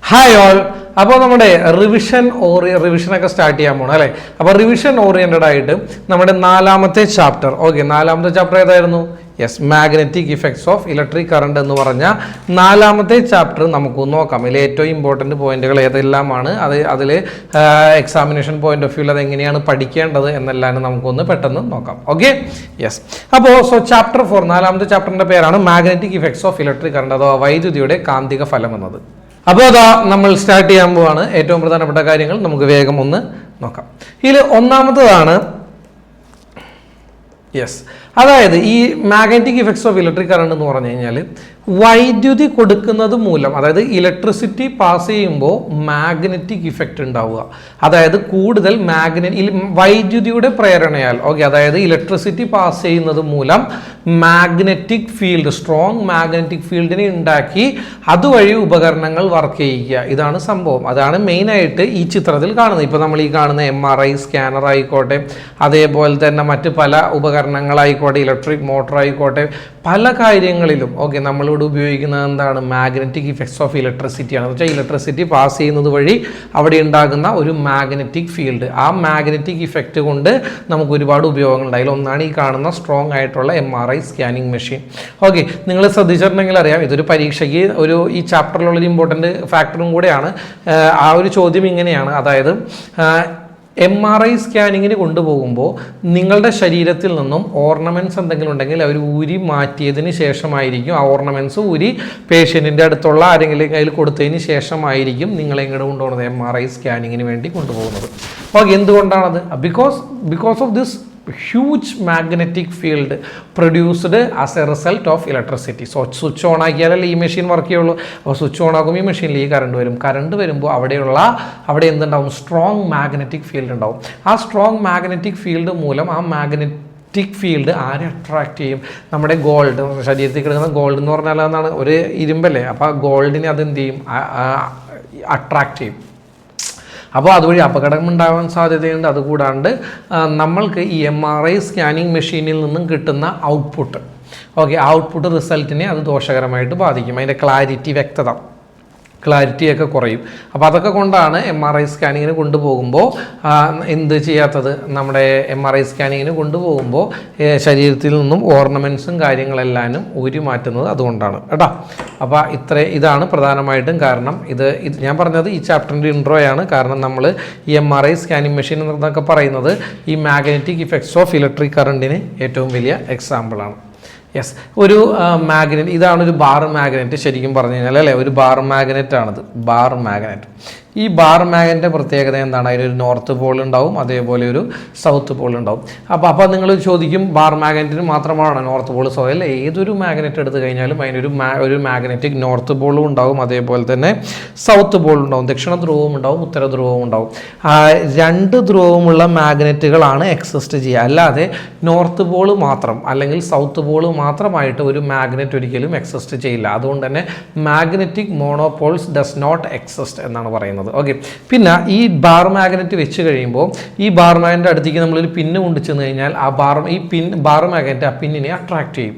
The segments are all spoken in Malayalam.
Hi all. അപ്പോൾ നമ്മുടെ റിവിഷനൊക്കെ സ്റ്റാർട്ട് ചെയ്യാൻ പോകണം അല്ലേ. അപ്പോൾ റിവിഷൻ ഓറിയൻറ്റഡ് ആയിട്ട് നമ്മുടെ നാലാമത്തെ ചാപ്റ്റർ ഏതായിരുന്നു? Yes, magnetic effects of electric current എന്ന് പറഞ്ഞ നാലാമത്തെ ചാപ്റ്റർ നമുക്ക് നോക്കാം. ഇതിൽ ഏറ്റവും ഇമ്പോർട്ടൻറ്റ് പോയിന്റുകൾ ഏതെല്ലാമാണ്, അതിൽ എക്സാമിനേഷൻ പോയിന്റ് ഓഫ് വ്യൂ അത് എങ്ങനെയാണ് പഠിക്കേണ്ടത് എന്നെല്ലാം നമുക്കൊന്ന് പെട്ടെന്ന് നോക്കാം. Okay, yes. അപ്പോൾ ചാപ്റ്റർ 4 നാലാമത്തെ ചാപ്റ്ററിൻ്റെ പേരാണ് magnetic effects of electric current അഥവാ വൈദ്യുതിയുടെ കാന്തിക ഫലം എന്നത്. അപ്പോൾ അതാ നമ്മൾ സ്റ്റാർട്ട് ചെയ്യാൻ പോവാണ്. ഏറ്റവും പ്രധാനപ്പെട്ട കാര്യങ്ങൾ നമുക്ക് വേഗം ഒന്ന് നോക്കാം. ഇതിൽ ഒന്നാമത്തതാണ് യെസ്, അതായത് ഈ magnetic effects of electric current എന്ന് പറഞ്ഞു കഴിഞ്ഞാൽ വൈദ്യുതി കൊടുക്കുന്നത് മൂലം, അതായത് ഇലക്ട്രിസിറ്റി പാസ് ചെയ്യുമ്പോൾ മാഗ്നറ്റിക് ഇഫക്റ്റ് ഉണ്ടാവുക. അതായത് കൂടുതൽ വൈദ്യുതിയുടെ പ്രേരണയാൽ അതായത് ഇലക്ട്രിസിറ്റി പാസ് ചെയ്യുന്നത് മൂലം മാഗ്നറ്റിക് ഫീൽഡ്, സ്ട്രോങ് മാഗ്നറ്റിക് ഫീൽഡിനെ ഉണ്ടാക്കി അതുവഴി ഉപകരണങ്ങൾ വർക്ക് ചെയ്യിക്കുക. ഇതാണ് സംഭവം. അതാണ് മെയിനായിട്ട് ഈ ചിത്രത്തിൽ കാണുന്നത്. ഇപ്പോൾ നമ്മൾ ഈ കാണുന്ന MRI സ്കാനർ ആയിക്കോട്ടെ, അതേപോലെ തന്നെ മറ്റ് പല ഉപകരണങ്ങളായിക്കോട്ടെ, ഇലക്ട്രിക് മോട്ടോർ ആയിക്കോട്ടെ, പല കാര്യങ്ങളിലും നമ്മളിവിടെ ഉപയോഗിക്കുന്നത് എന്താണ്? മാഗ്നറ്റിക് ഇഫക്ട്സ് ഓഫ് ഇലക്ട്രിസിറ്റിയാണ്. എന്ന് വെച്ചാൽ ഇലക്ട്രിസിറ്റി പാസ് ചെയ്യുന്നത് വഴി അവിടെ ഉണ്ടാകുന്ന ഒരു മാഗ്നറ്റിക് ഫീൽഡ്, ആ മാഗ്നറ്റിക് ഇഫക്റ്റ് കൊണ്ട് നമുക്ക് ഒരുപാട് ഉപയോഗങ്ങളുണ്ട്. അതിലൊന്നാണ് ഈ കാണുന്ന സ്ട്രോങ് ആയിട്ടുള്ള MRI സ്കാനിങ് മെഷീൻ. നിങ്ങൾ ശ്രദ്ധിച്ചിട്ടുണ്ടെങ്കിൽ അറിയാം, ഇതൊരു പരീക്ഷയ്ക്ക് ഈ ചാപ്റ്ററിലുള്ളൊരു ഇമ്പോർട്ടൻറ്റ് ഫാക്ടറും കൂടെയാണ്. ആ ഒരു ചോദ്യം ഇങ്ങനെയാണ്, അതായത് MRI സ്കാനിങ്ങിന് കൊണ്ടുപോകുമ്പോൾ നിങ്ങളുടെ ശരീരത്തിൽ നിന്നും ഓർണമെൻറ്റ്സ് എന്തെങ്കിലും ഉണ്ടെങ്കിൽ അവർ ഊരി മാറ്റിയതിന് ശേഷമായിരിക്കും, ആ ഓർണമെൻറ്റ്സ് ഊരി പേഷ്യൻറ്റിൻ്റെ അടുത്തുള്ള ആരെങ്കിലും കയ്യിൽ കൊടുത്തതിന് ശേഷമായിരിക്കും നിങ്ങളെ ഇങ്ങോട്ട് കൊണ്ടുപോകുന്നത്, MRI സ്കാനിങ്ങിന് വേണ്ടി കൊണ്ടുപോകുന്നത്. എന്തുകൊണ്ടാണത്? Because of this huge magnetic field produced as a result of electricity. Switch on ആക്കിയാലല്ലേ ഈ മെഷീൻ വർക്ക് ചെയ്യുള്ളൂ. അപ്പോൾ സ്വിച്ച് ഓൺ ആകുമ്പോൾ ഈ മെഷീനിൽ ഈ കറണ്ട് വരും. കറണ്ട് വരുമ്പോൾ അവിടെ എന്തുണ്ടാവും? സ്ട്രോങ് മാഗ്നറ്റിക് ഫീൽഡ് ഉണ്ടാവും. ആ സ്ട്രോങ് മാഗ്നറ്റിക് ഫീൽഡ് മൂലം ആ മാഗ്നറ്റിക് ഫീൽഡ് ആരെ അട്രാക്ട് ചെയ്യും? നമ്മുടെ ഗോൾഡ്, ശരീരത്തിൽ കിടക്കുന്ന ഗോൾഡ് എന്ന് പറഞ്ഞാൽ എന്താണ്? ഒരു ഇരുമ്പല്ലേ. അപ്പോൾ ആ ഗോൾഡിനെ അതെന്ത് ചെയ്യും? അട്രാക്ട് ചെയ്യും. അപ്പോൾ അതുവഴി അപകടം ഉണ്ടാകാൻ സാധ്യതയുണ്ട്. അതുകൂടാണ്ട് നമ്മൾക്ക് ഈ MRI സ്കാനിങ് മെഷീനിൽ നിന്നും കിട്ടുന്ന ഔട്ട്പുട്ട് റിസൾട്ടിനെ അത് ദോഷകരമായിട്ട് ബാധിക്കും. അതിൻ്റെ ക്ലാരിറ്റിയൊക്കെ കുറയും. അപ്പോൾ അതൊക്കെ കൊണ്ടാണ് MRI സ്കാനിങ്ങിന് കൊണ്ടുപോകുമ്പോൾ എന്ത് ചെയ്യാത്തത്? നമ്മുടെ MRI സ്കാനിങ്ങിന് കൊണ്ടുപോകുമ്പോൾ ശരീരത്തിൽ നിന്നും ഓർണമെൻറ്റ്സും കാര്യങ്ങളെല്ലാനും ഊരി മാറ്റുന്നത് അതുകൊണ്ടാണ് കേട്ടോ. അപ്പോൾ ഇതാണ് പ്രധാനമായിട്ടും കാരണം. ഇത് ഞാൻ പറഞ്ഞത് ഈ ചാപ്റ്ററിൻ്റെ ഇൻട്രോയാണ്. കാരണം നമ്മൾ ഈ MRI സ്കാനിങ് മെഷീൻ എന്നൊക്കെ പറയുന്നത് ഈ മാഗ്നറ്റിക് ഇഫക്ട്സ് ഓഫ് ഇലക്ട്രിക് കറണ്ടിന് ഏറ്റവും വലിയ എക്സാമ്പിളാണ്. യെസ്, ഒരു മാഗ്നറ്റ്, ഇതാണ് ഒരു ബാർ മാഗ്നറ്റ്. ശരിക്കും പറഞ്ഞു കഴിഞ്ഞാൽ അല്ലേ, ഒരു ബാർ മാഗ്നറ്റാണിത്. ബാർ മാഗ്നറ്റ്, ഈ ബാർ മാഗ്നറ്റിൻ്റെ പ്രത്യേകത എന്താണ്? അതിനൊരു നോർത്ത് പോൾ ഉണ്ടാവും, അതേപോലെ ഒരു സൗത്ത് പോൾ ഉണ്ടാവും. അപ്പോൾ നിങ്ങൾ ചോദിക്കും, ബാർ മാഗ്നറ്റിന് മാത്രമാണ് നോർത്ത് പോൾ സൗത്ത്? അല്ല, ഏതൊരു മാഗ്നറ്റ് എടുത്തു കഴിഞ്ഞാലും അതിനൊരു മാഗ്നറ്റിക് നോർത്ത് പോളും ഉണ്ടാവും, അതേപോലെ തന്നെ സൗത്ത് പോൾ ഉണ്ടാവും, ദക്ഷിണ ധ്രുവവും ഉണ്ടാവും, ഉത്തര ധ്രുവവും ഉണ്ടാവും. രണ്ട് ധ്രുവമുള്ള മാഗ്നറ്റുകളാണ് എക്സിസ്റ്റ് ചെയ്യുക. അല്ലാതെ നോർത്ത് പോൾ മാത്രം അല്ലെങ്കിൽ സൗത്ത് പോൾ മാത്രമായിട്ട് ഒരു മാഗ്നറ്റ് ഒരിക്കലും എക്സിസ്റ്റ് ചെയ്യില്ല. അതുകൊണ്ട് തന്നെ magnetic monopoles does not exist എന്നാണ് പറയുന്നത്. പിന്നെ ഈ ബാർ മാഗ്നറ്റ് വെച്ച് കഴിയുമ്പോൾ ഈ ബാർ മാഗ്നറ്റ് അടുത്തേക്ക് നമ്മളൊരു പിന്ന് കൊണ്ടു ചെന്ന് കഴിഞ്ഞാൽ ബാർ മാഗ്നറ്റ് ആ പിന്നിനെ അട്രാക്ട് ചെയ്യും.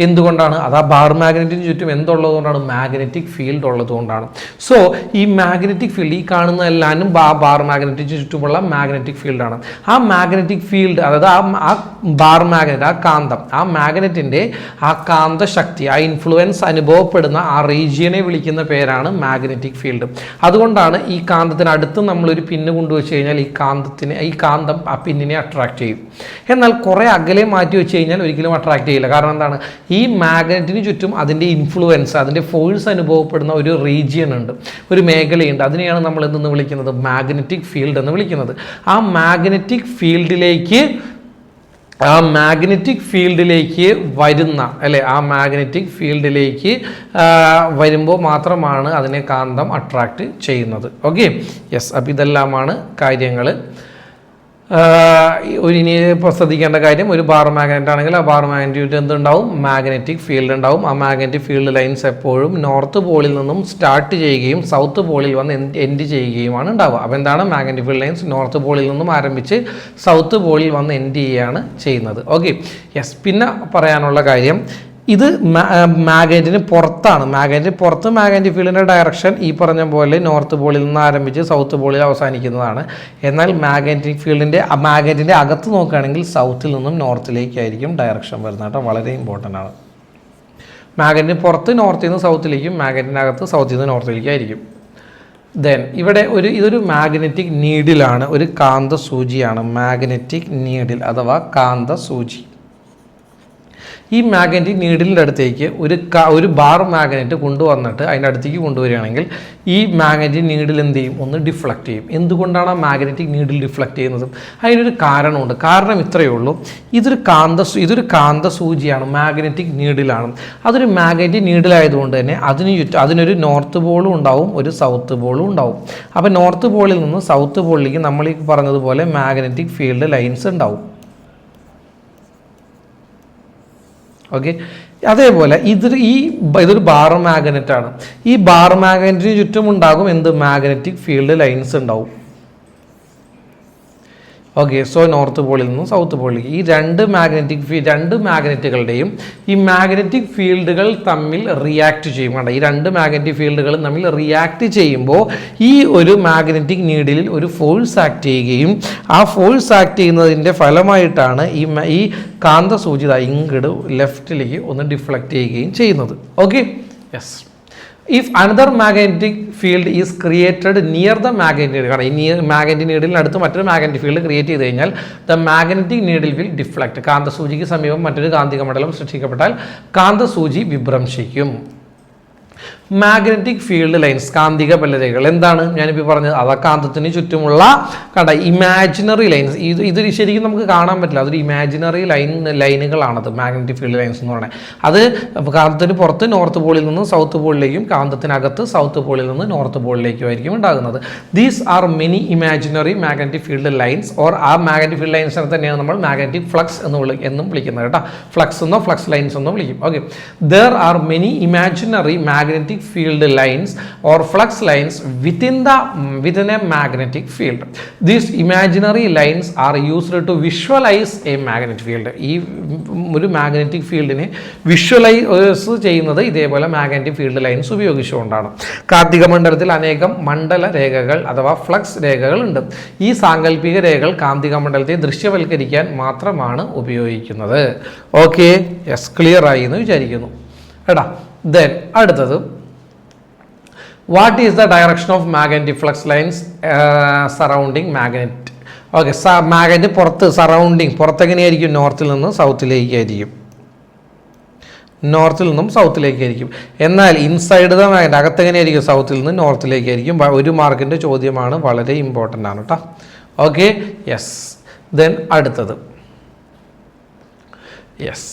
എന്തുകൊണ്ടാണ്? അത് ആ ബാർ മാഗ്നറ്റിന് ചുറ്റും എന്തുള്ളതുകൊണ്ടാണ്? മാഗ്നറ്റിക് ഫീൽഡ് ഉള്ളതുകൊണ്ടാണ്. സോ ഈ മാഗ്നറ്റിക് ഫീൽഡ്, ഈ കാണുന്ന എല്ലാവരും ബാർ മാഗ്നറ്റിന് ചുറ്റുമുള്ള മാഗ്നറ്റിക് ഫീൽഡാണ്. ആ മാഗ്നറ്റിക് ഫീൽഡ്, അതായത് ആ ബാർ മാഗ്നറ്റ്, ആ കാന്തം, ആ മാഗ്നറ്റിൻ്റെ ആ കാന്ത ശക്തി, ആ ഇൻഫ്ലുവൻസ് അനുഭവപ്പെടുന്ന ആ റീജിയനെ വിളിക്കുന്ന പേരാണ് മാഗ്നറ്റിക് ഫീൽഡ്. അതുകൊണ്ടാണ് ഈ കാന്തത്തിനടുത്ത് നമ്മളൊരു പിന്ന് കൊണ്ടുവച്ച് കഴിഞ്ഞാൽ ഈ കാന്തം ആ പിന്നിനെ അട്രാക്ട് ചെയ്യും. എന്നാൽ കുറേ അകലെ മാറ്റി വെച്ച് കഴിഞ്ഞാൽ ഒരിക്കലും അട്രാക്ട് ചെയ്യില്ല. കാരണം എന്താണ്? ഈ മാഗ്നറ്റിന് ചുറ്റും അതിൻ്റെ ഇൻഫ്ലുവൻസ്, അതിൻ്റെ ഫോഴ്സ് അനുഭവപ്പെടുന്ന ഒരു റീജിയൻ ഉണ്ട്, ഒരു മേഖലയുണ്ട്. അതിനെയാണ് നമ്മൾ എന്തെന്ന് വിളിക്കുന്നത്? മാഗ്നറ്റിക് ഫീൽഡ് എന്ന് വിളിക്കുന്നത്. ആ മാഗ്നറ്റിക് ഫീൽഡിലേക്ക് വരുന്ന ആ മാഗ്നറ്റിക് ഫീൽഡിലേക്ക് വരുമ്പോൾ മാത്രമാണ് അതിനെ കാന്തം അട്രാക്റ്റ് ചെയ്യുന്നത്. യെസ്, അപ്പോൾ ഇതെല്ലാമാണ് കാര്യങ്ങൾ. ഇനി ശ്രദ്ധിക്കേണ്ട കാര്യം, ഒരു ബാർ മാഗ്നറ്റ് ആണെങ്കിൽ ആ ബാർ മാഗ്നറ്റിൽ എന്തുണ്ടാവും? മാഗ്നറ്റിക് ഫീൽഡ് ഉണ്ടാവും. ആ മാഗ്നറ്റിക് ഫീൽഡ് ലൈൻസ് എപ്പോഴും നോർത്ത് പോളിൽ നിന്നും സ്റ്റാർട്ട് ചെയ്യുകയും സൗത്ത് പോളിൽ വന്ന് എൻഡ് ചെയ്യുകയുമാണ് ഉണ്ടാവുക. അപ്പോൾ എന്താണ്? മാഗ്നറ്റിക് ഫീൽഡ് ലൈൻസ് നോർത്ത് പോളിൽ നിന്നും ആരംഭിച്ച് സൗത്ത് പോളിൽ വന്ന് എൻഡ് ചെയ്യുകയാണ് ചെയ്യുന്നത്. യെസ്, പിന്നെ പറയാനുള്ള കാര്യം, ഇത് മാഗ്നറ്റിന് പുറത്താണ്. മാഗ്നറ്റിന് പുറത്ത് മാഗ്നറ്റിക് ഫീൽഡിൻ്റെ ഡയറക്ഷൻ ഈ പറഞ്ഞ പോലെ നോർത്ത് പോളിൽ നിന്ന് ആരംഭിച്ച് സൗത്ത് പോളിൽ അവസാനിക്കുന്നതാണ്. എന്നാൽ മാഗ്നറ്റിൻ്റെ അകത്ത് നോക്കുകയാണെങ്കിൽ സൗത്തിൽ നിന്നും നോർത്തിലേക്കായിരിക്കും ഡയറക്ഷൻ വരുന്നത് കേട്ടോ. വളരെ ഇമ്പോർട്ടൻ്റ് ആണ്. മാഗ്നറ്റിന് പുറത്ത് നോർത്തിൽ നിന്ന് സൗത്തിലേക്കും, മാഗ്നറ്റിൻ്റെ അകത്ത് സൗത്തിൽ നിന്ന് നോർത്തിലേക്കായിരിക്കും. ദെൻ ഇവിടെ ഇതൊരു മാഗ്നറ്റിക് നീഡിലാണ്, ഒരു കാന്ത സൂചിയാണ്. മാഗ്നറ്റിക് നീഡിൽ അഥവാ കാന്ത സൂചി. ഈ മാഗ്നറ്റിക് നീഡിലിൻ്റെ അടുത്തേക്ക് ഒരു ബാർ മാഗ്നറ്റ് കൊണ്ടുവന്നിട്ട് അതിൻ്റെ അടുത്തേക്ക് കൊണ്ടുവരികയാണെങ്കിൽ ഈ മാഗ്നറ്റിക് നീഡിൽ എന്ത് ചെയ്യും? ഒന്ന് ഡിഫ്ലക്റ്റ് ചെയ്യും. എന്തുകൊണ്ടാണ് ആ മാഗ്നറ്റിക് നീഡിൽ ഡിഫ്ലക്റ്റ് ചെയ്യുന്നത്? അതിനൊരു കാരണമുണ്ട്. കാരണം ഇത്രയേ ഉള്ളൂ, ഇതൊരു കാന്ത സൂചിയാണ്, മാഗ്നറ്റിക് നീഡിലാണ്. അതൊരു മാഗ്നറ്റിക് നീഡിലായതുകൊണ്ട് തന്നെ അതിനൊരു നോർത്ത് പോളും ഉണ്ടാവും, ഒരു സൗത്ത് പോളും ഉണ്ടാവും. അപ്പോൾ നോർത്ത് പോളിൽ നിന്ന് സൗത്ത് പോളിലേക്ക് നമ്മൾ ഈ പറഞ്ഞതുപോലെ മാഗ്നറ്റിക് ഫീൽഡ് ലൈൻസ് ഉണ്ടാവും. ഓക്കെ, അതേപോലെ ഇതൊരു ബാർ മാഗ്നറ്റാണ്. ഈ ബാർ മാഗ്നറ്റിന് ചുറ്റും ഉണ്ടാകും മാഗ്നറ്റിക് ഫീൽഡ് ലൈൻസ് ഉണ്ടാവും. ഓക്കെ, സോ നോർത്ത് പോളിൽ നിന്നും സൗത്ത് പോളിലേക്ക് ഈ രണ്ട് മാഗ്നറ്റുകളുടെയും ഈ മാഗ്നറ്റിക് ഫീൽഡുകൾ തമ്മിൽ റിയാക്ട് ചെയ്യും. കണ്ട, ഈ രണ്ട് മാഗ്നറ്റിക് ഫീൽഡുകൾ തമ്മിൽ റിയാക്ട് ചെയ്യുമ്പോൾ ഈ ഒരു മാഗ്നറ്റിക് നീഡിലിൽ ഒരു ഫോഴ്സ് ആക്ട് ചെയ്യുകയും ആ ഫോഴ്സ് ആക്ട് ചെയ്യുന്നതിൻ്റെ ഫലമായിട്ടാണ് ഈ കാന്തസൂചി ഇങ്ങോട്ട് ലെഫ്റ്റിലേക്ക് ഒന്ന് ഡിഫ്ലക്റ്റ് ചെയ്യുകയും ചെയ്യുന്നത്. Okay, yes. If another magnetic field is created near the magnetic needle, കാരണം ഈ മാഗ്നറ്റിക് നീഡിലിനടുത്ത് മറ്റൊരു മാഗ്നറ്റിക് ഫീൽഡ് ക്രിയേറ്റ് ചെയ്ത് കഴിഞ്ഞാൽ the magnetic needle will deflect. കാന്തസൂചിക്ക് സമീപം മറ്റൊരു കാന്തിക മണ്ഡലം സൃഷ്ടിക്കപ്പെട്ടാൽ കാന്തസൂചി വിഭ്രംശിക്കും. മാഗ്നറ്റിക് ഫീൽഡ് ലൈൻസ്, കാന്തിക ബലരേഖകൾ എന്താണ് ഞാനിപ്പോൾ പറഞ്ഞത്? അതാ കാന്തത്തിന് ചുറ്റുമുള്ള ഇമാജിനറി ലൈൻസ്. ഇത് ശരിക്കും നമുക്ക് കാണാൻ പറ്റില്ല, അതൊരു ഇമാജിനറി ലൈനുകളാണത് മാഗ്നറ്റിക് ഫീൽഡ് ലൈൻസ് എന്ന് പറയുന്നത്. അത് കാന്തത്തിന് പുറത്ത് നോർത്ത് പോളിൽ നിന്ന് സൗത്ത് പോളിലേക്കും കാന്തത്തിനകത്ത് സൗത്ത് പോളിൽ നിന്ന് നോർത്ത് പോളിലേക്കും ആയിരിക്കും ഉണ്ടാകുന്നത്. These are many imaginary magnetic field lines, or ആ മാഗ്നറ്റിക് ഫീൽഡ് ലൈൻസിനെ തന്നെയാണ് നമ്മൾ മാഗ്നറ്റിക് ഫ്ലക്സ് എന്നും വിളിക്കുന്നത് കേട്ടോ. ഫ്ലക്സ് എന്നോ ഫ്ലക്സ് ലൈൻസ് എന്നോ വിളിക്കും. Okay, there are many imaginary magnetic field lines or flux lines within a magnetic field. These imaginary lines are used to visualize a magnetic field. ഈ ഒരു മാഗ്നറ്റിക് ഫീൽഡിനെ വിഷ്വലൈസ് ചെയ്യുന്നത് ഇതേപോലെ മാഗ്നറ്റിക് ഫീൽഡ് ലൈൻസ് ഉപയോഗിച്ചുകൊണ്ടാണ്. കാന്തിക മണ്ഡലത്തിൽ അനേകം മണ്ഡല രേഖകൾ അഥവാ ഫ്ലക്സ് രേഖകൾ ഉണ്ട്. ഈ സാങ്കല്പിക രേഖകൾ കാന്തിക മണ്ഡലത്തെ ദൃശ്യവൽക്കരിക്കാൻ മാത്രമാണ് ഉപയോഗിക്കുന്നത്. ഓക്കെ, യെസ്, ക്ലിയർ ആയി എന്ന് വിചാരിക്കുന്നു കേട്ടാ. ദെൻ അടുത്തത്, what is the direction of magnetic flux lines surrounding magnet? Okay, magnet പുറത്തെങ്ങനെയായിരിക്കും? നോർത്തിൽ നിന്ന് സൗത്തിലേക്കായിരിക്കും. എന്നാൽ ഇൻസൈഡ് ദ മാഗ്നറ്റ് അകത്തെങ്ങനെയായിരിക്കും? സൗത്തിൽ നിന്ന് നോർത്തിലേക്കായിരിക്കും. ഒരു മാർക്കിൻ്റെ ചോദ്യമാണ്, വളരെ ഇമ്പോർട്ടൻ്റ് ആണ് കേട്ടോ. Okay, yes. ദെൻ അടുത്തത്, യെസ്,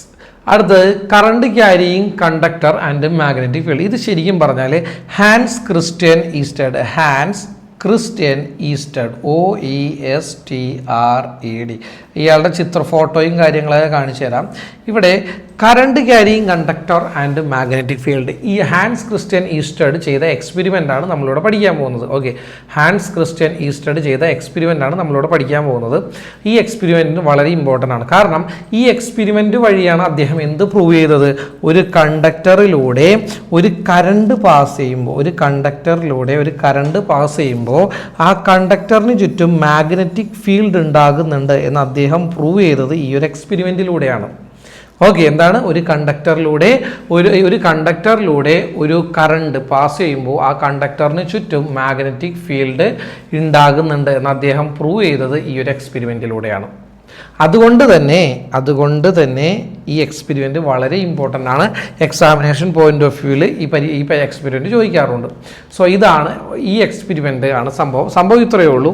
അടുത്തത് current carrying conductor and magnetic field. ഇത് ശരിക്കും പറഞ്ഞാൽ ഹാൻസ് ക്രിസ്റ്റ്യൻ ഈസ്റ്റഡ് OESTRED ഇയാളുടെ ഫോട്ടോയും കാര്യങ്ങളൊക്കെ കാണിച്ചു തരാം. ഇവിടെ current carrying conductor and magnetic field, ഈ ഹാൻസ് ക്രിസ്റ്റ്യൻ ഈസ്റ്റഡ് ചെയ്ത എക്സ്പെരിമെൻ്റ് ആണ് നമ്മളിവിടെ പഠിക്കാൻ പോകുന്നത്. ഓക്കെ, ഹാൻസ് ക്രിസ്റ്റ്യൻ ഈസ്റ്റഡ് ചെയ്ത എക്സ്പെരിമെൻ്റ് ആണ് നമ്മളിവിടെ പഠിക്കാൻ പോകുന്നത്. ഈ എക്സ്പെരിമെൻറ്റിന് വളരെ ഇമ്പോർട്ടൻ്റ് ആണ്. കാരണം ഈ എക്സ്പെരിമെൻ്റ് വഴിയാണ് അദ്ദേഹം എന്ത് പ്രൂവ് ചെയ്തത്? ഒരു കണ്ടക്ടറിലൂടെ ഒരു കറണ്ട് പാസ് ചെയ്യുമ്പോൾ ആ കണ്ടക്ടറിന് ചുറ്റും മാഗ്നറ്റിക് ഫീൽഡ് ഉണ്ടാകുന്നുണ്ട് എന്ന് അദ്ദേഹം പ്രൂവ് ചെയ്തത് ഈ ഒരു എക്സ്പെരിമെൻറ്റിലൂടെയാണ്. ഓക്കെ, എന്താണ്? ഒരു കണ്ടക്ടറിലൂടെ ഒരു കറണ്ട് പാസ് ചെയ്യുമ്പോൾ ആ കണ്ടക്ടറിന് ചുറ്റും മാഗ്നറ്റിക് ഫീൽഡ് ഉണ്ടാകുന്നുണ്ട് എന്ന് അദ്ദേഹം പ്രൂവ് ചെയ്തത് ഈ ഒരു എക്സ്പെരിമെൻറ്റിലൂടെയാണ്. അതുകൊണ്ട് തന്നെ ഈ എക്സ്പെരിമെൻറ്റ് വളരെ ഇമ്പോർട്ടൻ്റ് ആണ്. എക്സാമിനേഷൻ പോയിന്റ് ഓഫ് വ്യൂവിൽ ഈ എക്സ്പെരിമെൻറ്റ് ചോദിക്കാറുണ്ട്. സോ ഇതാണ് ഈ എക്സ്പെരിമെൻ്റ് ആണ് സംഭവം ഇത്രയേ ഉള്ളൂ.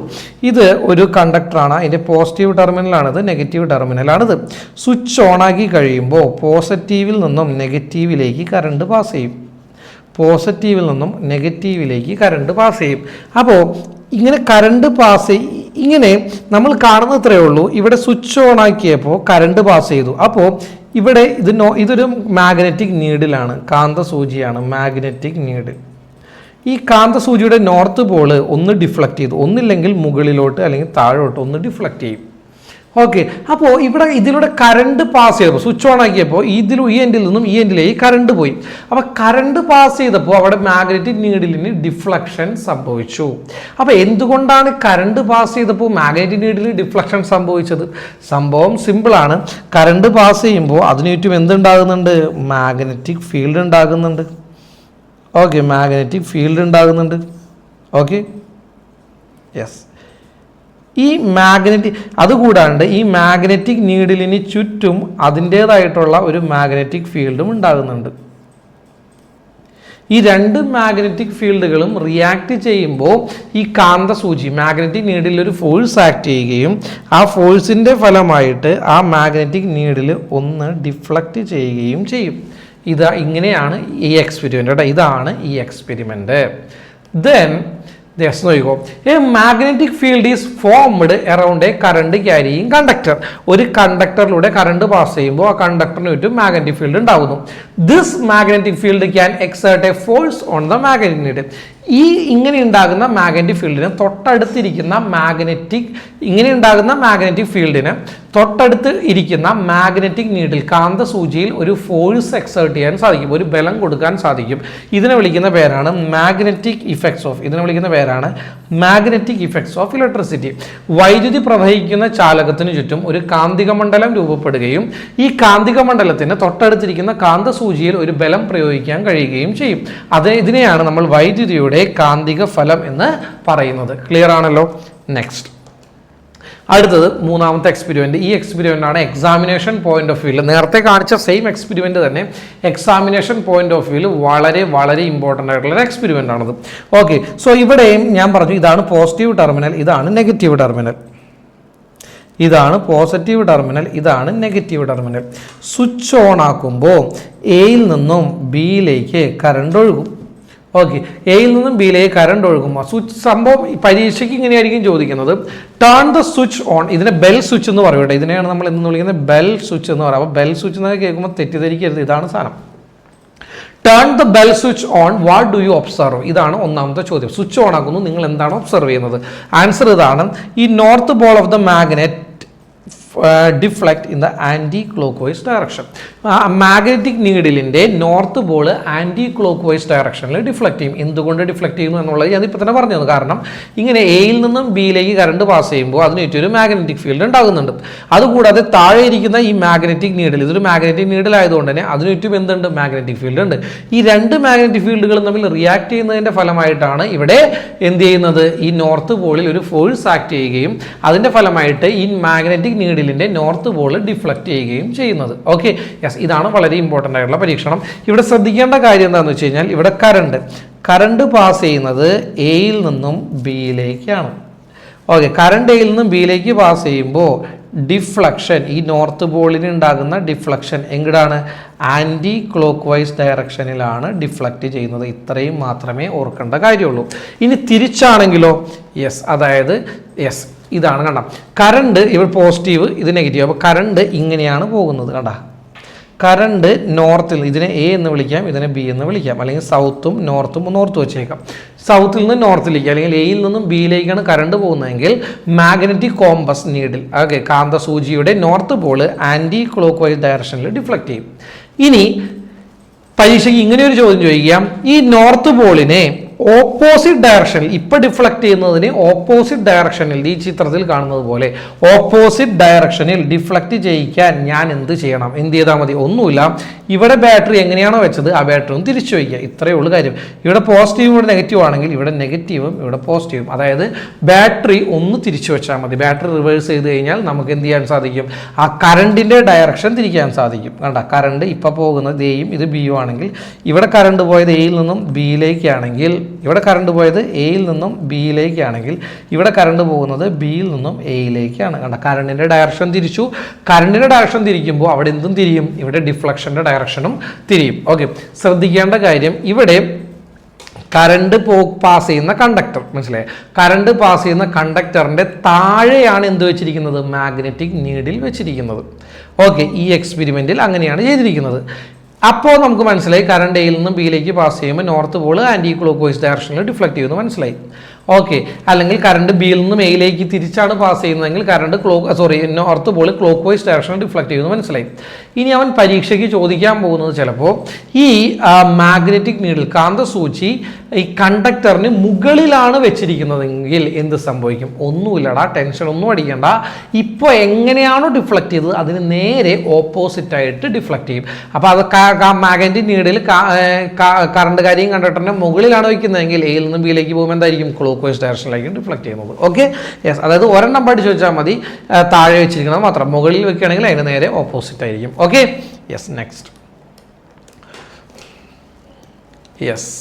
ഇത് ഒരു കണ്ടക്ടറാണ്, അതിൻ്റെ പോസിറ്റീവ് ടെർമിനലാണിത്, നെഗറ്റീവ് ടെർമിനലാണിത്. സ്വിച്ച് ഓണാക്കി കഴിയുമ്പോൾ പോസിറ്റീവിൽ നിന്നും നെഗറ്റീവിലേക്ക് കറണ്ട് പാസ് ചെയ്യും. അപ്പോൾ ഇങ്ങനെ കറണ്ട് പാസ് ഇങ്ങനെ നമ്മൾ കാണുന്നത് ഇത്രയേ ഉള്ളൂ. ഇവിടെ സ്വിച്ച് ഓൺ ആക്കിയപ്പോൾ കറണ്ട് പാസ് ചെയ്തു. അപ്പോൾ ഇവിടെ ഇതൊരു മാഗ്നറ്റിക് നീഡിലാണ്, കാന്തസൂചിയാണ് മാഗ്നറ്റിക് നീഡിൽ. ഈ കാന്തസൂചിയുടെ നോർത്ത് പോള് ഒന്ന് ഡിഫ്ലക്റ്റ് ചെയ്തു, ഒന്നില്ലെങ്കിൽ മുകളിലോട്ട് അല്ലെങ്കിൽ താഴോട്ട് ഒന്ന് ഡിഫ്ലക്റ്റ് ചെയ്യും. ഓക്കെ, അപ്പോൾ ഇവിടെ ഇതിലൂടെ കറണ്ട് പാസ് ചെയ്തപ്പോൾ സ്വിച്ച് ഓൺ ആക്കിയപ്പോൾ ഈ എൻഡിൽ നിന്നും ഈ എൻഡിലേക്ക് കറണ്ട് പോയി. അപ്പോൾ കറണ്ട് പാസ് ചെയ്തപ്പോൾ അവിടെ മാഗ്നറ്റിക് നീഡിലിന് ഡിഫ്ലക്ഷൻ സംഭവിച്ചു. അപ്പോൾ എന്തുകൊണ്ടാണ് കറണ്ട് പാസ് ചെയ്തപ്പോൾ മാഗ്നറ്റിക് നീഡിലിന് ഡിഫ്ലക്ഷൻ സംഭവിച്ചത്? സംഭവം സിമ്പിളാണ്. കറണ്ട് പാസ് ചെയ്യുമ്പോൾ അതിന് ചുറ്റും എന്തുണ്ടാകുന്നുണ്ട്? മാഗ്നറ്റിക് ഫീൽഡ് ഉണ്ടാകുന്നുണ്ട്. ഓക്കെ, മാഗ്നറ്റിക് ഫീൽഡ് ഉണ്ടാകുന്നുണ്ട്. Okay, yes. ഈ അതുകൂടാണ്ട് ഈ മാഗ്നറ്റിക് നീഡിലിന് ചുറ്റും അതിൻ്റേതായിട്ടുള്ള ഒരു മാഗ്നറ്റിക് ഫീൽഡും ഉണ്ടാകുന്നുണ്ട്. ഈ രണ്ട് മാഗ്നറ്റിക് ഫീൽഡുകളും റിയാക്ട് ചെയ്യുമ്പോൾ ഈ കാന്തസൂചി മാഗ്നറ്റിക് നീഡിൽ ഒരു ഫോഴ്സ് ആക്ട് ചെയ്യുകയും ആ ഫോഴ്സിൻ്റെ ഫലമായിട്ട് ആ മാഗ്നറ്റിക് നീഡിൽ ഒന്ന് ഡിഫ്ലക്റ്റ് ചെയ്യുകയും ചെയ്യും. ഇങ്ങനെയാണ് ഈ എക്സ്പെരിമെൻ്റ് കേട്ടോ. ഇതാണ് ഈ എക്സ്പെരിമെൻ്റ്. ദെൻ നോക്കിക്കോ, A magnetic field is formed around A current carrying conductor. ഒരു കണ്ടക്ടറിലൂടെ കറണ്ട് പാസ് ചെയ്യുമ്പോൾ ആ കണ്ടക്ടറിന് ചുറ്റും മാഗ്നറ്റിക് ഫീൽഡ് ഉണ്ടാകുന്നു. This magnetic field can exert A force on the magnetic needle. ഇങ്ങനെ ഉണ്ടാകുന്ന മാഗ്നറ്റിക് ഫീൽഡിന് തൊട്ടടുത്തിരിക്കുന്ന മാഗ്നറ്റിക് ഫീൽഡിന് തൊട്ടടുത്ത് ഇരിക്കുന്ന മാഗ്നറ്റിക് നീഡിൽ കാന്തസൂചിയിൽ ഒരു ഫോഴ്സ് എക്സേർട്ട് ചെയ്യാൻ സാധിക്കും, ഒരു ബലം കൊടുക്കാൻ സാധിക്കും. ഇതിനെ വിളിക്കുന്ന പേരാണ് മാഗ്നറ്റിക് ഇഫക്ട്സ് ഓഫ് ഇലക്ട്രിസിറ്റി. വൈദ്യുതി പ്രവഹിക്കുന്ന ചാലകത്തിന് ചുറ്റും ഒരു കാന്തിക മണ്ഡലം രൂപപ്പെടുകയും ഈ കാന്തിക മണ്ഡലത്തിന് തൊട്ടടുത്തിരിക്കുന്ന കാന്തസൂചിയിൽ ഒരു ബലം പ്രയോഗിക്കാൻ കഴിയുകയും ചെയ്യും. ഇതിനെയാണ് നമ്മൾ വൈദ്യുതിയുടെ കാന്തിക ഫലം എന്ന് പറയുന്നത്. ക്ലിയർ ആണല്ലോ? നെക്സ്റ്റ്, അടുത്തത് മൂന്നാമത്തെ എക്സ്പെരിമെന്റ്. ഈ എക്സ്പെരിമെന്റ് ആണ് എക്സാമിനേഷൻ പോയിന്റ് ഓഫ് വ്യൂവിൽ നേരത്തെ കാണിച്ച സെയിം എക്സ്പെരിമെന്റ് തന്നെ എക്സാമിനേഷൻ പോയിന്റ് ഓഫ് വ്യൂവിൽ വളരെ വളരെ ഇമ്പോർട്ടൻ്റ് ആയിട്ടുള്ള ഒരു എക്സ്പെരിമെന്റ് ആണത്. ഓക്കെ, സോ ഇവിടെയും ഞാൻ പറഞ്ഞു ഇതാണ് പോസിറ്റീവ് ടെർമിനൽ, ഇതാണ് നെഗറ്റീവ് ടെർമിനൽ. ഇതാണ് പോസിറ്റീവ് ടെർമിനൽ, ഇതാണ് നെഗറ്റീവ് ടെർമിനൽ. സ്വിച്ച് ഓൺ ആക്കുമ്പോൾ എയിൽ നിന്നും ബിയിലേക്ക് കറണ്ട് ഒഴുകും. ഓക്കെ, എയിൽ നിന്നും ബിയിലേക്ക് കറണ്ട് ഒഴുകുമ്പോൾ സംഭവം പരീക്ഷയ്ക്ക് ഇങ്ങനെയായിരിക്കും ചോദിക്കുന്നത്. Turn the switch on. ഇതിനെ ബെൽ സ്വിച്ച് എന്ന് പറയട്ടെ. ഇതിനെയാണ് നമ്മൾ എന്ന് വിളിക്കുന്നത് ബെൽ സ്വിച്ച് എന്ന് പറയുക. അപ്പോൾ ബെൽ സ്വിച്ച് എന്നൊക്കെ കേൾക്കുമ്പോൾ തെറ്റിദ്ധരിക്കരുത്, ഇതാണ് സാധനം. Turn the bell switch on, what do you observe? ഇതാണ് ഒന്നാമത്തെ ചോദ്യം. സ്വിച്ച് ഓൺ ആക്കുന്നു, നിങ്ങൾ എന്താണ് ഒബ്സർവ് ചെയ്യുന്നത്? ആൻസർ ഇതാണ്. ഈ north pole of the magnet deflect in the anti clock vice direction. Magnetic നീഡിലിൻ്റെ north pole anti clock vice ഡയറക്ഷനിൽ ഡിഫ്ലക്ട് ചെയ്യും. എന്തുകൊണ്ട് ഡിഫ്ലക്ട് ചെയ്യുന്നു എന്നുള്ളത് ഞാൻ ഇപ്പോൾ തന്നെ പറഞ്ഞു. കാരണം ഇങ്ങനെ എയിൽ നിന്നും ബിയിലേക്ക് കറണ്ട് പാസ് ചെയ്യുമ്പോൾ അതിന് ചുറ്റും മാഗ്നറ്റിക് ഫീൽഡ് ഉണ്ടാകുന്നുണ്ട്. അതുകൂടാതെ താഴെ ഇരിക്കുന്ന ഈ മാഗ്നറ്റിക് നീഡിൽ, ഇതൊരു മാഗ്നറ്റിക് നീഡിൽ ആയതുകൊണ്ട് തന്നെ അതിന് ചുറ്റും എന്തുണ്ട്? മാഗ്നറ്റിക് ഫീൽഡ് ഉണ്ട്. ഈ രണ്ട് മാഗ്നറ്റിക് ഫീൽഡുകളും തമ്മിൽ റിയാക്ട് ചെയ്യുന്നതിൻ്റെ ഫലമായിട്ടാണ് ഇവിടെ എന്ത് ചെയ്യുന്നത്? ഈ നോർത്ത് പോളിൽ ഒരു ഫോഴ്സ് ആക്ട് ചെയ്യുകയും അതിൻ്റെ ഫലമായിട്ട് ഈ magnetic needle north Paul deflect ചെയ്യുകയും ചെയ്യുന്നത്. ഓക്കെ, യെസ്, ഇതാണ് വളരെ ഇമ്പോർട്ടൻ്റ് ആയിട്ടുള്ള പരീക്ഷണം. ഇവിടെ ശ്രദ്ധിക്കേണ്ട കാര്യം എന്താണെന്ന് വെച്ച് കഴിഞ്ഞാൽ ഇവിടെ കറണ്ട് പാസ് ചെയ്യുന്നത് എയിൽ നിന്നും ബിയിലേക്കാണ്. ഓക്കെ, കറണ്ട് എയിൽ നിന്നും ബിയിലേക്ക് പാസ് ചെയ്യുമ്പോൾ ഡിഫ്ലക്ഷൻ, ഈ നോർത്ത് പോളിന് ഉണ്ടാകുന്ന ഡിഫ്ലക്ഷൻ എങ്ങടാണ്? ആൻറ്റി ക്ലോക്ക് വൈസ് ഡയറക്ഷനിലാണ് ഡിഫ്ലക്റ്റ് ചെയ്യുന്നത്. ഇത്രയും മാത്രമേ ഓർക്കേണ്ട കാര്യമുള്ളൂ. ഇനി തിരിച്ചാണെങ്കിലോ? യെസ്, ഇതാണ് കണ്ട. കറണ്ട് ഇവിടെ പോസിറ്റീവ്, ഇത് നെഗറ്റീവ്. അപ്പോൾ കറണ്ട് ഇങ്ങനെയാണ് പോകുന്നത്. കണ്ട, കറണ്ട് നോർത്തിൽ, ഇതിനെ എ എന്ന് വിളിക്കാം, ഇതിനെ ബി എന്ന് വിളിക്കാം, അല്ലെങ്കിൽ സൗത്തും നോർത്തും വെച്ചേക്കാം. സൗത്തിൽ നിന്ന് നോർത്തിലേക്ക് അല്ലെങ്കിൽ എയിൽ നിന്നും ബിയിലേക്കാണ് കറണ്ട് പോകുന്നതെങ്കിൽ മാഗ്നറ്റിക് കോമ്പസ് നീഡിൽ, ഓക്കെ, കാന്തസൂചിയുടെ north pole anti clock vice ഡയറക്ഷനിൽ ഡിഫ്ലക്റ്റ് ചെയ്യും. ഇനി പരീക്ഷയ്ക്ക് ഇങ്ങനെ ഒരു ചോദ്യം ചോദിക്കാം. ഈ നോർത്ത് പോളിനെ ഓപ്പോസിറ്റ് ഡയറക്ഷനിൽ, ഇപ്പൊ ഡിഫ്ലക്ട് ചെയ്യുന്നതിന് ഓപ്പോസിറ്റ് ഡയറക്ഷനിൽ, ഈ ചിത്രത്തിൽ കാണുന്നത് പോലെ ഓപ്പോസിറ്റ് ഡയറക്ഷനിൽ ഡിഫ്ലക്ട് ചെയ്യിക്കാൻ ഞാൻ എന്ത് ചെയ്യണം? എന്ത് ചെയ്താൽ മതി? ഒന്നുമില്ല. ഇവിടെ ബാറ്ററി എങ്ങനെയാണോ വെച്ചത് ആ ബാറ്ററി ഒന്ന് തിരിച്ചു വയ്ക്കുക. ഇത്രയേ ഉള്ളൂ കാര്യം. ഇവിടെ പോസിറ്റീവും ഇവിടെ നെഗറ്റീവ് ആണെങ്കിൽ ഇവിടെ നെഗറ്റീവും ഇവിടെ പോസിറ്റീവും, അതായത് ബാറ്ററി ഒന്ന് തിരിച്ചു വെച്ചാൽ മതി. ബാറ്ററി റിവേഴ്സ് ചെയ്ത് കഴിഞ്ഞാൽ നമുക്ക് എന്ത് ചെയ്യാൻ സാധിക്കും? ആ കറണ്ടിന്റെ ഡയറക്ഷൻ തിരിക്കാൻ സാധിക്കും. കണ്ട, കറണ്ട് ഇപ്പൊ പോകുന്നത് എയും ഇത് ബിയും ആണെങ്കിൽ ഇവിടെ കറണ്ട് പോയത് എയിൽ നിന്നും ബിയിലേക്കാണെങ്കിൽ, ഇവിടെ കറണ്ട് പോയത് എയിൽ നിന്നും ബിയിലേക്കാണെങ്കിൽ ഇവിടെ കറണ്ട് പോകുന്നത് ബിയിൽ നിന്നും എയിലേക്കാണ്. കണ്ട, കറണ്ടിന്റെ ഡയറക്ഷൻ തിരിച്ചു. കറണ്ടിന്റെ ഡയറക്ഷൻ തിരിക്കുമ്പോൾ അവിടെ എന്തും തിരിയും? ഇവിടെ ഡിഫ്ലക്ഷന്റെ ഡയറക്ഷനും തിരിയും. ഓക്കെ, ശ്രദ്ധിക്കേണ്ട കാര്യം ഇവിടെ കറണ്ട് പാസ് ചെയ്യുന്ന കണ്ടക്ടർ, മനസ്സിലായി? കറണ്ട് പാസ് ചെയ്യുന്ന കണ്ടക്ടറിന്റെ താഴെയാണ് എന്ത് വെച്ചിരിക്കുന്നത്? മാഗ്നറ്റിക് നീഡിൽ വെച്ചിരിക്കുന്നത്. ഓക്കെ, ഈ എക്സ്പെരിമെന്റിൽ അങ്ങനെയാണ് ചെയ്തിരിക്കുന്നത്. അപ്പോൾ നമുക്ക് മനസ്സിലായി കറണ്ട് എയിൽ നിന്നും ബിയിലേക്ക് പാസ് ചെയ്യുമ്പോൾ north pole anti clock vice ഡയറക്ഷനിൽ ഡിഫ്ലക്ട് ചെയ്യുമെന്ന് മനസ്സിലായി. ഓക്കെ, അല്ലെങ്കിൽ കറണ്ട് ബിയിൽ നിന്നും എയിലേക്ക് തിരിച്ചാണ് പാസ് ചെയ്യുന്നതെങ്കിൽ current north Paul clock vice direction deflect ചെയ്യുന്നു. മനസ്സിലായി? ഇനി അവൻ പരീക്ഷയ്ക്ക് ചോദിക്കാൻ പോകുന്നത് ചിലപ്പോൾ ഈ മാഗ്നറ്റിക് നീഡിൽ കാന്തസൂചി ഈ കണ്ടക്ടറിന് മുകളിലാണ് വെച്ചിരിക്കുന്നതെങ്കിൽ എന്ത് സംഭവിക്കും? ഒന്നുമില്ലടാ, ടെൻഷൻ ഒന്നും അടിക്കണ്ട. ഇപ്പോൾ എങ്ങനെയാണോ ഡിഫ്ലക്ട് ചെയ്തത് അതിന് നേരെ ഓപ്പോസിറ്റ് ആയിട്ട് ഡിഫ്ലക്ട് ചെയ്യും. അപ്പോൾ അത് മാഗ്നറ്റിക് നീഡിൽ കറണ്ടുകാരിയും കണ്ടക്ടറിന്റെ മുകളിലാണ് വയ്ക്കുന്നതെങ്കിൽ എയിൽ നിന്നും ബിയിലേക്ക് പോകുമ്പോൾ എന്തായിരിക്കും? ക്ലോക്ക് വൈസ് ഡയറക്ഷനിലായിരിക്കും ഡിഫ്ലക്ട് ചെയ്യുന്നത്. Okay, yes. അതായത് ഒരെണ്ണം പഠിച്ചു വെച്ചാൽ മതി, താഴെ വെച്ചിരിക്കുന്നത് മാത്രം. മുകളിൽ വെക്കുകയാണെങ്കിൽ അതിന് നേരെ ഓപ്പോസിറ്റ് ആയിരിക്കും. Okay, yes. Next, yes.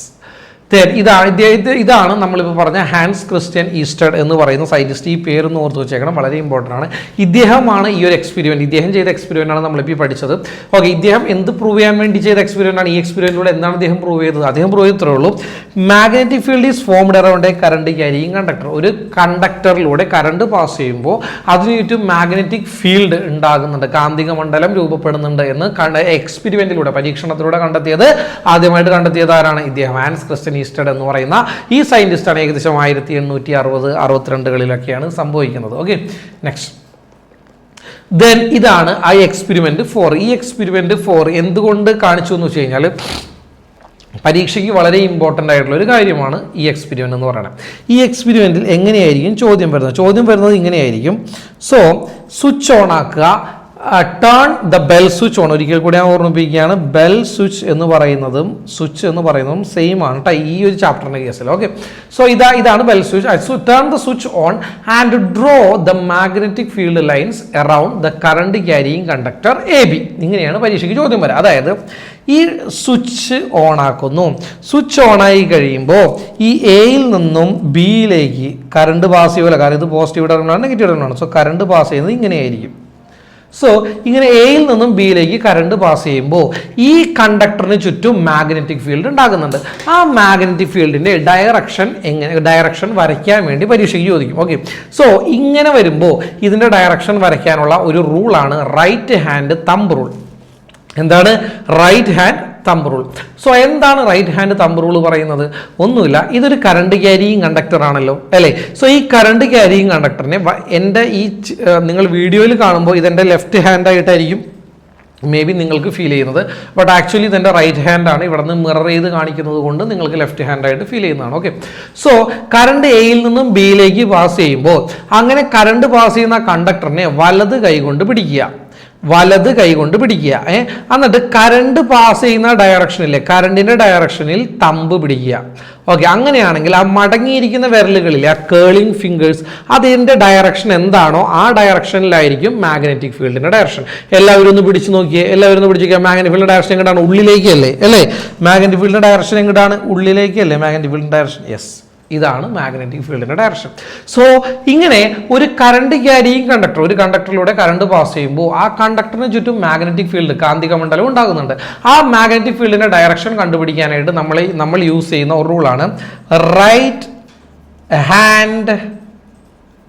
ഇതാണ് നമ്മളിപ്പോൾ പറഞ്ഞ ഹാൻസ് ക്രിസ്ത്യൻ ഈസ്റ്റഡ് എന്ന് പറയുന്ന സയന്റിസ്റ്റ്. ഈ പേരൊന്ന് ഓർത്ത് വെച്ചേക്കണം, വളരെ ഇമ്പോർട്ടൻ്റ് ആണ്. ഇദ്ദേഹമാണ് ഈ ഒരു എക്സ്പെരിമെൻറ്റ്, ഇദ്ദേഹം ചെയ്ത എക്സ്പെരിമെൻ്റ് ആണ് നമ്മളിപ്പോൾ പഠിച്ചത്. ഓക്കെ, ഇദ്ദേഹം എന്ത് പ്രൂവ് ചെയ്യാൻ വേണ്ടി ചെയ്ത എക്സ്പെരിമെൻ്റ് ആണ്? ഈ എക്സ്പെരിമെൻറ്റിലൂടെ എന്താണ് അദ്ദേഹം പ്രൂവ് ചെയ്തത്? അദ്ദേഹം പ്രൂവ് ചെയ്തത്രേ ഉള്ളൂ, magnetic field is formed around A current carrying conductor. ഒരു കണ്ടക്ടറിലൂടെ കറണ്ട് പാസ് ചെയ്യുമ്പോൾ അതിന് ചുറ്റും മാഗ്നറ്റിക് ഫീൽഡ് ഉണ്ടാകുന്നുണ്ട്, കാന്തിക മണ്ഡലം രൂപപ്പെടുന്നുണ്ട് എന്ന് എക്സ്പെരിമെൻറ്റിലൂടെ, പരീക്ഷണത്തിലൂടെ കണ്ടെത്തിയത്. ആദ്യമായിട്ട് കണ്ടെത്തിയത് ആരാണ്? ഇദ്ദേഹം, ഹാൻസ് ക്രിസ്ത്യൻ ഈസ്റ്റഡ് എന്ന് പറയുന്ന ഈ സയന്റിസ്റ്റാണ്. ഏകദേശം 1860-62കളിലൊക്കെയാണ് സംഭവിക്കുന്നത്. Okay, next. ദെൻ ഇതാണ് ആ എക്സ്പെരിമെന്റ് 4. ഈ എക്സ്പെരിമെന്റ് 4 എന്തുകൊണ്ട് കാണിച്ചു എന്ന് വെച്ച് കഴിഞ്ഞാൽ പരീക്ഷയ്ക്ക് വളരെ ഇമ്പോർട്ടൻ്റ് ആയിട്ടുള്ള ഒരു കാര്യമാണ് ഈ എക്സ്പെരിമെന്റ് എന്ന് പറയുന്നത്. ഈ എക്സ്പെരിമെന്റിൽ എങ്ങനെയായിരിക്കും ചോദ്യം വരുന്നത്? ചോദ്യം വരുന്നത് ഇങ്ങനെയായിരിക്കും. സോ സ്വിച്ച് ഓൺ ആക്കുക, turn the bell switch on. ഒരിക്കൽ കൂടി ഞാൻ ഓർമ്മിപ്പിക്കുകയാണ്, ബെൽ സ്വിച്ച് എന്ന് പറയുന്നതും സ്വിച്ച് എന്ന് പറയുന്നതും സെയിം ആണ് കേട്ടോ ഈ ഒരു ചാപ്റ്ററിന്റെ കേസിൽ. ഓക്കെ, സോ ഇതാണ് bell switch. Turn the switch on and draw the magnetic field lines around the current carrying conductor AB. ഇങ്ങനെയാണ് പരീക്ഷയ്ക്ക് ചോദ്യം വരിക. അതായത് ഈ സ്വിച്ച് ഓൺ ആക്കുന്നു. സ്വിച്ച് ഓൺ ആയി കഴിയുമ്പോൾ ഈ എയിൽ നിന്നും ബിയിലേക്ക് കറണ്ട് പാസ് ചെയ്യുമല്ലോ, കാരണം ഇത് പോസിറ്റീവ് ടെർമിനലാണ് നെഗറ്റീവ് ടെർമിനലാണ്. സോ കറണ്ട് പാസ് ചെയ്യുന്നത് ഇങ്ങനെയായിരിക്കും. സോ ഇങ്ങനെ എയിൽ നിന്നും ബിയിലേക്ക് കറണ്ട് പാസ് ചെയ്യുമ്പോൾ ഈ കണ്ടക്ടറിന് ചുറ്റും മാഗ്നറ്റിക് ഫീൽഡ് ഉണ്ടാകുന്നുണ്ട്. ആ മാഗ്നറ്റിക് ഫീൽഡിന്റെ ഡയറക്ഷൻ വരയ്ക്കാൻ വേണ്ടി പരീക്ഷയ്ക്ക് ചോദിക്കും. ഓക്കെ, സോ ഇങ്ങനെ വരുമ്പോൾ ഇതിന്റെ ഡയറക്ഷൻ വരയ്ക്കാനുള്ള ഒരു റൂളാണ് റൈറ്റ് ഹാൻഡ് തമ്പ് റൂൾ. എന്താണ് right hand thumb rule? So എന്താണ് റൈറ്റ് ഹാൻഡ് തമ്പ് റൂൾ പറയുന്നത്? ഒന്നുമില്ല, ഇതൊരു കറണ്ട് ക്യാരിയിങ് കണ്ടക്ടർ ആണല്ലോ അല്ലേ? സോ ഈ കറണ്ട് ക്യാരിയിങ് കണ്ടക്ടറിനെ എൻ്റെ ഈ നിങ്ങൾ വീഡിയോയിൽ കാണുമ്പോൾ ഇതെൻ്റെ ലെഫ്റ്റ് ഹാൻഡ് ആയിട്ടായിരിക്കും മേ ബി നിങ്ങൾക്ക് ഫീൽ ചെയ്യുന്നത്. ബട്ട് ആക്ച്വലി ഇതെൻ്റെ റൈറ്റ് ഹാൻഡ് ആണ്. ഇവിടെ നിന്ന് മിറർ ചെയ്ത് കാണിക്കുന്നത് കൊണ്ട് നിങ്ങൾക്ക് ലെഫ്റ്റ് ഹാൻഡ് ആയിട്ട് ഫീൽ ചെയ്യുന്നതാണ്. ഓക്കെ, സോ കറണ്ട് എയിൽ നിന്നും ബിയിലേക്ക് പാസ് ചെയ്യുമ്പോൾ അങ്ങനെ കറണ്ട് പാസ് ചെയ്യുന്ന കണ്ടക്ടറിനെ വലത് കൈ കൊണ്ട് പിടിക്കുക. എന്നിട്ട് കറണ്ട് പാസ് ചെയ്യുന്ന ഡയറക്ഷനിലെ കറണ്ടിന്റെ ഡയറക്ഷനിൽ തമ്പ് പിടിക്കുക. ഓക്കെ, അങ്ങനെയാണെങ്കിൽ ആ മടങ്ങിയിരിക്കുന്ന വിരലുകളിലെ ആ കേളിംഗ് ഫിംഗേഴ്സ് അതിന്റെ ഡയറക്ഷൻ എന്താണോ ആ ഡയറക്ഷനിലായിരിക്കും മാഗ്നറ്റിക് ഫീൽഡിന്റെ ഡയറക്ഷൻ. എല്ലാവരും ഒന്ന് പിടിച്ചു നോക്കിയേ, മാഗ്നറ്റിക് ഫീൽഡിന്റെ ഡയറക്ഷൻ എങ്ങോട്ടാണ്? ഉള്ളിലേക്കല്ലേ അല്ലേ? മാഗ്നറ്റിക് ഫീൽഡിന്റെ ഡയറക്ഷൻ എങ്ങോട്ടാണ്? ഉള്ളിലേക്കല്ലേ മാഗ്നറ്റിക് ഫീൽഡിന്റെ ഡയറക്ഷൻ? യെസ്, ഇതാണ് മാഗ്നറ്റിക് ഫീൽഡിന്റെ ഡയറക്ഷൻ. സോ ഇങ്ങനെ ഒരു കറണ്ട് ക്യാരിയിങ് കണ്ടക്ടർ, ഒരു കണ്ടക്ടറിലൂടെ കറണ്ട് പാസ് ചെയ്യുമ്പോൾ ആ കണ്ടക്ടറിന് ചുറ്റും മാഗ്നറ്റിക് ഫീൽഡ്, കാന്തിക മണ്ഡലം ഉണ്ടാകുന്നുണ്ട്. ആ മാഗ്നറ്റിക് ഫീൽഡിന്റെ ഡയറക്ഷൻ കണ്ടുപിടിക്കാനായിട്ട് നമ്മൾ യൂസ് ചെയ്യുന്ന ഒരു റൂളാണ് right hand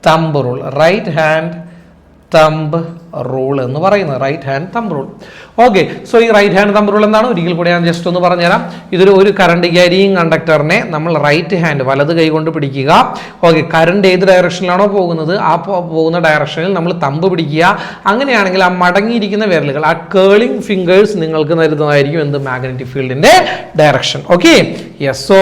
thumb rule. Right hand thumb rule എന്ന് പറയുന്നത് right hand thumb rule. Okay, so ഈ റൈറ്റ് ഹാൻഡ് തമ്പ് റൂൾ എന്താണ്? ഒരിക്കൽ കൂടി ഞാൻ ജസ്റ്റ് ഒന്ന് പറഞ്ഞുതരാം. ഒരു കറണ്ട് ക്യാരിയിങ് കണ്ടക്ടറിനെ നമ്മൾ റൈറ്റ് ഹാൻഡ് വലത് കൈ കൊണ്ട് പിടിക്കുക. ഓക്കെ, കറണ്ട് ഏത് ഡയറക്ഷനിലാണോ പോകുന്നത് ആ പോകുന്ന ഡയറക്ഷനിൽ നമ്മൾ തമ്പ് പിടിക്കുക. അങ്ങനെയാണെങ്കിൽ ആ മടങ്ങിയിരിക്കുന്ന വിരലുകൾ, ആ കേളിംഗ് ഫിംഗേഴ്സ് നിങ്ങൾക്ക് നൽകുന്നതായിരിക്കും എന്ത്? മാഗ്നറ്റിക് ഫീൽഡിന്റെ direction. Okay, yes. So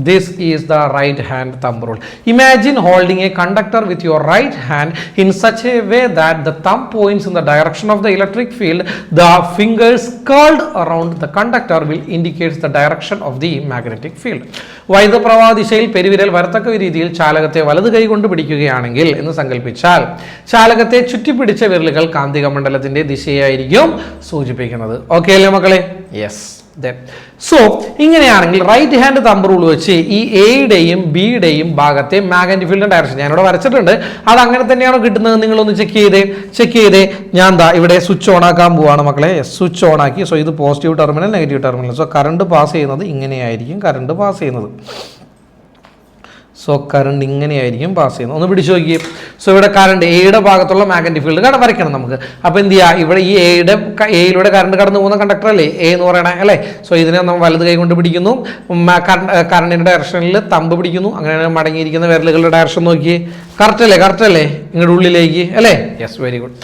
this is the right hand thumb rule. Imagine holding a conductor with your right hand in such a way that the thumb points in the direction of the electric field. The fingers curled around the conductor will indicate the direction of the magnetic field. വൈദ്യുത പ്രവാഹ ദിശയിൽ പെരുവിരൽ വരത്തക്ക രീതിയിൽ ചാലകത്തെ വലത് കൈ കൊണ്ട് പിടിക്കുകയാണെങ്കിൽ എന്ന് സങ്കല്പിച്ചാൽ ചാലകത്തെ ചുറ്റിപ്പിടിച്ച വിരലുകൾ കാന്തിക മണ്ഡലത്തിന്റെ ദിശയായിരിക്കും സൂചിപ്പിക്കുന്നത്. ഓക്കെ അല്ലേ മക്കളെ? യെസ്. സോ ഇങ്ങനെയാണെങ്കിൽ റൈറ്റ് ഹാൻഡ് തമ്പ് റൂൾ വെച്ച് ഈ എയുടെയും ബിയുടെയും ഭാഗത്തെ മാഗ്നറ്റിക് ഫീൽഡിന്റെ ഡയറക്ഷൻ ഞാനിവിടെ വരച്ചിട്ടുണ്ട്. അത് അങ്ങനെ തന്നെയാണോ കിട്ടുന്നത്? നിങ്ങളൊന്ന് ചെക്ക് ചെയ്തേ. ഞാൻ ഇവിടെ സ്വിച്ച് ഓൺ ആക്കാൻ പോവാണ് മക്കളെ. സ്വിച്ച് ഓൺ ആക്കി. സോ ഇത് positive terminal, negative terminal. So current pass ചെയ്യുന്നത് ഇങ്ങനെയായിരിക്കും കറണ്ട് പാസ് ചെയ്യുന്നത്. സോ കറണ്ട് ഇങ്ങനെയായിരിക്കും പാസ് ചെയ്യുന്നത്. ഒന്ന് പിടിച്ചു നോക്കി. സോ ഇവിടെ കറണ്ട് എയുടെ ഭാഗത്തുള്ള മാഗ്നറ്റിക് ഫീൽഡ് വരയ്ക്കണം നമുക്ക്. അപ്പോൾ എന്ത് ചെയ്യുക, ഇവിടെ ഈ എയിലൂടെ കറണ്ട് കടന്നു പോകുന്ന കണ്ടക്ടർ അല്ലേ എ എന്ന് പറയണേ അല്ലേ. സോ ഇതിനെ നമ്മൾ വലത് കൈ കൊണ്ട് പിടിക്കുന്നു, കറണ്ടിൻ്റെ ഡയറക്ഷനിൽ തമ്പ് പിടിക്കുന്നു, അങ്ങനെ മടങ്ങിയിരിക്കുന്ന വിരലുകളുടെ ഡയറക്ഷൻ നോക്കി. കറക്റ്റ് അല്ലേ നിങ്ങളുടെ ഉള്ളിലേക്ക് അല്ലേ. Yes, very good.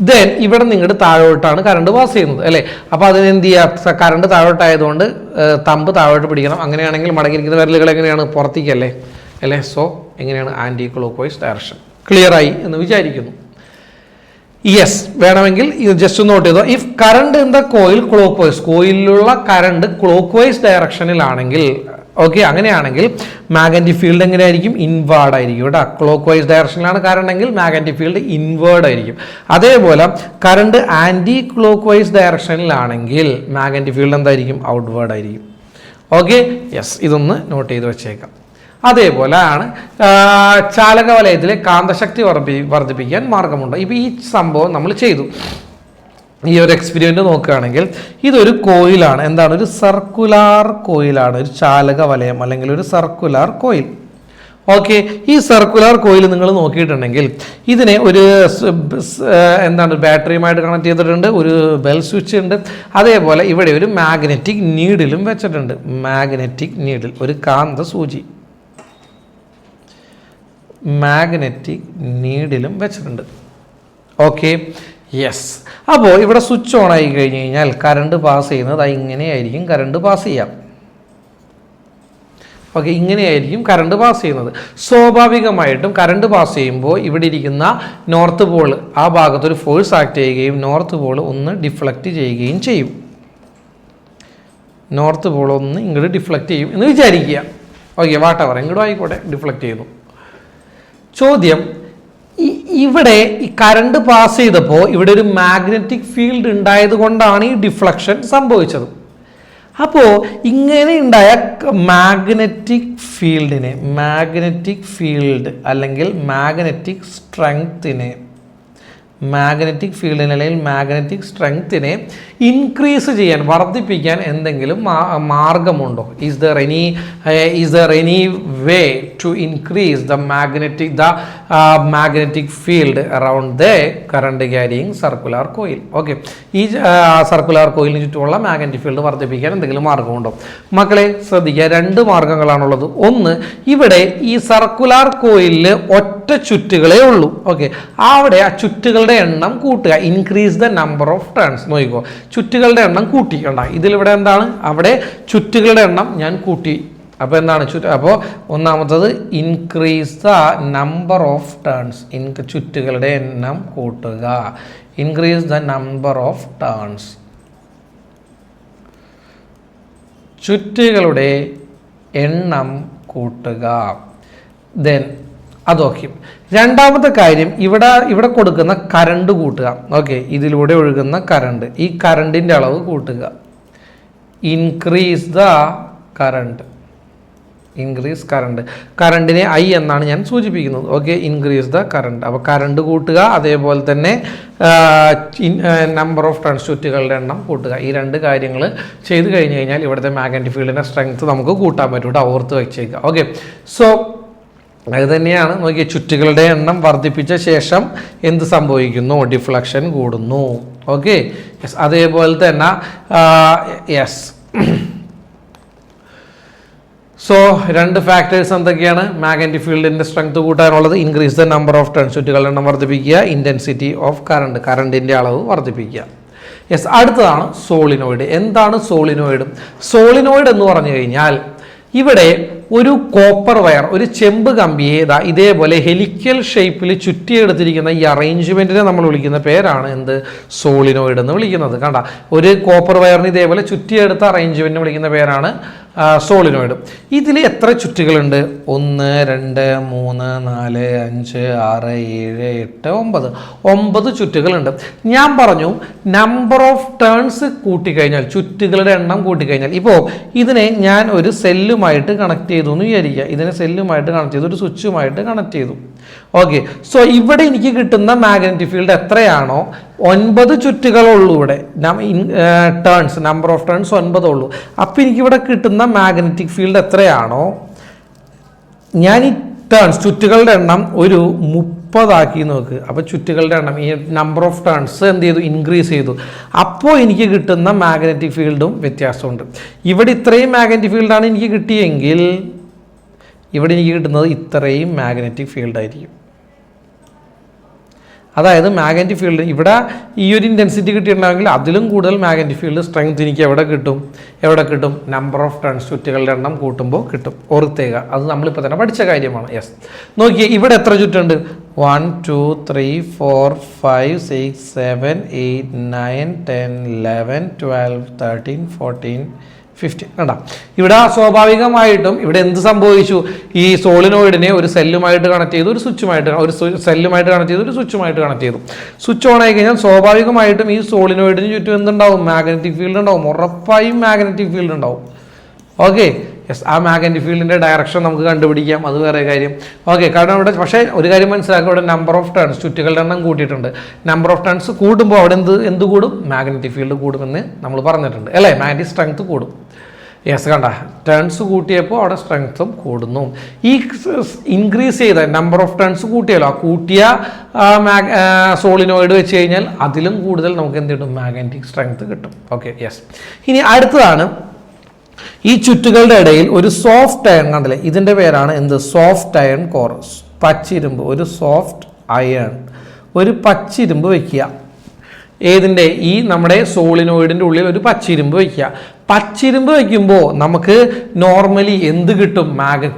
ദെൻ ഇവിടെ നിങ്ങളുടെ താഴോട്ടാണ് കറണ്ട് പാസ് ചെയ്യുന്നത് അല്ലേ. അപ്പോൾ അതിന് എന്ത് ചെയ്യുക, കറണ്ട് താഴോട്ടായതുകൊണ്ട് തമ്പ് താഴോട്ട് പിടിക്കണം. അങ്ങനെയാണെങ്കിൽ മടങ്ങിയിരിക്കുന്ന വിരലുകൾ എങ്ങനെയാണ്, പുറത്തേക്കല്ലേ അല്ലേ. സോ എങ്ങനെയാണ്, anti clock vice direction. Clear ആയി എന്ന് വിചാരിക്കുന്നു. യെസ്, വേണമെങ്കിൽ ഇത് ജസ്റ്റ് നോട്ട് ചെയ്തോ. If current in the coil clock wise, കോയിലുള്ള കറണ്ട് ക്ലോക്ക് വൈസ് ഡയറക്ഷനിലാണെങ്കിൽ, ഓക്കെ, അങ്ങനെയാണെങ്കിൽ മാഗ്നറ്റിക് ഫീൽഡ് എങ്ങനെയായിരിക്കും, ഇൻവേർഡ് ആയിരിക്കും കേട്ടോ. ക്ലോക്ക് വൈസ് ഡയറക്ഷനിലാണ് കറണ്ട് എങ്കിൽ മാഗ്നറ്റിക് ഫീൽഡ് ഇൻവേർഡ് ആയിരിക്കും. അതേപോലെ കറണ്ട് ആൻറ്റി ക്ലോക്ക് വൈസ് ഡയറക്ഷനിലാണെങ്കിൽ മാഗ്നറ്റിക് ഫീൽഡ് എന്തായിരിക്കും, ഔട്ട്വേർഡ് ആയിരിക്കും. ഓക്കെ, യെസ്, ഇതൊന്ന് നോട്ട് ചെയ്ത് വെച്ചേക്കാം. അതേപോലെയാണ് ചാലക വലയത്തിലെ കാന്തശക്തി വർദ്ധിപ്പിക്കാൻ മാർഗമുണ്ട്. ഇപ്പോൾ ഈ സംഭവം നമ്മൾ ചെയ്തു. ഈ ഒരു എക്സ്പെരിമെൻ്റ് നോക്കുകയാണെങ്കിൽ ഇതൊരു കോയിലാണ്. എന്താണ്, ഒരു സർക്കുലാർ കോയിലാണ്, ഒരു ചാലക വലയം അല്ലെങ്കിൽ ഒരു സർക്കുലാർ കോയിൽ. ഓക്കെ, ഈ സർക്കുലാർ കോയിൽ നിങ്ങൾ നോക്കിയിട്ടുണ്ടെങ്കിൽ ഇതിനെ ഒരു എന്താണ് ബാറ്ററിയുമായിട്ട് കണക്ട് ചെയ്തിട്ടുണ്ട്, ഒരു ബെൽ സ്വിച്ച് ഉണ്ട്. അതേപോലെ ഇവിടെ ഒരു മാഗ്നറ്റിക് നീഡിലും വെച്ചിട്ടുണ്ട്. മാഗ്നറ്റിക് നീഡിൽ, ഒരു കാന്ത സൂചി മാഗ്നറ്റിക് നീഡിലും വെച്ചിട്ടുണ്ട്. Okay, yes. അപ്പോൾ ഇവിടെ സ്വിച്ച് ഓൺ ആയി കഴിഞ്ഞ് കഴിഞ്ഞാൽ കറണ്ട് പാസ് ചെയ്യുന്നത് ഇങ്ങനെയായിരിക്കും കറണ്ട് പാസ് ചെയ്യാം. ഓക്കെ, ഇങ്ങനെയായിരിക്കും കറണ്ട് പാസ് ചെയ്യുന്നത്. സ്വാഭാവികമായിട്ടും കറണ്ട് പാസ് ചെയ്യുമ്പോൾ ഇവിടെ ഇരിക്കുന്ന നോർത്ത് പോൾ ആ ഭാഗത്തൊരു ഫോഴ്സ് ആക്ട് ചെയ്യുകയും നോർത്ത് പോൾ ഒന്ന് ഡിഫ്ലക്റ്റ് ചെയ്യുകയും ചെയ്യും. നോർത്ത് പോൾ ഒന്ന് ഇങ്ങോട്ട് ഡിഫ്ലക്റ്റ് ചെയ്യും എന്ന് വിചാരിക്കുക. ഓക്കെ, വാട്ടവർ ഇങ്ങോട്ടും ആയിക്കോട്ടെ, ഡിഫ്ലക്റ്റ് ചെയ്യുന്നു. ചോദ്യം, ഇവിടെ ഈ കറണ്ട് പാസ് ചെയ്തപ്പോൾ ഇവിടെ ഒരു മാഗ്നറ്റിക് ഫീൽഡ് ഉണ്ടായത് കൊണ്ടാണ് ഈ ഡിഫ്ലക്ഷൻ സംഭവിച്ചത്. അപ്പോൾ ഇങ്ങനെ ഉണ്ടായ മാഗ്നറ്റിക് ഫീൽഡ് അല്ലെങ്കിൽ മാഗ്നറ്റിക് സ്ട്രെങ്ത്തിനെ ഇൻക്രീസ് ചെയ്യാൻ, വർദ്ധിപ്പിക്കാൻ എന്തെങ്കിലും മാർഗമുണ്ടോ? Is there any way to increase the magnetic field around the current carrying circular coil? Okay, ഈ സർക്കുലാർ കോയിലിന് ചുറ്റുമുള്ള മാഗ്നറ്റിക് ഫീൽഡ് വർദ്ധിപ്പിക്കാൻ എന്തെങ്കിലും മാർഗമുണ്ടോ? മക്കളെ ശ്രദ്ധിക്കുക, രണ്ട് മാർഗങ്ങളാണുള്ളത്. ഒന്ന്, ഇവിടെ ഈ സർക്കുലാർ കോയിലിൽ ഒറ്റ ചുറ്റുകളേ ഉള്ളൂ. ഓക്കെ, അവിടെ ആ ചുറ്റുകളുടെ എണ്ണം കൂട്ടുക, increase the number of turns. നോക്കിക്കോ, ചുറ്റുകളുടെ എണ്ണം കൂട്ടി. കണ്ട, ഇതിലിവിടെ എന്താണ്, അവിടെ ചുറ്റുകളുടെ എണ്ണം ഞാൻ കൂട്ടി. അപ്പോൾ എന്താണ് അപ്പോൾ ഒന്നാമത്തത് increase the number of turns, ചുറ്റുകളുടെ എണ്ണം കൂട്ടുക. Increase the number of turns, ചുറ്റുകളുടെ എണ്ണം കൂട്ടുക. ദെൻ അതൊക്കെ. രണ്ടാമത്തെ കാര്യം, ഇവിടെ കൊടുക്കുന്ന കറണ്ട് കൂട്ടുക. ഓക്കെ, ഇതിലൂടെ ഒഴുകുന്ന കറണ്ട്, ഈ കറണ്ടിൻ്റെ അളവ് കൂട്ടുക. ഇൻക്രീസ് ദ കറണ്ട്, കറണ്ടിനെ ഐ എന്നാണ് ഞാൻ സൂചിപ്പിക്കുന്നത്. Okay, increase the current. അപ്പോൾ കറണ്ട് കൂട്ടുക, അതേപോലെ തന്നെ നമ്പർ ഓഫ് ടേൺസ്, ചുറ്റുകളുടെ എണ്ണം കൂട്ടുക. ഈ രണ്ട് കാര്യങ്ങൾ ചെയ്ത് കഴിഞ്ഞ് കഴിഞ്ഞാൽ ഇവിടുത്തെ മാഗ്നറ്റിക് ഫീൽഡിൻ്റെ സ്ട്രെങ്ത് നമുക്ക് കൂട്ടാൻ പറ്റും. ഓർത്ത് വെച്ചേക്കുക. ഓക്കെ, സോ അത് തന്നെയാണ്. നോക്കിയ, ചുറ്റുകളുടെ എണ്ണം വർദ്ധിപ്പിച്ച ശേഷം എന്ത് സംഭവിക്കുന്നു, ഡിഫ്ലക്ഷൻ കൂടുന്നു. Okay, yes. അതേപോലെ തന്നെ യെസ്. സോ രണ്ട് ഫാക്ടേഴ്സ് എന്തൊക്കെയാണ് മാഗ്നറ്റിക് ഫീൽഡിൻ്റെ സ്ട്രെങ്ത് കൂട്ടാനുള്ളത്? Increase the number of turns, ചുറ്റുകളുടെ എണ്ണം വർദ്ധിപ്പിക്കുക. ഇൻറ്റൻസിറ്റി ഓഫ് കറണ്ടിൻ്റെ അളവ് വർദ്ധിപ്പിക്കുക. യെസ്. അടുത്തതാണ് സോളിനോയിഡ്. എന്താണ് സോളിനോയിഡ്? സോളിനോയിഡ് എന്ന് പറഞ്ഞു കഴിഞ്ഞാൽ ഇവിടെ ഒരു കോപ്പർ വയർ, ഒരു ചെമ്പ് കമ്പിയെ ഇതേപോലെ ഹെലിക്കൽ ഷേപ്പിൽ ചുറ്റിയെടുത്തിരിക്കുന്ന ഈ അറേഞ്ച്മെൻറ്റിനെ നമ്മൾ വിളിക്കുന്ന പേരാണ് എന്ത്? സോളിനോയിഡ് എന്ന് വിളിക്കുന്നത്. കണ്ട, ഒരു കോപ്പർ വയറിന് ഇതേപോലെ ചുറ്റിയെടുത്ത അറേഞ്ച്മെൻറ്റിനെ വിളിക്കുന്ന പേരാണ് സോളിനോയിഡ്. ഇതിൽ എത്ര ചുറ്റുകളുണ്ട്? 1 2 3 4 5 6 7 8 9 ചുറ്റുകളുണ്ട്. ഞാൻ പറഞ്ഞു നമ്പർ ഓഫ് ടേൺസ് കൂട്ടിക്കഴിഞ്ഞാൽ, ചുറ്റുകളുടെ എണ്ണം കൂട്ടിക്കഴിഞ്ഞാൽ, ഇപ്പോൾ ഇതിനെ ഞാൻ ഒരു സെല്ലുമായിട്ട് കണക്ട് ചെയ്തു എന്ന് വിചാരിക്കുക. ഇതിനെ സെല്ലുമായിട്ട് കണക്ട് ചെയ്തു, ഒരു സ്വിച്ചുമായിട്ട് കണക്ട് ചെയ്തു. ഓക്കെ, സോ ഇവിടെ എനിക്ക് കിട്ടുന്ന മാഗ്നറ്റിക് ഫീൽഡ് എത്രയാണോ, 9 ചുറ്റുകളുള്ളൂ. ഇവിടെ ടേൺസ്, നമ്പർ ഓഫ് ടേൺസ് 9 ഉള്ളൂ. അപ്പം എനിക്കിവിടെ കിട്ടുന്ന മാഗ്നറ്റിക് ഫീൽഡ് എത്രയാണോ, ഞാൻ ഈ ടേൺസ്, ചുറ്റുകളുടെ എണ്ണം ഒരു 30 നോക്ക്. അപ്പോൾ ചുറ്റുകളുടെ എണ്ണം, ഈ നമ്പർ ഓഫ് ടേൺസ് എന്ത് ചെയ്തു, ഇൻക്രീസ് ചെയ്തു. അപ്പോൾ എനിക്ക് കിട്ടുന്ന മാഗ്നറ്റിക് ഫീൽഡും വ്യത്യാസമുണ്ട്. ഇവിടെ ഇത്രയും മാഗ്നറ്റിക് ഫീൽഡാണ് എനിക്ക് കിട്ടിയെങ്കിൽ ഇവിടെ എനിക്ക് കിട്ടുന്നത് ഇത്രയും മാഗ്നറ്റിക് ഫീൽഡ് ആയിരിക്കും. അതായത് മാഗ്നറ്റിക് ഫീൽഡ് ഇവിടെ ഈ ഒരു ഇൻറ്റൻസിറ്റി കിട്ടിയിട്ടുണ്ടെങ്കിൽ അതിലും കൂടുതൽ മാഗ്നറ്റിക് ഫീൽഡ് സ്ട്രെങ്ത് എനിക്ക് എവിടെ കിട്ടും, നമ്പർ ഓഫ് ടേൺസ്, ചുറ്റുകളുടെ എണ്ണം കൂട്ടുമ്പോൾ കിട്ടും. ഓർത്തേക, അത് നമ്മളിപ്പോൾ തന്നെ പഠിച്ച കാര്യമാണ്. യെസ്, നോക്കിയേ ഇവിടെ എത്ര ചുറ്റുണ്ട്, 1 2 3 4 5 6 7 8 9 10 11 12 13 14 15. കണ്ടാ, ഇവിടെ സ്വാഭാവികമായിട്ടും ഇവിടെ എന്ത് സംഭവിച്ചു, ഈ സോളിനോയിഡിനെ ഒരു സെല്ലുമായിട്ട് കണക്ട് ചെയ്തു, ഒരു സെല്ലുമായിട്ട് കണക്ട് ചെയ്തു, ഒരു സ്വിച്ചുമായിട്ട് കണക്ട് ചെയ്തു. സ്വിച്ച് ഓൺ ആയി കഴിഞ്ഞാൽ സ്വാഭാവികമായിട്ടും ഈ സോളിനോയിഡിന് ചുറ്റും എന്തുണ്ടാവും, മാഗ്നറ്റിക് ഫീൽഡ് ഉണ്ടാവും, ഉറപ്പായും മാഗ്നറ്റിക് ഫീൽഡ് ഉണ്ടാവും. ഓക്കെ, യെസ്, ആ മാഗ്നറ്റിക് ഫീൽഡിൻ്റെ ഡയറക്ഷൻ നമുക്ക് കണ്ടുപിടിക്കാം, അത് വേറെ കാര്യം. ഓക്കെ, കാരണം ഇവിടെ പക്ഷേ ഒരു കാര്യം മനസ്സിലാക്കുക, ഇവിടെ നമ്പർ ഓഫ് ടേൺസ്, ചുറ്റുകളുടെ എണ്ണം കൂട്ടിയിട്ടുണ്ട്. നമ്പർ ഓഫ് ടേൺസ് കൂടുമ്പോൾ അവിടെ എന്ത് കൂടും, മാഗ്നറ്റിക് ഫീൽഡ് കൂടുമെന്ന് നമ്മൾ പറഞ്ഞിട്ടുണ്ട് അല്ലേ, മാഗ്നറ്റിക് സ്ട്രെങ്ത് കൂടും. യെസ്, കണ്ട, ടേൺസ് കൂട്ടിയപ്പോൾ അവിടെ സ്ട്രെങ്ത്തും കൂടുന്നു. ഈ ഇൻക്രീസ് ചെയ്ത നമ്പർ ഓഫ് ടേൺസ് കൂട്ടിയല്ലോ, ആ കൂട്ടിയ സോളിനോയിഡ് വെച്ച് കഴിഞ്ഞാൽ അതിലും കൂടുതൽ നമുക്ക് എന്ത് കിട്ടും, മാഗ്നറ്റിക് സ്ട്രെങ്ത് കിട്ടും. Okay, yes. ഇനി അടുത്തതാണ്, ഈ ചുറ്റുകളുടെ ഇടയിൽ ഒരു സോഫ്റ്റ് അയൺ കണ്ടില്ലേ, ഇതിൻ്റെ പേരാണ് എന്ത്, സോഫ്റ്റ് അയൺ കോർ. പച്ചിരുമ്പ്, ഒരു സോഫ്റ്റ് അയൺ, ഒരു പച്ചിരുമ്പ് വയ്ക്കുക. ഏതിൻ്റെ, ഈ നമ്മുടെ സോളിനോയിഡിൻ്റെ ഉള്ളിൽ ഒരു പച്ചിരുമ്പ് വയ്ക്കുക. പച്ചിരുമ്പ് വയ്ക്കുമ്പോൾ നമുക്ക് നോർമലി എന്ത് കിട്ടും,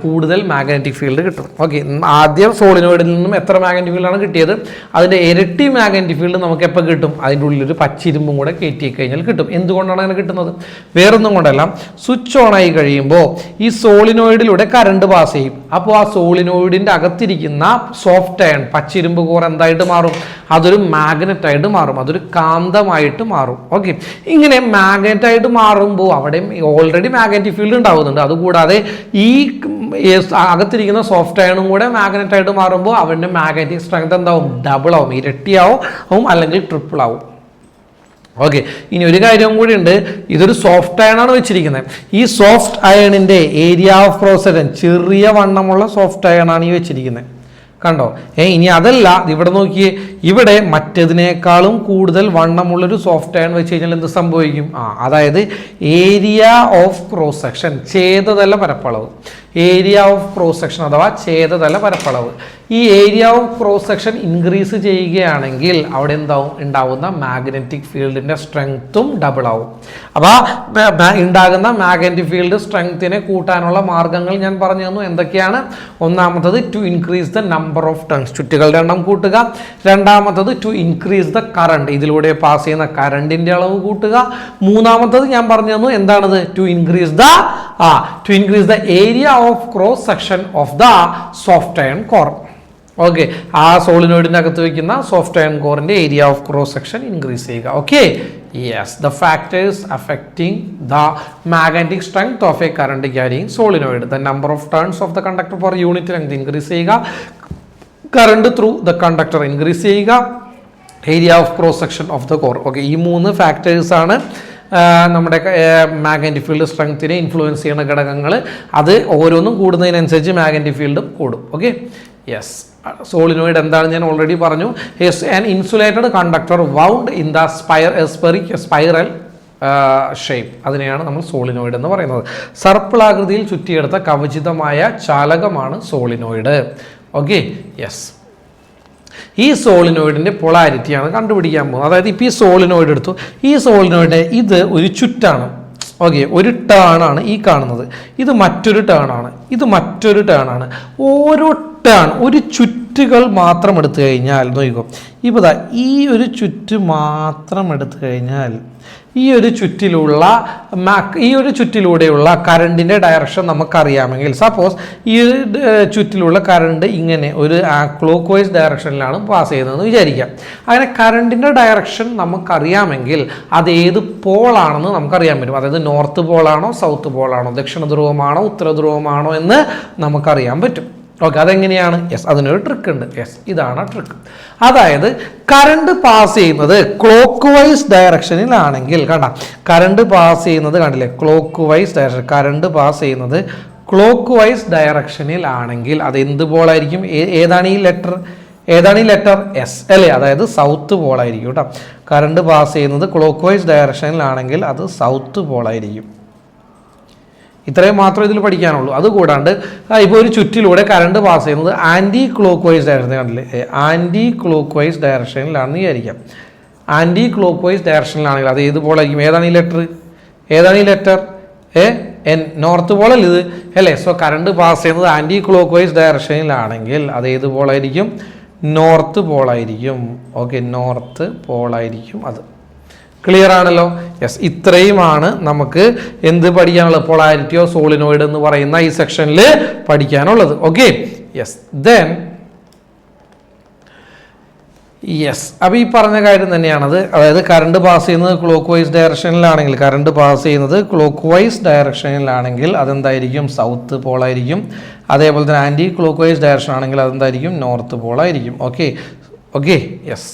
കൂടുതൽ മാഗ്നറ്റിക് ഫീൽഡ് കിട്ടും. ഓക്കെ, ആദ്യം സോളിനോയിഡിൽ നിന്നും എത്ര മാഗ്നറ്റിക് ഫീൽഡാണ് കിട്ടിയത്, അതിൻ്റെ ഇരട്ടി മാഗ്നറ്റിക് ഫീൽഡ് നമുക്ക് എപ്പോൾ കിട്ടും, അതിൻ്റെ ഉള്ളിൽ ഒരു പച്ചിരുമ്പും കൂടെ കയറ്റി കഴിഞ്ഞാൽ കിട്ടും. എന്തുകൊണ്ടാണ് അങ്ങനെ കിട്ടുന്നത്, വേറൊന്നും കൊണ്ടല്ല, സ്വിച്ച് ഓൺ ആയി കഴിയുമ്പോൾ ഈ സോളിനോയിഡിലൂടെ കറണ്ട് പാസ് ചെയ്യും. അപ്പോൾ ആ സോളിനോയിഡിൻ്റെ അകത്തിരിക്കുന്ന സോഫ്റ്റ് അയൺ, പച്ചിരുമ്പ് കോർ എന്തായിട്ട് മാറും, അതൊരു മാഗ്നറ്റായിട്ട് മാറും, അതൊരു കാന്തമായിട്ട് മാറും. ഓക്കെ, ഇങ്ങനെ മാഗ്നറ്റായിട്ട് മാറുമ്പോൾ അവിടെ ഓൾറെഡി മാഗ്നറ്റിക് ഫീൽഡ് ഉണ്ടാവുന്നുണ്ട്. അതുകൂടാതെ ഈ അകത്തിരിക്കുന്ന സോഫ്റ്റ് അയണും കൂടെ മാഗ്നറ്റായിട്ട് മാറുമ്പോൾ അവൻ്റെ മാഗ്നറ്റിക് സ്ട്രെങ്ത് എന്താവും, ഡബിൾ ആവും, ഇരട്ടിയാവും അല്ലെങ്കിൽ ട്രിപ്പിൾ ആവും. ഓക്കെ, ഇനി ഒരു കാര്യവും കൂടി ഉണ്ട്, ഇതൊരു സോഫ്റ്റ് അയണാണ് വെച്ചിരിക്കുന്നത്. ഈ സോഫ്റ്റ് അയണിൻ്റെ ഏരിയ ഓഫ് ക്രോസ് സെക്ഷൻ, ചെറിയ വണ്ണമുള്ള സോഫ്റ്റ് അയണാണ് ഈ വെച്ചിരിക്കുന്നത്. കണ്ടോ, ഇനി അതല്ല, ഇവിടെ നോക്കിയേ, ഇവിടെ മറ്റേതിനേക്കാളും കൂടുതൽ വണ്ണമുള്ളൊരു സോഫ്റ്റ് അയൺ വെച്ച് കഴിഞ്ഞാൽ എന്ത് സംഭവിക്കും, അതായത് ഏരിയ ഓഫ് ക്രോസ് സെക്ഷൻ, ഛേദതല പരപ്പളവ്, ഏരിയ ഓഫ് ക്രോസ് സെക്ഷൻ അഥവാ ഛേദതല പരപ്പളവ്, ഈ area of cross section increase ചെയ്യുകയാണെങ്കിൽ അവിടെ ഉണ്ടാവുന്ന മാഗ്നറ്റിക് ഫീൽഡിൻ്റെ സ്ട്രെങ്ത്തും ഡബിൾ ആവും. അപ്പോൾ ഉണ്ടാകുന്ന മാഗ്നറ്റിക് ഫീൽഡ് സ്ട്രെങ്ത്തിനെ കൂട്ടാനുള്ള മാർഗങ്ങൾ ഞാൻ പറഞ്ഞു തന്നു. എന്തൊക്കെയാണ്, ഒന്നാമത്തത് to increase the number of turns, ചുറ്റുകളുടെ എണ്ണം കൂട്ടുക. രണ്ടാമത്തത് ടു ഇൻക്രീസ് ദ കറണ്ട്, ഇതിലൂടെ പാസ് ചെയ്യുന്ന കറണ്ടിൻ്റെ അളവ് കൂട്ടുക. മൂന്നാമത്തത് ഞാൻ പറഞ്ഞു തന്നു, എന്താണത്, to increase the area of cross section of the soft iron core. Okay, ആ സോളിനോയിഡിൻ്റെ അകത്ത് വയ്ക്കുന്ന സോഫ്റ്റ് അയൺ കോറിൻ്റെ area of cross section increase ചെയ്യുക. Okay, yes, the factors affecting the magnetic strength of a current carrying solenoid, the number of turns of the conductor for unit length increase ചെയ്യുക, current through the conductor increase ചെയ്യുക, area of cross section of the core. Okay, ഈ 3 ഫാക്ടേഴ്സാണ് നമ്മുടെ മാഗ്നറ്റിക് ഫീൽഡ് സ്ട്രെങ്ത്തിനെ ഇൻഫ്ലുവൻസ് ചെയ്യുന്ന ഘടകങ്ങൾ. അത് ഓരോന്നും കൂടുന്നതിനനുസരിച്ച് മാഗ്നറ്റിക് ഫീൽഡും കൂടും. ഓക്കെ, യെസ്, സോളിനോയിഡ് എന്താണ് ഞാൻ ഓൾറെഡി പറഞ്ഞു. Yes, an insulated conductor wound in the spiral shape, അതിനെയാണ് നമ്മൾ സോളിനോയിഡ് എന്ന് പറയുന്നത്. സർപ്പിൾ ആകൃതിയിൽ ചുറ്റിയെടുത്ത കവചിതമായ ചാലകമാണ് സോളിനോയിഡ്. ഓക്കെ, യെസ്, ഈ സോളിനോയിഡിൻ്റെ പൊളാരിറ്റിയാണ് കണ്ടുപിടിക്കാൻ പോകുന്നത്. അതായത് ഇപ്പോൾ ഈ സോളിനോയിഡ് എടുത്തു, ഈ സോളിനോയിഡ് ഇത് ഒരു ചുറ്റാണ്. ഓക്കെ, ഒരു ടേൺ ആണ് ഈ കാണുന്നത്, ഇത് മറ്റൊരു ടേൺ ആണ്, ഇത് മറ്റൊരു ടേൺ ആണ്. ഓരോ ടേൺ, ഒരു ചുറ്റുകൾ മാത്രം എടുത്തു കഴിഞ്ഞാൽ നോക്കിക്കോ, ഇപ്പോൾ ഈ ഒരു ചുറ്റ് മാത്രം എടുത്തു കഴിഞ്ഞാൽ ഈ ഒരു ചുറ്റിലൂടെയുള്ള കറണ്ടിൻ്റെ ഡയറക്ഷൻ നമുക്കറിയാമെങ്കിൽ, സപ്പോസ് ഈ ചുറ്റിലുള്ള കറണ്ട് ഇങ്ങനെ ഒരു ക്ലോക്ക് വൈസ് ഡയറക്ഷനിലാണ് പാസ് ചെയ്യുന്നതെന്ന് വിചാരിക്കാം. അങ്ങനെ കറണ്ടിൻ്റെ ഡയറക്ഷൻ നമുക്കറിയാമെങ്കിൽ അത് ഏത് പോളാണെന്ന് നമുക്കറിയാൻ പറ്റും. അതായത് നോർത്ത് പോളാണോ സൗത്ത് പോളാണോ, ദക്ഷിണ ധ്രുവമാണോ ഉത്തര ധ്രുവമാണോ എന്ന് നമുക്കറിയാൻ പറ്റും. ഓക്കെ, അതെങ്ങനെയാണ്, യെസ്, അതിനൊരു ട്രിക്ക് ഉണ്ട്. യെസ്, ഇതാണ് ട്രിക്ക്. അതായത് കറണ്ട് പാസ് ചെയ്യുന്നത് ക്ലോക്ക് വൈസ് ഡയറക്ഷനിലാണെങ്കിൽ, കണ്ട, കറണ്ട് പാസ് ചെയ്യുന്നത് കണ്ടില്ലേ, clock vice direction, current pass ചെയ്യുന്നത് ക്ലോക്ക് വൈസ് ഡയറക്ഷനിലാണെങ്കിൽ അത് എന്ത് പോളായിരിക്കും? ഏതാണ് ഈ ലെറ്റർ എസ് അല്ലേ? അതായത് സൗത്ത് പോളായിരിക്കും കേട്ടോ. കറണ്ട് പാസ് ചെയ്യുന്നത് ക്ലോക്ക് വൈസ് ഡയറക്ഷനിലാണെങ്കിൽ അത് സൗത്ത് പോളായിരിക്കും. ഇത്രയും മാത്രമേ ഇതിൽ പഠിക്കാനുള്ളൂ. അതുകൂടാണ്ട് ഇപ്പോൾ ഒരു ചുറ്റിലൂടെ കറണ്ട് പാസ് ചെയ്യുന്നത് ആൻറ്റി ക്ലോക്ക് വൈസ് ഡയറക്ഷൻ കണ്ടില്ലേ? ആൻറ്റി ക്ലോക്ക് വൈസ് ഡയറക്ഷനിലാണെന്ന് വിചാരിക്കാം. ആൻറ്റി ക്ലോക്ക് വൈസ് ഡയറക്ഷനിലാണെങ്കിൽ അത് ഏത് പോളായിരിക്കും? ഏതാണ് ഈ ലെറ്റർ എൻ, നോർത്ത് പോളല്ല ഇത് അല്ലേ? സോ കറണ്ട് പാസ് ചെയ്യുന്നത് ആൻറ്റി ക്ലോക്ക് വൈസ് ഡയറക്ഷനിലാണെങ്കിൽ അത് ഏത് പോളായിരിക്കും? നോർത്ത് പോളായിരിക്കും. ഓക്കെ, നോർത്ത് പോളായിരിക്കും അത്. ക്ലിയർ ആണല്ലോ? യെസ്, ഇത്രയുമാണ് നമുക്ക് എന്ത് പഠിക്കാനുള്ളത്? പൊളാരിറ്റി ഓഫ് സോളിനോയിഡ് എന്ന് പറയുന്ന ഈ സെക്ഷനിൽ പഠിക്കാനുള്ളത്. Okay, yes. ദെൻ അപ്പോൾ ഈ പറഞ്ഞ കാര്യം തന്നെയാണത്. അതായത് കറണ്ട് പാസ് ചെയ്യുന്നത് ക്ലോക്ക് വൈസ് ഡയറക്ഷനിലാണെങ്കിൽ അതെന്തായിരിക്കും? സൗത്ത് പോളായിരിക്കും. അതേപോലെ തന്നെ ആൻറ്റി ക്ലോക്ക് വൈസ് ഡയറക്ഷൻ ആണെങ്കിൽ അതെന്തായിരിക്കും? നോർത്ത് പോളായിരിക്കും. Okay, yes.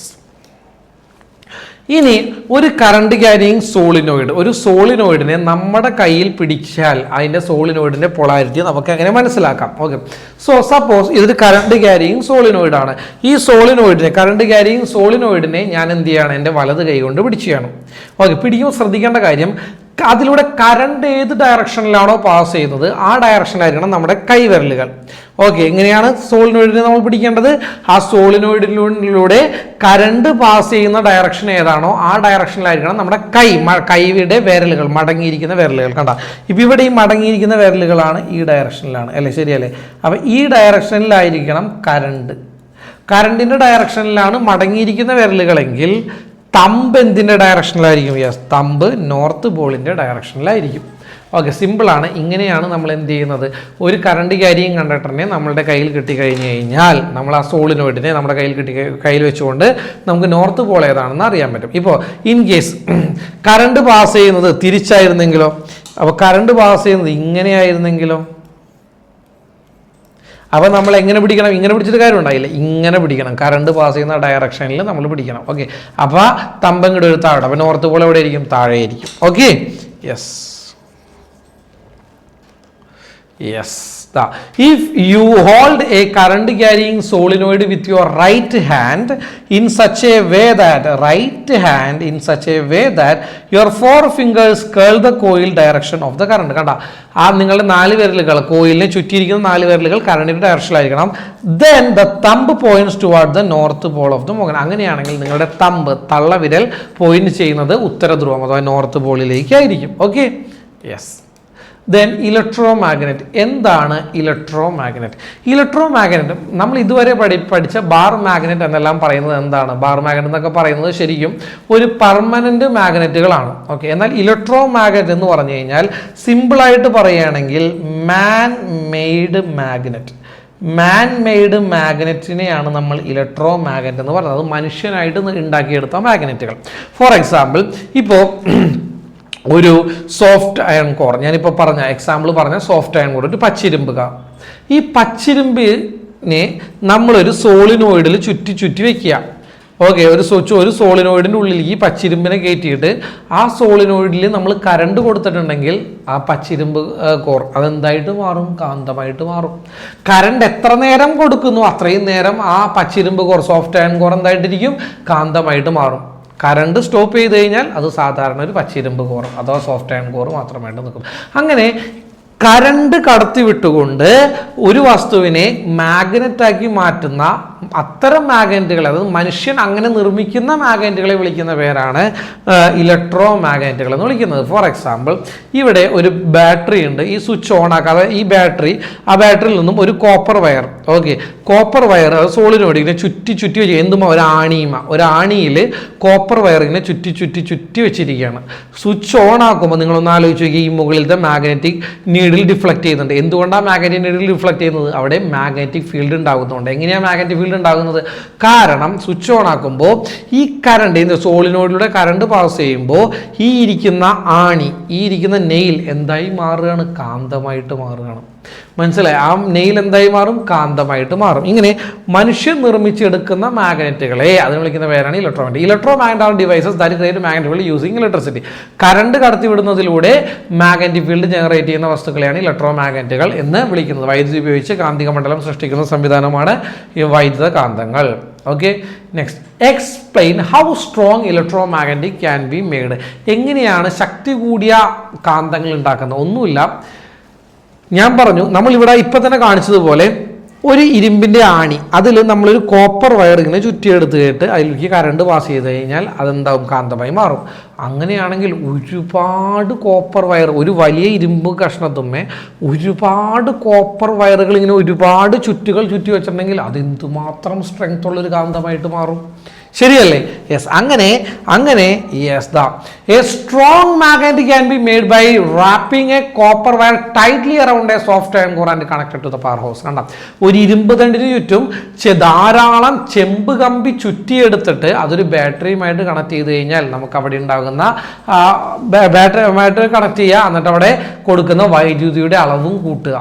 ഇനി ഒരു കറണ്ട് ക്യാരിയിങ് സോളിനോയിഡ്, ഒരു സോളിനോയിഡിനെ നമ്മുടെ കയ്യിൽ പിടിച്ചാൽ അതിൻ്റെ സോളിനോയിഡിൻ്റെ പൊളാരിറ്റി നമുക്ക് എങ്ങനെ മനസ്സിലാക്കാം? ഓക്കെ, സോ സപ്പോസ് ഇതൊരു കറണ്ട് ക്യാരിയിങ് സോളിനോയിഡ് ആണ്. ഈ കറണ്ട് ക്യാരിയിങ് സോളിനോയിഡിനെ ഞാൻ എന്ത് ചെയ്യാണ്? എൻ്റെ വലത് കൈ കൊണ്ട് പിടിക്കുകയാണ്. ഓക്കെ, പിടിക്കുമ്പോൾ ശ്രദ്ധിക്കേണ്ട കാര്യം, അതിലൂടെ കറണ്ട് ഏത് ഡയറക്ഷനിലാണോ പാസ് ചെയ്യുന്നത് ആ ഡയറക്ഷനിലായിരിക്കണം നമ്മുടെ കൈവിരലുകൾ. ഓക്കെ, എങ്ങനെയാണ് സോളിനോയിഡിനെ നമ്മൾ പിടിക്കേണ്ടത്? ആ സോളിനോയിഡിലൂടെ കറണ്ട് പാസ് ചെയ്യുന്ന ഡയറക്ഷൻ ഏതാണോ ആ ഡയറക്ഷനിലായിരിക്കണം നമ്മുടെ കൈയുടെ വിരലുകൾ, മടങ്ങിയിരിക്കുന്ന വിരലുകൾ. കണ്ട, ഇപ്പം ഇവിടെ ഈ മടങ്ങിയിരിക്കുന്ന വിരലുകളാണ് ഈ ഡയറക്ഷനിലാണ് അല്ലേ? ശരിയല്ലേ? അപ്പം ഈ ഡയറക്ഷനിലായിരിക്കണം കറണ്ടിൻ്റെ ഡയറക്ഷനിലാണ് മടങ്ങിയിരിക്കുന്ന വിരലുകളെങ്കിൽ തമ്പ് എന്തിൻ്റെ ഡയറക്ഷനിലായിരിക്കും? യെസ്, തമ്പ് നോർത്ത് പോളിൻ്റെ ഡയറക്ഷനിലായിരിക്കും. ഓക്കെ, സിമ്പിളാണ്. ഇങ്ങനെയാണ് നമ്മൾ എന്ത് ചെയ്യുന്നത്? ഒരു കറണ്ട് ക്യാരിയിങ് കണ്ടക്ടറിനെ നമ്മളുടെ കയ്യിൽ കിട്ടിക്കഴിഞ്ഞ് കഴിഞ്ഞാൽ നമ്മൾ ആ സോളിനോയിഡിനെ നമ്മുടെ കയ്യിൽ വെച്ചുകൊണ്ട് നമുക്ക് നോർത്ത് പോൾ ഏതാണെന്ന് അറിയാൻ പറ്റും. ഇപ്പോൾ ഇൻ കേസ് കറണ്ട് പാസ് ചെയ്യുന്നത് തിരിച്ചായിരുന്നെങ്കിലോ? അപ്പോൾ കറണ്ട് പാസ് ചെയ്യുന്നത് ഇങ്ങനെയായിരുന്നെങ്കിലോ? അപ്പോൾ നമ്മൾ എങ്ങനെ പിടിക്കണം? ഇങ്ങനെ പിടിച്ചിട്ട് കാര്യം ഉണ്ടായില്ല, ഇങ്ങനെ പിടിക്കണം. കറണ്ട് പാസ് ചെയ്യുന്ന ഡയറക്ഷനിൽ നമ്മൾ പിടിക്കണം. ഓക്കെ, അപ്പോൾ തമ്പങ്ങട് ഒരു താഴെ. അപ്പോൾ നോർത്ത് പോൾ എവിടെ ആയിരിക്കും? താഴെയായിരിക്കും. Okay, yes. If you hold a current carrying solenoid with your right hand in such a way that your four fingers curl the coil direction of the current. കണ്ട, ആ നിങ്ങളുടെ 4 വിരലുകൾ, കോയിലിനെ ചുറ്റിയിരിക്കുന്ന 4 വിരലുകൾ കറണ്ടിന്റെ ഡയറക്ഷനിലായിരിക്കണം. Then the thumb points toward the north pole of the moon. അങ്ങനെയാണെങ്കിൽ നിങ്ങളുടെ തള്ളവിരൽ പോയിന്റ് ചെയ്യുന്നത് ഉത്തരധ്രുവം അഥവാ നോർത്ത് പോളിലേക്കായിരിക്കും. Okay, yes. Then electromagnet. എന്താണ് ഇലക്ട്രോമാഗ്നറ്റ്? നമ്മൾ ഇതുവരെ പഠിച്ച ബാർ മാഗ്നറ്റ് എന്നെല്ലാം പറയുന്നത് എന്താണ്? ബാർ മാഗ്നറ്റ് എന്നൊക്കെ പറയുന്നത് ശരിക്കും ഒരു പെർമനന്റ് മാഗ്നറ്റുകളാണ്. ഓക്കെ, എന്നാൽ ഇലക്ട്രോമാഗ്നറ്റ് എന്ന് പറഞ്ഞു കഴിഞ്ഞാൽ സിമ്പിളായിട്ട് പറയുകയാണെങ്കിൽ മാൻ മെയ്ഡ് മാഗ്നറ്റിനെയാണ് നമ്മൾ ഇലക്ട്രോ മാഗ്നറ്റ് എന്ന് പറയുന്നത്. അത് മനുഷ്യനായിട്ട് ഉണ്ടാക്കിയെടുത്ത മാഗ്നറ്റുകൾ. ഫോർ എക്സാമ്പിൾ, ഇപ്പോൾ ഒരു സോഫ്റ്റ് അയൺ കോർ, ഞാനിപ്പോൾ പറഞ്ഞ സോഫ്റ്റ് അയൺ കോർ, ഒരു പച്ചിരുമ്പ്. ഈ പച്ചിരുമ്പിനെ നമ്മളൊരു സോളിനോയിഡിൽ ചുറ്റി വെക്കുക. ഓക്കെ, ഒരു സോളിനോയിഡിൻ്റെ ഉള്ളിൽ ഈ പച്ചിരുമ്പിനെ കയറ്റിയിട്ട് ആ സോളിനോയിഡിൽ നമ്മൾ കറണ്ട് കൊടുത്തിട്ടുണ്ടെങ്കിൽ ആ പച്ചിരുമ്പ് കോർ അതെന്തായിട്ട് മാറും? കാന്തമായിട്ട് മാറും. കറണ്ട് എത്ര നേരം കൊടുക്കുന്നു അത്രയും നേരം ആ പച്ചിരുമ്പ് കോർ, സോഫ്റ്റ് അയൺ കോർ എന്തായിട്ടിരിക്കും? കാന്തമായിട്ട് മാറും. കറണ്ട് സ്റ്റോപ്പ് ചെയ്ത് കഴിഞ്ഞാൽ അത് സാധാരണ ഒരു പച്ചിരുമ്പ് കോർ അഥവാ സോഫ്റ്റ് അയൺ കോർ മാത്രമായിട്ട് നിൽക്കും. അങ്ങനെ കറണ്ട് കടത്തി വിട്ടുകൊണ്ട് ഒരു വസ്തുവിനെ മാഗ്നറ്റാക്കി മാറ്റുന്ന അത്തരം മാഗ്നറ്റുകൾ, അതായത് മനുഷ്യൻ അങ്ങനെ നിർമ്മിക്കുന്ന മാഗ്നറ്റുകളെ വിളിക്കുന്ന പേരാണ് ഇലക്ട്രോ മാഗ്നറ്റുകൾ എന്ന് വിളിക്കുന്നത്. ഫോർ എക്സാമ്പിൾ, ഇവിടെ ഒരു ബാറ്ററി ഉണ്ട്. ഈ സ്വിച്ച് ഓൺ ആക്കാതെ ഈ ആ ബാറ്ററിയിൽ നിന്നും ഒരു copper wire, copper wire solenoid ഇങ്ങനെ ചുറ്റി വെച്ച് എന്തും ഒരു ആണിയിൽ കോപ്പർ വയർ ഇങ്ങനെ ചുറ്റി വെച്ചിരിക്കുകയാണ്. സ്വിച്ച് ഓൺ ആക്കുമ്പോൾ നിങ്ങളൊന്ന് ആലോചിച്ച് നോക്കി, ഈ മുകളിലത്തെ മാഗ്നറ്റിക് നീഡിൽ ഡിഫ്ലക്ട് ചെയ്യുന്നുണ്ട്. എന്തുകൊണ്ടാണ് മാഗ്നറ്റിക് നീഡിൽ ഡിഫ്ലക്ട് ചെയ്യുന്നത്? അവിടെ മാഗ്നറ്റിക് ഫീൽഡ് ഉണ്ടാകുന്നുണ്ട്. എങ്ങനെയാണ് മാഗ്നറ്റിക് ഫീൽഡ് ഫീൽഡ് ഉണ്ടാകുന്നത്? കാരണം സ്വിച്ച് ഓൺ ആക്കുമ്പോൾ ഈ കറണ്ട് സോളിനോയിഡിലൂടെ കറണ്ട് പാസ് ചെയ്യുമ്പോൾ ഈ ഇരിക്കുന്ന ആണി, ഈ ഇരിക്കുന്ന നെയിൽ എന്തായി മാറുകയാണ്? കാന്തമായിട്ട് മാറുകയാണ്. മനസ്സിലായി? ആ നെയിൽ എന്തായി മാറും? കാന്തമായിട്ട് മാറും. ഇങ്ങനെ മനുഷ്യൻ നിർമ്മിച്ചെടുക്കുന്ന മാഗ്നറ്റുകളെ അതിന് വിളിക്കുന്ന പേരാണ് electromagnet. Electromagnet are devices that create magnetic field using electricity. Current കടത്തിവിടുന്നതിലൂടെ മാഗ്നറ്റിക് ഫീൽഡ് ജനറേറ്റ് ചെയ്യുന്ന വസ്തുക്കളെയാണ് ഇലക്ട്രോമാഗ്നറ്റുകൾ എന്ന് വിളിക്കുന്നത്. വൈദ്യുതി ഉപയോഗിച്ച് കാന്തിക മണ്ഡലം സൃഷ്ടിക്കുന്ന സംവിധാനമാണ് ഈ വൈദ്യുത കാന്തങ്ങൾ. Okay, next explain how strong electromagnetic can be made. എങ്ങനെയാണ് ശക്തി കൂടിയ കാന്തങ്ങൾ ഉണ്ടാക്കുന്നത്? ഒന്നുമില്ല, ഞാൻ പറഞ്ഞു, നമ്മളിവിടെ ഇപ്പം തന്നെ കാണിച്ചതുപോലെ ഒരു ഇരുമ്പിൻ്റെ ആണി, അതിൽ നമ്മളൊരു കോപ്പർ വയർ ഇങ്ങനെ ചുറ്റിയെടുത്തിട്ട് അതിലേക്ക് കറണ്ട് പാസ് ചെയ്ത് കഴിഞ്ഞാൽ അതെന്താവും? കാന്തമായി മാറും. അങ്ങനെയാണെങ്കിൽ ഒരുപാട് കോപ്പർ വയർ, ഒരു വലിയ ഇരുമ്പ് കഷ്ണത്തുമ്മേ ഒരുപാട് കോപ്പർ വയറുകൾ ഇങ്ങനെ ഒരുപാട് ചുറ്റുകൾ ചുറ്റി വെച്ചിട്ടുണ്ടെങ്കിൽ അതെന്തുമാത്രം സ്ട്രെങ്ത് ഉള്ളൊരു കാന്തമായിട്ട് മാറും. ശരിയല്ലേ? യെസ്. അങ്ങനെ yes, a strong magnet can be made by wrapping a copper wire tightly around a soft iron core and connected to the power house. കണ്ട, ഒരു ഇരുമ്പ് തണ്ടിന് ചുറ്റും ധാരാളം ചെമ്പ് കമ്പി ചുറ്റിയെടുത്തിട്ട് അതൊരു ബാറ്ററിയുമായിട്ട് കണക്ട് ചെയ്ത് കഴിഞ്ഞാൽ നമുക്ക് അവിടെ ഉണ്ടാകുന്ന ബാറ്ററി കണക്ട് ചെയ്യുക, എന്നിട്ട് അവിടെ കൊടുക്കുന്ന വൈദ്യുതിയുടെ അളവും കൂട്ടുക.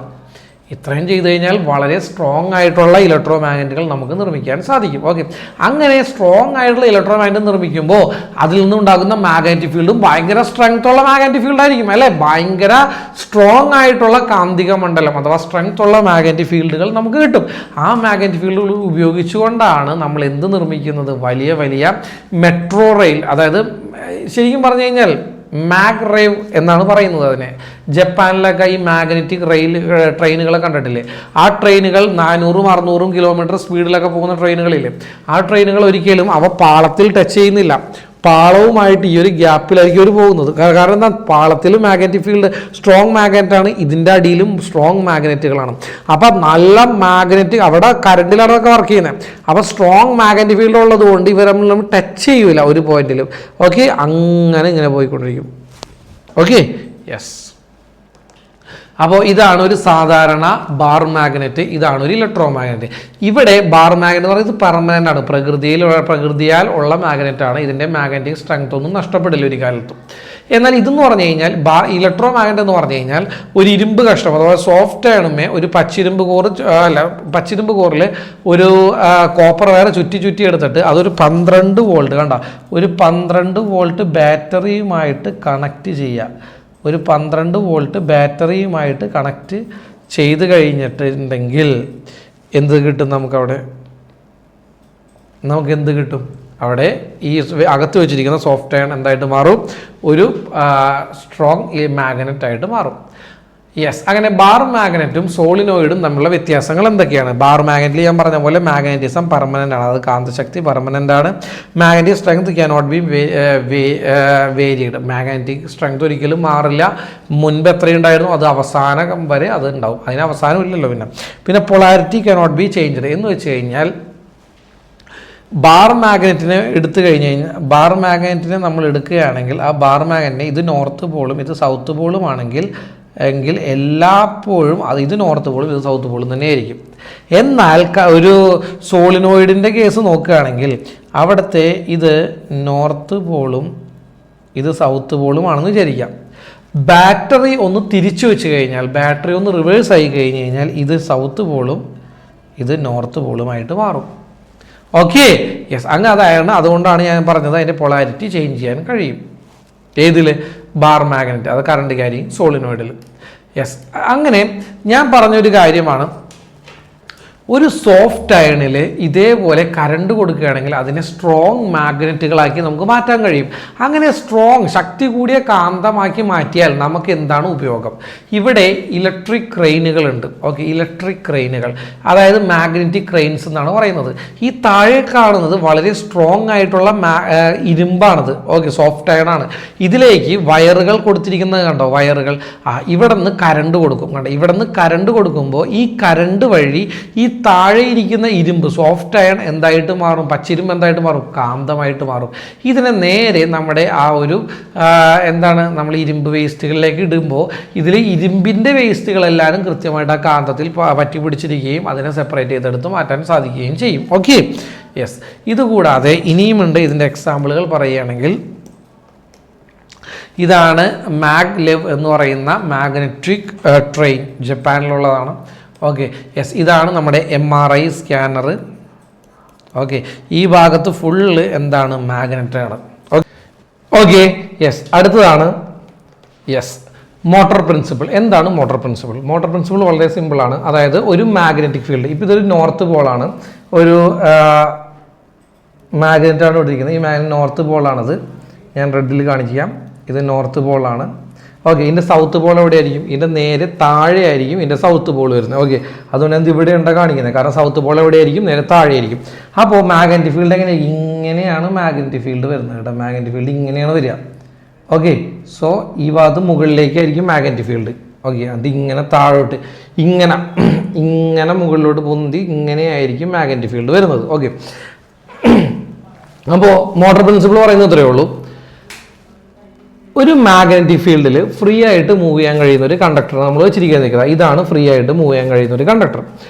ഇത്രയും ചെയ്തു കഴിഞ്ഞാൽ വളരെ സ്ട്രോങ് ആയിട്ടുള്ള ഇലക്ട്രോ മാഗ്നറ്റുകൾ നമുക്ക് നിർമ്മിക്കാൻ സാധിക്കും. ഓക്കെ, അങ്ങനെ സ്ട്രോങ് ആയിട്ടുള്ള ഇലക്ട്രോ മാഗ്നറ്റ് നിർമ്മിക്കുമ്പോൾ അതിൽ നിന്നുണ്ടാകുന്ന മാഗ്നറ്റിക് ഫീൽഡും ഭയങ്കര സ്ട്രെങ്ത് ഉള്ള മാഗ്നറ്റിക് ഫീൽഡ് ആയിരിക്കും, അല്ലേ? ഭയങ്കര സ്ട്രോങ് ആയിട്ടുള്ള കാന്തിക മണ്ഡലം അഥവാ സ്ട്രെങ്ത് ഉള്ള മാഗ്നറ്റിക് ഫീൽഡുകൾ നമുക്ക് കിട്ടും. ആ മാഗ്നറ്റിക് ഫീൽഡുകൾ ഉപയോഗിച്ചുകൊണ്ടാണ് നമ്മൾ എന്ത് നിർമ്മിക്കുന്നത്? വലിയ വലിയ മെട്രോ റെയിൽ, അതായത് ശരിക്കും പറഞ്ഞു കഴിഞ്ഞാൽ മാഗ് റേവ് എന്നാണ് പറയുന്നത് അതിനെ. ജപ്പാനിലൊക്കെ ഈ മാഗ്നറ്റിക് ട്രെയിനുകളെ കണ്ടിട്ടില്ലേ? ആ ട്രെയിനുകൾ 400-600 കിലോമീറ്റർ സ്പീഡിലൊക്കെ പോകുന്ന ട്രെയിനുകളില്ലേ? ആ ട്രെയിനുകൾ ഒരിക്കലും അവ പാളത്തിൽ ടച്ച് ചെയ്യുന്നില്ല. പാളവുമായിട്ട് ഈ ഒരു ഗ്യാപ്പിലായിരിക്കും അവർ പോകുന്നത്. കാരണം എന്താ? പാളത്തിൽ മാഗ്നറ്റിക് ഫീൽഡ് സ്ട്രോങ് മാഗ്നറ്റാണ്, ഇതിൻ്റെ അടിയിലും സ്ട്രോങ് മാഗ്നറ്റുകളാണ്. അപ്പം നല്ല മാഗ്നറ്റിക്, അവിടെ കറണ്ടിലാണ് അതൊക്കെ വർക്ക് ചെയ്യുന്നത്. അപ്പോൾ സ്ട്രോങ് മാഗ്നറ്റിക് ഫീൽഡ് ഉള്ളത് കൊണ്ട് ഇവർ നമ്മൾ ടച്ച് ചെയ്യൂല ഒരു പോയിന്റിലും. ഓക്കെ, അങ്ങനെ ഇങ്ങനെ പോയിക്കൊണ്ടിരിക്കും. Okay, yes. അപ്പോൾ ഇതാണ് ഒരു സാധാരണ ബാർ മാഗ്നറ്റ്, ഇതാണ് ഒരു ഇലക്ട്രോ മാഗ്നറ്റ്. ഇവിടെ ബാർ മാഗ്നറ്റ് എന്ന് പറയുന്നത് പെർമനൻ്റ് ആണ്, പ്രകൃതിയാൽ ഉള്ള മാഗ്നറ്റാണ്. ഇതിൻ്റെ മാഗ്നറ്റിക് സ്ട്രെങ്ത് ഒന്നും നഷ്ടപ്പെടില്ല ഒരു കാലത്തും. എന്നാൽ ഇതെന്ന് പറഞ്ഞു കഴിഞ്ഞാൽ ഇലക്ട്രോ മാഗ്നറ്റ് എന്ന് പറഞ്ഞു കഴിഞ്ഞാൽ ഒരു ഇരുമ്പ് കഷ്ണം അഥവാ സോഫ്റ്റ് ആണുമേ ഒരു പച്ചിരുമ്പ് കോറിൽ ഒരു കോപ്പർ വയർ ചുറ്റി എടുത്തിട്ട് അതൊരു 12 വോൾട്ട്, കണ്ട, ഒരു 12 വോൾട്ട് ബാറ്ററിയുമായിട്ട് കണക്ട് ചെയ്യുക. ഒരു 12 വോൾട്ട് ബാറ്ററിയുമായിട്ട് കണക്ട് ചെയ്ത് കഴിഞ്ഞിട്ടുണ്ടെങ്കിൽ എന്ത് കിട്ടും? നമുക്കവിടെ എന്ത് കിട്ടും? അവിടെ ഈ അകത്ത് വെച്ചിരിക്കുന്ന സോഫ്റ്റ് അയൺ എന്തായിട്ട് മാറും? ഒരു സ്ട്രോങ് മാഗ്നറ്റായിട്ട് മാറും. യെസ്. അങ്ങനെ ബാർ മാഗ്നറ്റും സോളിനോയിഡും തമ്മിലുള്ള വ്യത്യാസങ്ങൾ എന്തൊക്കെയാണ്? ബാർ മാഗ്നറ്റിൽ ഞാൻ പറഞ്ഞ പോലെ മാഗ്നറ്റിസം പെർമനൻ്റ് ആണ്, അത് കാന്തശക്തി പെർമനൻ്റ് ആണ്. Magnetic strength cannot B varied. Magnetic strength ഒരിക്കലും മാറില്ല. മുൻപ് എത്രയുണ്ടായിരുന്നു അത് അവസാനം വരെ അത് ഉണ്ടാവും, അതിന് അവസാനം ഇല്ലല്ലോ. പിന്നെ പൊളാരിറ്റി ക്യാനോട്ട് ബി ചേഞ്ച്ഡ് എന്ന് വെച്ച് കഴിഞ്ഞാൽ ബാർ മാഗ്നറ്റിനെ ബാർ മാഗ്നറ്റിനെ നമ്മൾ എടുക്കുകയാണെങ്കിൽ ആ ബാർ മാഗ്നറ്റിനെ ഇത് നോർത്ത് പോളും ഇത് സൗത്ത് പോളും ആണെങ്കിൽ എല്ലായ്പ്പോഴും ഇത് നോർത്ത് പോളും ഇത് സൗത്ത് പോളും തന്നെയായിരിക്കും. എന്നാൽ ഒരു സോളിനോയിഡിൻ്റെ കേസ് നോക്കുകയാണെങ്കിൽ അവിടുത്തെ ഇത് നോർത്ത് പോളും ഇത് സൗത്ത് പോളും ആണെന്ന് വിചാരിക്കാം. ബാറ്ററി ഒന്ന് തിരിച്ചു വെച്ച് കഴിഞ്ഞാൽ, ബാറ്ററി ഒന്ന് റിവേഴ്സ് ആയി കഴിഞ്ഞ് കഴിഞ്ഞാൽ ഇത് സൗത്ത് പോളും ഇത് നോർത്ത് പോളുമായിട്ട് മാറും. Okay, yes. അതുകൊണ്ടാണ് ഞാൻ പറഞ്ഞത് അതിൻ്റെ പൊളാരിറ്റി ചേഞ്ച് ചെയ്യാൻ കഴിയും. ഏതിൽ? ബാർ മാഗ്നറ്റ്, അത് കറണ്ട് ക്യാരിങ് സോളിനോയിഡിൽ. യെസ്. അങ്ങനെ ഞാൻ പറഞ്ഞൊരു കാര്യമാണ്, ഒരു സോഫ്റ്റ് അയണിൽ ഇതേപോലെ കറണ്ട് കൊടുക്കുകയാണെങ്കിൽ അതിനെ സ്ട്രോങ് മാഗ്നറ്റുകളാക്കി നമുക്ക് മാറ്റാൻ കഴിയും. അങ്ങനെ ശക്തി കൂടിയ കാന്തമാക്കി മാറ്റിയാൽ നമുക്ക് എന്താണ് ഉപയോഗം? ഇവിടെ ഇലക്ട്രിക് ക്രെയിനുകളുണ്ട്. ഓക്കെ, ഇലക്ട്രിക് ക്രെയിനുകൾ, അതായത് മാഗ്നറ്റിക് ക്രെയിൻസ് എന്നാണ് പറയുന്നത്. ഈ താഴെ കാണുന്നത് വളരെ സ്ട്രോങ് ആയിട്ടുള്ള ഇരുമ്പാണത്. Okay, soft അയണാണ്. ഇതിലേക്ക് വയറുകൾ കൊടുത്തിരിക്കുന്നത് കണ്ടോ? വയറുകൾ ഇവിടെ നിന്ന് കറണ്ട് കൊടുക്കും. കണ്ടോ? ഇവിടെ നിന്ന് കറണ്ട് കൊടുക്കുമ്പോൾ ഈ കറണ്ട് വഴി ഈ താഴെ ഇരിക്കുന്ന ഇരുമ്പ് സോഫ്റ്റ് അയൺ എന്തായിട്ട് മാറും, പച്ചിരുമ്പ് എന്തായിട്ട് മാറും, കാന്തമായിട്ട് മാറും. ഇതിനെ നേരെ നമ്മുടെ ആ ഒരു എന്താണ് നമ്മൾ ഇരുമ്പ് വേസ്റ്റുകളിലേക്ക് ഇടുമ്പോൾ ഇതിൽ ഇരുമ്പിൻ്റെ വേസ്റ്റുകളെല്ലാവരും കൃത്യമായിട്ട് ആ കാന്തത്തിൽ പറ്റി പിടിച്ചിരിക്കുകയും അതിനെ സെപ്പറേറ്റ് ചെയ്തെടുത്ത് മാറ്റാൻ സാധിക്കുകയും ചെയ്യും. Okay, yes. ഇതുകൂടാതെ ഇനിയുമുണ്ട്. ഇതിൻ്റെ എക്സാമ്പിളുകൾ പറയുകയാണെങ്കിൽ ഇതാണ് മാഗ്ലെവ് എന്ന് പറയുന്ന മാഗ്നറ്റിക് ട്രെയിൻ, ജപ്പാനിലുള്ളതാണ്. Okay, yes. ഇതാണ് നമ്മുടെ MRI സ്കാനർ. ഓക്കെ, ഈ ഭാഗത്ത് ഫുള്ള് എന്താണ് മാഗ്നറ്റാണ്. Okay, yes. അടുത്തതാണ് യെസ് മോട്ടോർ പ്രിൻസിപ്പിൾ. എന്താണ് മോട്ടോർ പ്രിൻസിപ്പിൾ? മോട്ടോർ പ്രിൻസിപ്പിൾ വളരെ സിമ്പിളാണ്. അതായത് ഒരു മാഗ്നറ്റിക് ഫീൽഡ്, ഇപ്പോൾ ഇതൊരു നോർത്ത് പോളാണ്, ഒരു മാഗ്നറ്റാണ് ഇട്ടിരിക്കുന്നത്. ഈ മാഗ്നറ്റ് നോർത്ത് പോളാണത്. ഞാൻ റെഡിൽ കാണിക്കാം. ഇത് നോർത്ത് പോളാണ്. ഓക്കെ, ഇതിൻ്റെ സൗത്ത് പോൾ എവിടെ ആയിരിക്കും? ഇതിൻ്റെ നേരെ താഴെ ആയിരിക്കും ഇതിൻ്റെ സൗത്ത് പോൾ വരുന്നത്. ഓക്കെ, അതുകൊണ്ട് എന്ത് ഇവിടെ ഉണ്ട് കാണിക്കുന്നത്, കാരണം സൗത്ത് പോൾ എവിടെ ആയിരിക്കും? നേരെ താഴെ ആയിരിക്കും. അപ്പോൾ മാഗ്നറ്റിക് ഫീൽഡ് എങ്ങനെ? ഇങ്ങനെയാണ് മാഗ്നറ്റിക് ഫീൽഡ് വരുന്നത് കേട്ടോ. മാഗ്നറ്റിക് ഫീൽഡ് ഇങ്ങനെയാണ് വരിക. ഓക്കെ, സോ ഈ ഭാഗത്ത് മുകളിലേക്കായിരിക്കും മാഗ്നറ്റിക് ഫീൽഡ്. ഓക്കെ, അത് ഇങ്ങനെ താഴോട്ട് ഇങ്ങനെ മുകളിലോട്ട് പൊന്തി ഇങ്ങനെയായിരിക്കും മാഗ്നറ്റിക് ഫീൽഡ് വരുന്നത്. ഓക്കെ, അപ്പോൾ മോട്ടോർ പ്രിൻസിപ്പിൾ പറയുന്നത് ഇത്രയേ ഉള്ളൂ. ഒരു മാഗ്നറ്റിക് ഫീൽഡിൽ ഫ്രീ ആയിട്ട് മൂവ് ചെയ്യാൻ കഴിയുന്ന ഒരു കണ്ടക്ടർ നമ്മൾ വെച്ചിരിക്കാൻ നിൽക്കുക. ഇതാണ് ഫ്രീ ആയിട്ട് മൂവ് ചെയ്യാൻ കഴിയുന്ന ഒരു കണ്ടക്ടർ.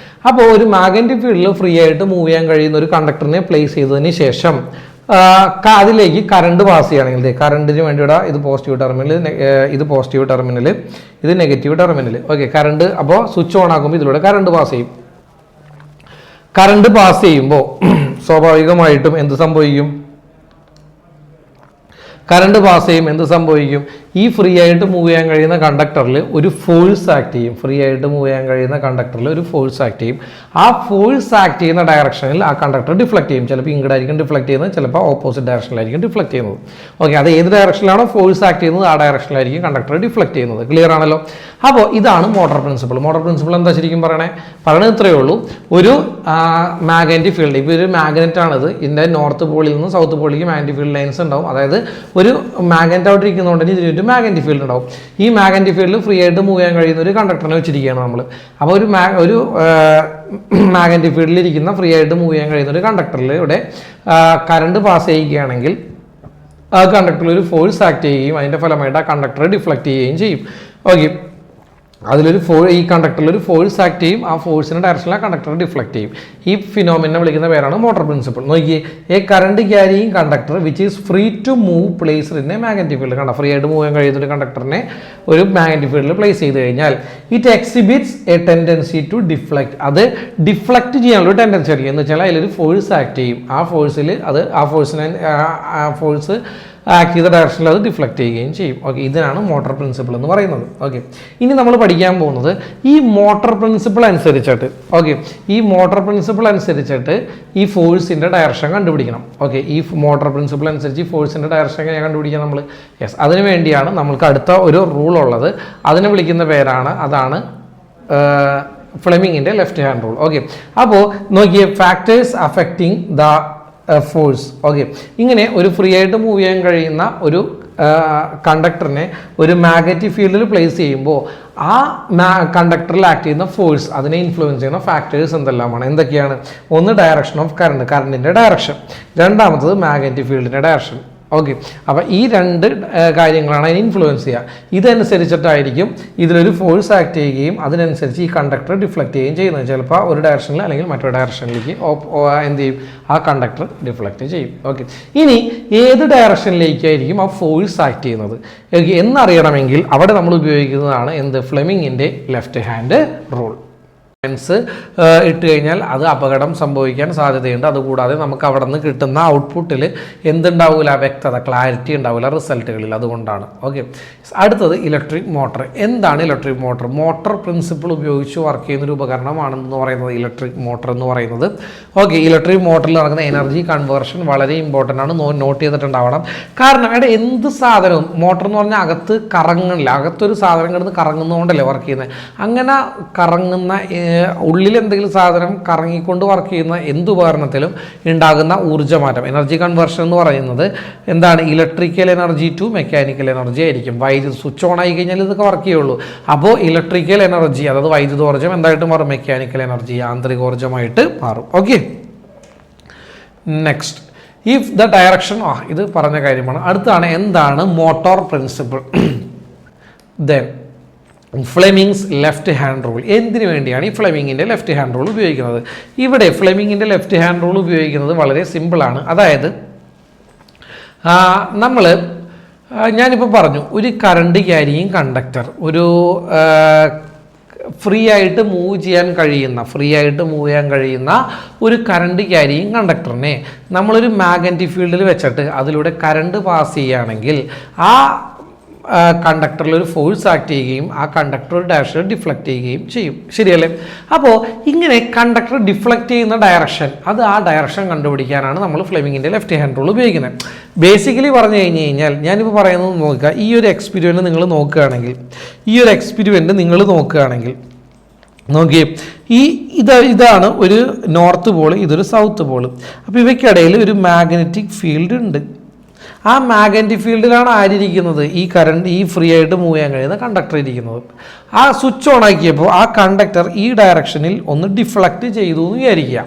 അപ്പോൾ ഒരു മാഗ്നറ്റിക് ഫീൽഡിൽ ഫ്രീ ആയിട്ട് മൂവ് ചെയ്യാൻ കഴിയുന്ന ഒരു കണ്ടക്ടറിനെ പ്ലേസ് ചെയ്തതിന് ശേഷം അതിലേക്ക് കറണ്ട് പാസ് ചെയ്യുകയാണെങ്കിൽ കറണ്ടിന് വേണ്ടിയിട്ട് ഇത് പോസിറ്റീവ് ടെർമിനൽ, ഇത് പോസിറ്റീവ് ടെർമിനൽ, ഇത് നെഗറ്റീവ് ടെർമിനൽ. ഓക്കെ, കറണ്ട് അപ്പോൾ സ്വിച്ച് ഓൺ ആക്കുമ്പോൾ ഇതിലൂടെ കറണ്ട് പാസ് ചെയ്യും. കറണ്ട് പാസ് ചെയ്യുമ്പോൾ സ്വാഭാവികമായിട്ടും എന്ത് സംഭവിക്കും? കറണ്ട് പാസ് ചെയ്യും. എന്ത് സംഭവിക്കും? ഈ ഫ്രീ ആയിട്ട് മൂവ് ചെയ്യാൻ കഴിയുന്ന കണ്ടക്ടറിൽ ഒരു ഫോഴ്സ് ആക്ട് ചെയ്യും. ഫ്രീ ആയിട്ട് മൂവ് ചെയ്യാൻ കഴിയുന്ന കണ്ടക്ടറിൽ ഒരു ഫോഴ്സ് ആക്ട് ചെയ്യും. ആ ഫോഴ്സ് ആക്ട് ചെയ്യുന്ന ഡയറക്ഷനിൽ ആ കണ്ടക്ടർ ഡിഫ്ലക്ട് ചെയ്യും. ചിലപ്പോൾ ഇങ്ങോട്ടായിരിക്കും ഡിഫ്ലക്ട് ചെയ്യുന്നത്, ചിലപ്പോൾ ഓപ്പോസിറ്റ് ഡയറക്ഷനിലായിരിക്കും ഡിഫ്ലക്ട് ചെയ്യുന്നത്. ഓക്കെ, അത് ഏത് ഡയറക്ഷനിലാണോ ഫോഴ്സ് ആക്ട് ചെയ്യുന്നത് ആ ഡയറക്ഷനിലായിരിക്കും കണ്ടക്ടർ ഡിഫ്ലക്ട് ചെയ്യുന്നത്. ക്ലിയർ ആണല്ലോ? അപ്പോൾ ഇതാണ് മോട്ടോർ പ്രിൻസിപ്പിൾ. മോട്ടോർ പ്രിൻസിപ്പിൾ എന്താ ശരിക്കും പറയണത് ഇത്രയേ ഉള്ളൂ. ഒരു മാഗ്നറ്റിക് ഫീൽഡ്, ഇപ്പോൾ ഒരു മാഗ്നറ്റ് ആണിത്. ഇതിൻ്റെ നോർത്ത് പോളിൽ നിന്ന് സൗത്ത് പോളിലേക്ക് മാഗ്നറ്റിക് ഫീൽഡ് ലൈൻസ് ഉണ്ടാവും. അതായത് ഒരു മാഗ്നറ്റ് ആയിട്ട് ഇരിക്കുന്നതുകൊണ്ട് ഇതിനൊരു മാഗ്നറ്റിക് ഫീൽഡ് ഉണ്ടാവും. ഈ മാഗ്നറ്റിക് ഫീൽഡിൽ ഫ്രീ ആയിട്ട് മൂവ് ചെയ്യാൻ കഴിയുന്ന ഒരു കണ്ടക്ടറിനെ വെച്ചിരിക്കുകയാണ് നമ്മൾ. അപ്പോൾ ഒരു മാഗ്നറ്റിക് ഫീൽഡിൽ ഇരിക്കുന്ന ഫ്രീ ആയിട്ട് മൂവ് ചെയ്യാൻ കഴിയുന്ന ഒരു കണ്ടക്ടറിൽ ഇവിടെ കറണ്ട് പാസ് ചെയ്യുകയാണെങ്കിൽ ആ കണ്ടക്ടറിൽ ഒരു ഫോഴ്സ് ആക്ട് ചെയ്യുകയും അതിൻ്റെ ഫലമായിട്ട് ആ കണ്ടക്ടറെ ഡിഫ്ലക്ട് ചെയ്യുകയും ചെയ്യും. ഓക്കെ, ഈ കണ്ടക്ടറിൽ ഒരു ഫോഴ്സ് ആക്ട് ചെയ്യും. ആ ഫോഴ്സിൻ്റെ ഡയറക്ഷനിൽ ആ കണ്ടക്ടർ ഡിഫ്ലക്ട് ചെയ്യും. ഈ ഫിനോമിനെ വിളിക്കുന്ന പേരാണ് മോട്ടോർ പ്രിൻസിപ്പിൾ. നോക്കിയേ, a current carrying conductor which is free to move place in a magnetic field. കണ്ട, ഫ്രീ ആയിട്ട് മൂവ് ചെയ്യാൻ കഴിയുന്ന ഒരു കണ്ടക്ടറിനെ ഒരു മാഗ്നറ്റിക് ഫീൽഡിൽ പ്ലേസ് ചെയ്ത് കഴിഞ്ഞാൽ it exhibits a tendency to deflect. അത് ഡിഫ്ലക്ട് ചെയ്യാനുള്ള ടെൻഡൻസി ആയിരിക്കും. എന്ന് വെച്ചാൽ അതിലൊരു ഫോഴ്സ് ആക്ട് ചെയ്യും. ആ ഫോഴ്സ് ആക്ട് ചെയ്ത ഡയറക്ഷനിൽ അത് ഡിഫ്ലക്ട് ചെയ്യുകയും ചെയ്യും. ഓക്കെ, ഇതിനാണ് മോട്ടോർ പ്രിൻസിപ്പിൾ എന്ന് പറയുന്നത്. ഓക്കെ, ഇനി നമ്മൾ പഠിക്കാൻ പോകുന്നത് ഈ മോട്ടോർ പ്രിൻസിപ്പിൾ അനുസരിച്ചിട്ട് ഈ ഫോഴ്സിൻ്റെ ഡയറക്ഷൻ കണ്ടുപിടിക്കണം. ഓക്കെ, ഈ മോട്ടോർ പ്രിൻസിപ്പിൾ അനുസരിച്ച് ഈ ഫോഴ്സിൻ്റെ ഡയറക്ഷൻ എങ്ങനെ കണ്ടുപിടിക്കാം നമ്മൾ? യെസ്, അതിന് വേണ്ടിയാണ് നമ്മൾക്ക് അടുത്ത ഒരു റൂൾ ഉള്ളത്. അതിനെ വിളിക്കുന്ന പേരാണ്, അതാണ് ഫ്ലെമിങ്ങിൻ്റെ ലെഫ്റ്റ് ഹാൻഡ് റൂൾ. ഓക്കെ, അപ്പോൾ നോക്കിയേ, factors affecting the force. Okay, ഇങ്ങനെ ഒരു ഫ്രീ ആയിട്ട് മൂവ് ചെയ്യാൻ കഴിയുന്ന ഒരു കണ്ടക്ടറിനെ ഒരു മാഗ്നറ്റിക് ഫീൽഡിൽ പ്ലേസ് ചെയ്യുമ്പോൾ ആ കണ്ടക്ടറിൽ ആക്ട് ചെയ്യുന്ന ഫോഴ്സ്, അതിനെ ഇൻഫ്ലുവൻസ് ചെയ്യുന്ന ഫാക്ടേഴ്സ് എന്തൊക്കെയാണ്? ഒന്ന് ഡയറക്ഷൻ ഓഫ് കറണ്ടിൻ്റെ ഡയറക്ഷൻ, രണ്ടാമത്തത് മാഗ്നറ്റിക് ഫീൽഡിൻ്റെ ഡയറക്ഷൻ. ഓക്കെ, അപ്പോൾ ഈ രണ്ട് കാര്യങ്ങളാണ് അതിനെ ഇൻഫ്ലുവൻസ് ചെയ്യുക. ഇതനുസരിച്ചിട്ടായിരിക്കും ഇതിലൊരു ഫോഴ്സ് ആക്ട് ചെയ്യുകയും അതിനനുസരിച്ച് ഈ കണ്ടക്ടർ ഡിഫ്ലക്ട് ചെയ്യുകയും ചെയ്യുന്നത്. ചിലപ്പോൾ ഒരു ഡയറക്ഷനിൽ അല്ലെങ്കിൽ മറ്റൊരു ഡയറക്ഷനിലേക്ക് എന്ത് ചെയ്യും? ആ കണ്ടക്ടർ ഡിഫ്ലക്ട് ചെയ്യും. ഓക്കെ, ഇനി ഏത് ഡയറക്ഷനിലേക്കായിരിക്കും ആ ഫോഴ്സ് ആക്ട് ചെയ്യുന്നത് എന്നറിയണമെങ്കിൽ അവിടെ നമ്മൾ ഉപയോഗിക്കുന്നതാണ് ഫ്ലെമിങ്ങിൻ്റെ ലെഫ്റ്റ് ഹാൻഡ് റൂൾ. ഇട്ട് കഴിഞ്ഞാൽ അത് അപകടം സംഭവിക്കാൻ സാധ്യതയുണ്ട്. അതുകൂടാതെ നമുക്ക് അവിടെ നിന്ന് കിട്ടുന്ന ഔട്ട്പുട്ടിൽ എന്തുണ്ടാവില്ല? വ്യക്തത, ക്ലാരിറ്റി ഉണ്ടാവില്ല റിസൾട്ടുകളിൽ. അതുകൊണ്ടാണ്. ഓക്കെ, അടുത്തത് ഇലക്ട്രിക് മോട്ടർ. എന്താണ് ഇലക്ട്രിക് മോട്ടർ? മോട്ടോർ പ്രിൻസിപ്പിൾ ഉപയോഗിച്ച് വർക്ക് ചെയ്യുന്ന ഒരു ഉപകരണമാണെന്ന് പറയുന്നത് ഇലക്ട്രിക് മോട്ടർ എന്ന് പറയുന്നത്. ഓക്കെ, ഇലക്ട്രിക് മോട്ടറിൽ നടക്കുന്ന എനർജി കൺവേർഷൻ വളരെ ഇമ്പോർട്ടൻ്റ് ആണ്, നോട്ട് ചെയ്തിട്ടുണ്ടാവണം. കാരണം അവിടെ എന്ത് സാധനവും, മോട്ടർ എന്ന് പറഞ്ഞാൽ അകത്ത് കറങ്ങണില്ല, അകത്തൊരു സാധനം കിടന്ന് കറങ്ങുന്നതുകൊണ്ടല്ലേ വർക്ക് ചെയ്യുന്നത്. അങ്ങനെ കറങ്ങുന്ന ഉള്ളിൽ എന്തെങ്കിലും സാധനം കറങ്ങിക്കൊണ്ട് വർക്ക് ചെയ്യുന്ന എന്ത് ഉപകരണത്തിലും ഉണ്ടാകുന്ന ഊർജ്ജമാറ്റം, എനർജി കൺവേർഷൻ എന്ന് പറയുന്നത് എന്താണ്? Electrical energy to mechanical energy ആയിരിക്കും. വൈദ്യുതി സ്വിച്ച് ഓൺ ആയി കഴിഞ്ഞാൽ ഇതൊക്കെ വർക്ക് ചെയ്യുള്ളൂ. അപ്പോൾ ഇലക്ട്രിക്കൽ എനർജി, അതായത് വൈദ്യുതോർജ്ജം എന്തായിട്ട് മാറും? മെക്കാനിക്കൽ എനർജി, യാന്ത്രികോർജ്ജമായിട്ട് മാറും. Okay, next if the direction, ഇത് പറഞ്ഞ കാര്യമാണ്. അടുത്താണ് എന്താണ് motor principle. Then Fleming's left hand rule. എന്തിനു വേണ്ടിയാണ് ഈ ഫ്ലെമിങ്ങിൻ്റെ ലെഫ്റ്റ് ഹാൻഡ് റൂൾ ഉപയോഗിക്കുന്നത്? ഇവിടെ ഫ്ലെമിങ്ങിൻ്റെ ലെഫ്റ്റ് ഹാൻഡ് റൂൾ ഉപയോഗിക്കുന്നത് വളരെ സിമ്പിളാണ്. അതായത് ഞാനിപ്പോൾ പറഞ്ഞു, ഒരു കറണ്ട് ക്യാരിയിങ് കണ്ടക്ടർ, ഒരു ഫ്രീ ആയിട്ട് മൂവ് ചെയ്യാൻ കഴിയുന്ന ഒരു കറണ്ട് ക്യാരിയിങ് കണ്ടക്ടറിനെ നമ്മളൊരു മാഗ്നറ്റിക് ഫീൽഡിൽ വെച്ചിട്ട് അതിലൂടെ കറണ്ട് പാസ് ചെയ്യുകയാണെങ്കിൽ ആ കണ്ടക്ടറിൽ ഒരു ഫോഴ്സ് ആക്ട് ചെയ്യുകയും ആ കണ്ടക്ടർ ഒരു ഡയറക്ഷൻ ഡിഫ്ലക്റ്റ് ചെയ്യുകയും ചെയ്യും. ശരിയല്ലേ? അപ്പോൾ ഇങ്ങനെ കണ്ടക്ടർ ഡിഫ്ലക്റ്റ് ചെയ്യുന്ന ഡയറക്ഷൻ, ആ ഡയറക്ഷൻ കണ്ടുപിടിക്കാനാണ് നമ്മൾ ഫ്ലെമിങ്ങിൻ്റെ ലെഫ്റ്റ് ഹാൻഡ് റൂൾ ഉപയോഗിക്കുന്നത്. ബേസിക്കലി പറഞ്ഞു കഴിഞ്ഞാൽ ഞാനിപ്പോൾ പറയുന്നത് നോക്കുക, ഈ ഒരു എക്സ്പെരിമെൻറ്റ് നിങ്ങൾ നോക്കുകയാണെങ്കിൽ നോക്കിയേ, ഇതാണ് ഒരു നോർത്ത് പോൾ, ഇതൊരു സൗത്ത് പോൾ. അപ്പോൾ ഇവയ്ക്കിടയിൽ ഒരു മാഗ്നറ്റിക് ഫീൽഡ് ഉണ്ട്. ആ മാഗ്നറ്റിക് ഫീൽഡിലാണ് ആരിയിരിക്കുന്നത്? ഈ ഫ്രീ ആയിട്ട് മൂവ് ചെയ്യാൻ കഴിയുന്ന കണ്ടക്ടർ ഇരിക്കുന്നത്. ആ സ്വിച്ച് ഓൺ ആക്കിയപ്പോൾ ആ കണ്ടക്ടർ ഈ ഡയറക്ഷനിൽ ഒന്ന് ഡിഫ്ലക്റ്റ് ചെയ്തു എന്ന് വിചാരിക്കുക.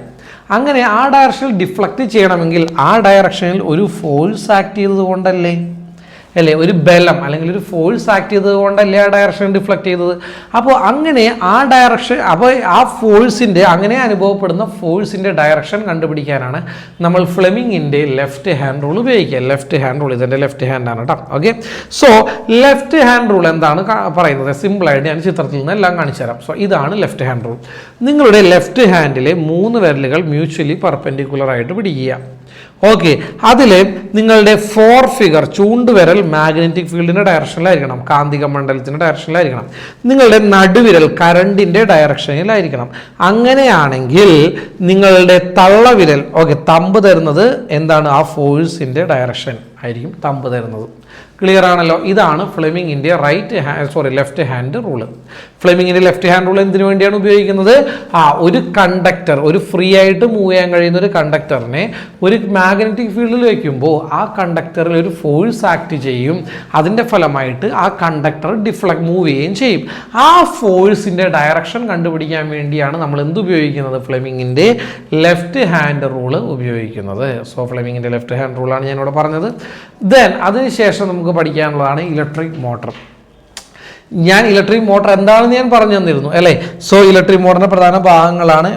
അങ്ങനെ ആ ഡയറക്ഷനിൽ ഡിഫ്ലക്റ്റ് ചെയ്യണമെങ്കിൽ ആ ഡയറക്ഷനിൽ ഒരു ഫോഴ്സ് ആക്ട് ചെയ്തത് കൊണ്ടല്ലേ? അല്ലേ? ഒരു ബലം അല്ലെങ്കിൽ ഒരു ഫോഴ്സ് ആക്ട് ചെയ്തത് കൊണ്ടല്ലേ ആ ഡയറക്ഷൻ ഡിഫ്ലക്റ്റ് ചെയ്തത്? അപ്പോൾ അങ്ങനെ ആ ഫോഴ്സിൻ്റെ, അങ്ങനെ അനുഭവപ്പെടുന്ന ഫോഴ്സിൻ്റെ ഡയറക്ഷൻ കണ്ടുപിടിക്കാനാണ് നമ്മൾ ഫ്ലെമിങ്ങിൻ്റെ ലെഫ്റ്റ് ഹാൻഡ് റൂൾ ഉപയോഗിക്കുക. ലെഫ്റ്റ് ഹാൻഡ് റൂൾ, ഇതിൻ്റെ ലെഫ്റ്റ് ഹാൻഡാണ് കേട്ടോ. Okay, so left hand rule എന്താണ് പറയുന്നത്? സിമ്പിളായിട്ട് ഞാൻ ചിത്രത്തിൽ നിന്ന് എല്ലാം കാണിച്ചു തരാം. സോ ഇതാണ് ലെഫ്റ്റ് ഹാൻഡ് റൂൾ. നിങ്ങളുടെ ലെഫ്റ്റ് ഹാൻഡിലെ 3 വിരലുകൾ മ്യൂച്വലി പെർപെൻഡിക്കുലർ ആയിട്ട് പിടിക്കുക. ഓക്കെ, അതിൽ നിങ്ങളുടെ ഫോർഫിംഗർ, ചൂണ്ടുവിരൽ മാഗ്നറ്റിക് ഫീൽഡിൻ്റെ ഡയറക്ഷനിലായിരിക്കണം, കാന്തിക മണ്ഡലത്തിൻ്റെ ഡയറക്ഷനിലായിരിക്കണം. നിങ്ങളുടെ നടുവിരൽ കറണ്ടിൻ്റെ ഡയറക്ഷനിലായിരിക്കണം. അങ്ങനെയാണെങ്കിൽ നിങ്ങളുടെ തള്ളവിരൽ, തമ്പ് തരുന്നത് എന്താണ്? ആ ഫോഴ്സിൻ്റെ ഡയറക്ഷൻ ആയിരിക്കും തമ്പ് തരുന്നത്. ക്ലിയർ ആണല്ലോ? ഇതാണ് ഫ്ലെമിങ്ങിൻ്റെ ലെഫ്റ്റ് ഹാൻഡ് റൂള്. ഫ്ലെമിങ്ങിൻ്റെ ലെഫ്റ്റ് ഹാൻഡ് റൂൾ എന്തിനു വേണ്ടിയാണ് ഉപയോഗിക്കുന്നത്? ഒരു കണ്ടക്ടർ, ഒരു ഫ്രീ ആയിട്ട് മൂവ് ചെയ്യാൻ കഴിയുന്ന ഒരു കണ്ടക്ടറിനെ ഒരു മാഗ്നറ്റിക് ഫീൽഡിൽ വയ്ക്കുമ്പോൾ ആ കണ്ടക്ടറിൽ ഒരു ഫോഴ്സ് ആക്ട് ചെയ്യും. അതിൻ്റെ ഫലമായിട്ട് ആ കണ്ടക്ടർ മൂവ് ചെയ്യുകയും ചെയ്യും. ആ ഫോഴ്സിൻ്റെ ഡയറക്ഷൻ കണ്ടുപിടിക്കാൻ വേണ്ടിയാണ് നമ്മൾ ഉപയോഗിക്കുന്നത്? ഫ്ലെമിങ്ങിൻ്റെ ലെഫ്റ്റ് ഹാൻഡ് റൂള് ഉപയോഗിക്കുന്നത്. സോ ഫ്ലെമിങ്ങിൻ്റെ ലെഫ്റ്റ് ഹാൻഡ് റൂളാണ് ഞാനിവിടെ പറഞ്ഞത്. ദെൻ അതിനുശേഷം നമുക്ക് പഠിക്കാനുള്ളതാണ് ഇലക്ട്രിക് മോട്ടോർ. ഞാൻ ഇലക്ട്രിക് മോട്ടോർ എന്താണെന്ന് ഞാൻ പറഞ്ഞു തന്നിരുന്നു അല്ലേ? സോ ഇലക്ട്രിക് മോട്ടറിൻ്റെ പ്രധാന ഭാഗങ്ങളാണ്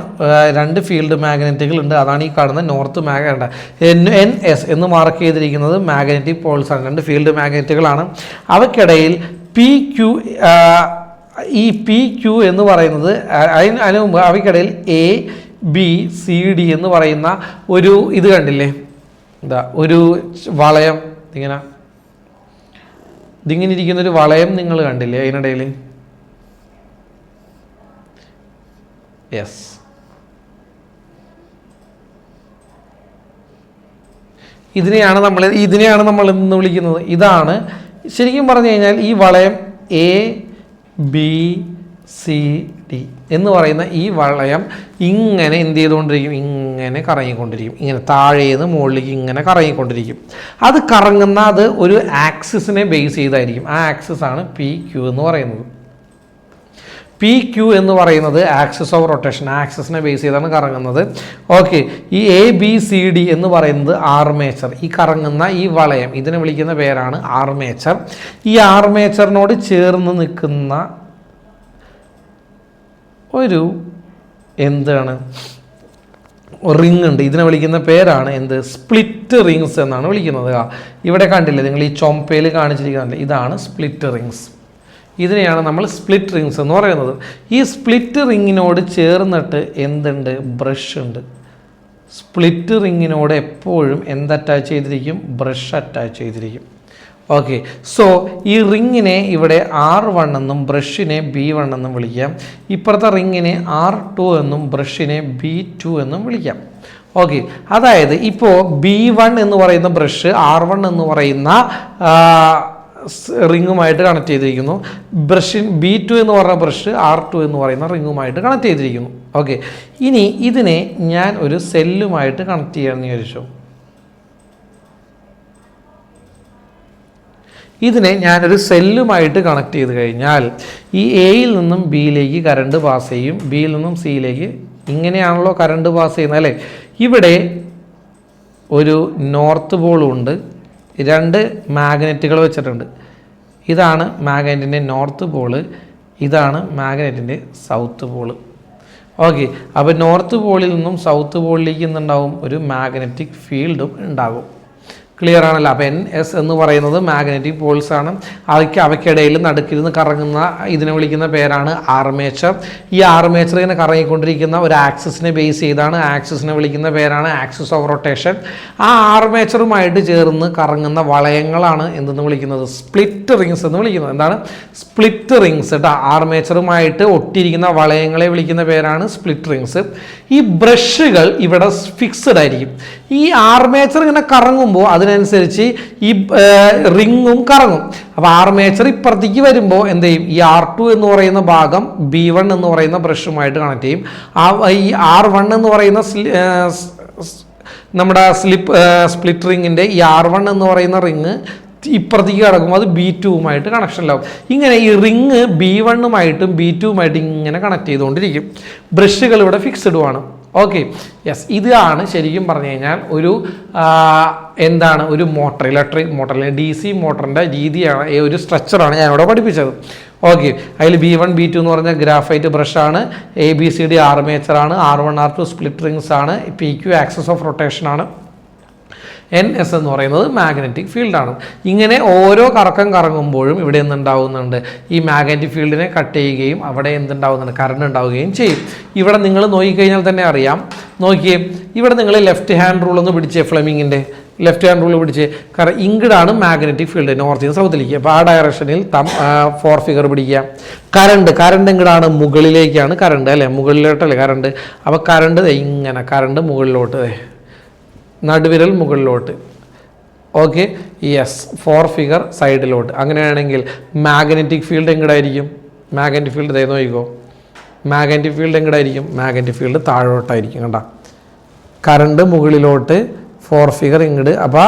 2 ഫീൽഡ് മാഗ്നറ്റുകൾ ഉണ്ട്. അതാണ് ഈ കാണുന്ന നോർത്ത് NS എന്ന് മാർക്ക് ചെയ്തിരിക്കുന്നത് മാഗ്നറ്റിക് പോൾസ് ആണ്. 2 ഫീൽഡ് മാഗ്നറ്റുകളാണ്. അവയ്ക്കിടയിൽ ഈ PQ എന്ന് പറയുന്നത്, അതിന് മുമ്പ് അവയ്ക്കിടയിൽ ABCD എന്ന് പറയുന്ന ഒരു ഇത് കണ്ടില്ലേ? ഒരു വളയം, ഇതിങ്ങനെ ഇരിക്കുന്നൊരു വളയം നിങ്ങൾ കണ്ടില്ലേ അതിനിടയിൽ? യെസ്, ഇതിനെയാണ് നമ്മൾ ഇന്ന് വിളിക്കുന്നത്. ഇതാണ് ശരിക്കും പറഞ്ഞു കഴിഞ്ഞാൽ ഈ വളയം ABCD എന്ന് പറയുന്ന ഈ വളയം ഇങ്ങനെ എന്ത് ചെയ്തുകൊണ്ടിരിക്കും? ഇങ്ങനെ കറങ്ങിക്കൊണ്ടിരിക്കും. ഇങ്ങനെ താഴേന്ന് മുകളിലേക്ക് ഇങ്ങനെ കറങ്ങിക്കൊണ്ടിരിക്കും. അത് ഒരു ആക്സിസിനെ ബേസ് ചെയ്തായിരിക്കും. ആ ആക്സിസാണ് PQ എന്ന് പറയുന്നത്. PQ എന്ന് പറയുന്നത് ആക്സിസ് ഓഫ് റൊട്ടേഷൻ, ആക്സിസിനെ ബേസ് ചെയ്താണ് കറങ്ങുന്നത്. ഓക്കെ, ഈ ABCD എന്ന് പറയുന്നത് ആർമേച്ചർ. ഈ കറങ്ങുന്ന ഈ വളയം, ഇതിനെ വിളിക്കുന്ന പേരാണ് ആർമേച്ചർ. ഈ ആർമേച്ചറിനോട് ചേർന്ന് നിൽക്കുന്ന ഒരു റിങ് ഉണ്ട്. ഇതിനെ വിളിക്കുന്ന പേരാണ് സ്പ്ലിറ്റ് റിങ്സ് എന്നാണ് വിളിക്കുന്നത്. ഇവിടെ കണ്ടില്ലേ നിങ്ങൾ ഈ ചൊമ്പയിൽ കാണിച്ചിരിക്കുന്നില്ല, ഇതാണ് സ്പ്ലിറ്റ് റിങ്സ്. ഇതിനെയാണ് നമ്മൾ സ്പ്ലിറ്റ് റിങ്സ് എന്ന് പറയുന്നത്. ഈ സ്പ്ലിറ്റ് റിങ്ങിനോട് ചേർന്നിട്ട് ബ്രഷ് ഉണ്ട്. സ്പ്ലിറ്റ് റിങ്ങിനോട് എപ്പോഴും അറ്റാച്ച് ചെയ്തിരിക്കും? ബ്രഷ് അറ്റാച്ച് ചെയ്തിരിക്കും. ഓക്കെ, സോ ഈ റിങ്ങിനെ ഇവിടെ R1 എന്നും ബ്രഷിനെ B1 എന്നും വിളിക്കാം. ഇപ്പുറത്തെ റിങ്ങിനെ R2 എന്നും ബ്രഷിനെ B2 എന്നും വിളിക്കാം. ഓക്കെ, അതായത് ഇപ്പോൾ B1 എന്ന് പറയുന്ന ബ്രഷ്, R1 എന്ന് പറയുന്ന റിങ്ങുമായിട്ട് കണക്ട് ചെയ്തിരിക്കുന്നു. B2 എന്ന് പറഞ്ഞ ബ്രഷ് R2 എന്ന് പറയുന്ന റിങ്ങുമായിട്ട് കണക്ട് ചെയ്തിരിക്കുന്നു. ഓക്കെ, ഇനി ഇതിനെ ഞാൻ ഒരു സെല്ലുമായിട്ട് കണക്ട് ചെയ്യാമെന്ന് വിചാരിച്ചു. ഇതിനെ ഞാനൊരു സെല്ലുമായിട്ട് കണക്ട് ചെയ്ത് കഴിഞ്ഞാൽ ഈ എയിൽ നിന്നും ബിയിലേക്ക് കറണ്ട് പാസ് ചെയ്യും, ബിയിൽ നിന്നും സിയിലേക്ക്. ഇങ്ങനെയാണല്ലോ കറണ്ട് പാസ് ചെയ്യുന്നത് അല്ലേ. ഇവിടെ ഒരു നോർത്ത് പോളും ഉണ്ട്, 2 മാഗ്നറ്റുകൾ വെച്ചിട്ടുണ്ട്. ഇതാണ് മാഗ്നറ്റിൻ്റെ നോർത്ത് പോള്, ഇതാണ് മാഗ്നറ്റിൻ്റെ സൗത്ത് പോള്. ഓക്കെ, അപ്പോൾ നോർത്ത് പോളിൽ നിന്നും സൗത്ത് പോളിലേക്ക് എന്തുണ്ടാവും? ഒരു മാഗ്നറ്റിക് ഫീൽഡും ഉണ്ടാകും. ക്ലിയർ ആണല്ലോ. അപ്പോൾ NS എന്ന് പറയുന്നത് മാഗ്നറ്റിക് പോൾസ് ആണ്. അവയ്ക്കിടയിൽ നടുക്കിരുന്ന് കറങ്ങുന്ന ഇതിനെ വിളിക്കുന്ന പേരാണ് ആർമേച്ചർ. ഈ ആർമേച്ചർ ഇങ്ങനെ കറങ്ങിക്കൊണ്ടിരിക്കുന്ന ഒരു ആക്സിസിനെ ബേസ് ചെയ്താണ്. ആക്സിസിനെ വിളിക്കുന്ന പേരാണ് ആക്സിസ് ഓഫ് റൊട്ടേഷൻ. ആ ആർമേച്ചറുമായിട്ട് ചേർന്ന് കറങ്ങുന്ന വളയങ്ങളാണ് എന്തെന്ന് വിളിക്കുന്നത്? സ്പ്ലിറ്റ് റിങ്സ് എന്ന് വിളിക്കുന്നത്. എന്താണ് സ്പ്ലിറ്റ് റിങ്സ് കേട്ടോ? ആർമേച്ചറുമായിട്ട് ഒട്ടിയിരിക്കുന്ന വളയങ്ങളെ വിളിക്കുന്ന പേരാണ് സ്പ്ലിറ്റ് റിങ്സ്. ഈ ബ്രഷുകൾ ഇവിടെ ഫിക്സഡ് ആയിരിക്കും. ഈ ആർമേച്ചർ ഇങ്ങനെ കറങ്ങുമ്പോൾ അതിനനുസരിച്ച് ഈ റിങ്ങും കറങ്ങും. അപ്പോൾ ആർമേച്ചർ ഇപ്പുറത്തേക്ക് വരുമ്പോൾ എന്ത് ചെയ്യും? ഈ R2 എന്ന് പറയുന്ന ഭാഗം B1 എന്ന് പറയുന്ന ബ്രഷുമായിട്ട് കണക്ട് ചെയ്യും. ഈ R1 എന്ന് പറയുന്ന നമ്മുടെ സ്പ്ലിറ്റ് റിങ്ങിൻ്റെ ഈ R1 എന്ന് പറയുന്ന റിങ് ഇപ്പുറത്തേക്ക് കിടക്കുമ്പോൾ അത് B2വുമായിട്ട് കണക്ഷനിലാവും. ഇങ്ങനെ ഈ റിങ് B1ഉമായിട്ടും B2വുമായിട്ടും ഇങ്ങനെ കണക്ട് ചെയ്തുകൊണ്ടിരിക്കും. ബ്രഷുകൾ ഇവിടെ ഫിക്സ്ഡുമാണ്. ഓക്കെ, യെസ്, ഇതാണ് ശരിക്കും പറഞ്ഞു കഴിഞ്ഞാൽ ഒരു എന്താണ് ഒരു മോട്ടർ, ഇലക്ട്രിക് മോട്ടർ അല്ലെങ്കിൽ DC മോട്ടറിൻ്റെ രീതിയാണ്, ഒരു സ്ട്രക്ചറാണ് ഞാനിവിടെ പഠിപ്പിച്ചത്. ഓക്കെ, അതിൽ B1 B2 എന്ന് പറഞ്ഞ ഗ്രാഫൈറ്റ് ബ്രഷാണ്, ABCD ആർമേച്ചറാണ്, R1 R2 സ്പ്ലിറ്റ് റിങ്സ് ആണ്, PQ ആക്സിസ് ഓഫ് റൊട്ടേഷൻ ആണ്, NS എന്ന് പറയുന്നത് മാഗ്നറ്റിക് ഫീൽഡാണ്. ഇങ്ങനെ ഓരോ കറക്കം കറങ്ങുമ്പോഴും ഇവിടെ എന്തുണ്ടാവുന്നുണ്ട്? ഈ മാഗ്നറ്റിക് ഫീൽഡിനെ കട്ട് ചെയ്യുകയും അവിടെ എന്തുണ്ടാവുന്നുണ്ട്? കറണ്ട് ഉണ്ടാവുകയും ചെയ്യും. ഇവിടെ നിങ്ങൾ നോക്കിക്കഴിഞ്ഞാൽ തന്നെ അറിയാം. നോക്കിയേ, ഇവിടെ നിങ്ങൾ ലെഫ്റ്റ് ഹാൻഡ് റൂൾ ഒന്ന് പിടിച്ചേ, ഫ്ലെമിങ്ങിൻ്റെ ലെഫ്റ്റ് ഹാൻഡ് റൂൾ പിടിച്ച്. കാരണം ഇങ്ങടാണ് മാഗ്നറ്റിക് ഫീൽഡ്, നോർത്തിൽ നിന്ന് സൗത്തിലേക്ക്. അപ്പോൾ ആ ഡയറക്ഷനിൽ 4 ഫിഗർ പിടിക്കുക. കറണ്ട് ഇങ്ങടാണ്, മുകളിലേക്കാണ് കറണ്ട് അല്ലേ, മുകളിലോട്ടല്ലേ കറണ്ട്. അപ്പോൾ കറണ്ട് ഇങ്ങനെ, കറണ്ട് മുകളിലോട്ട്, നടുവിരൽ മുകളിലോട്ട്. ഓക്കെ, യെസ്, 4 ഫിഗർ സൈഡിലോട്ട്. അങ്ങനെയാണെങ്കിൽ മാഗ്നറ്റിക് ഫീൽഡ് എങ്ങടായിരിക്കും? മാഗ്നറ്റിക് ഫീൽഡ് നോക്കിക്കോ, മാഗ്നറ്റിക് ഫീൽഡ് എങ്ങടായിരിക്കും? മാഗ്നറ്റിക് ഫീൽഡ് താഴോട്ടായിരിക്കും. കണ്ട, കറണ്ട് മുകളിലോട്ട്, 4 ഫിഗർ ഇങ്ങോട്ട്. അപ്പോൾ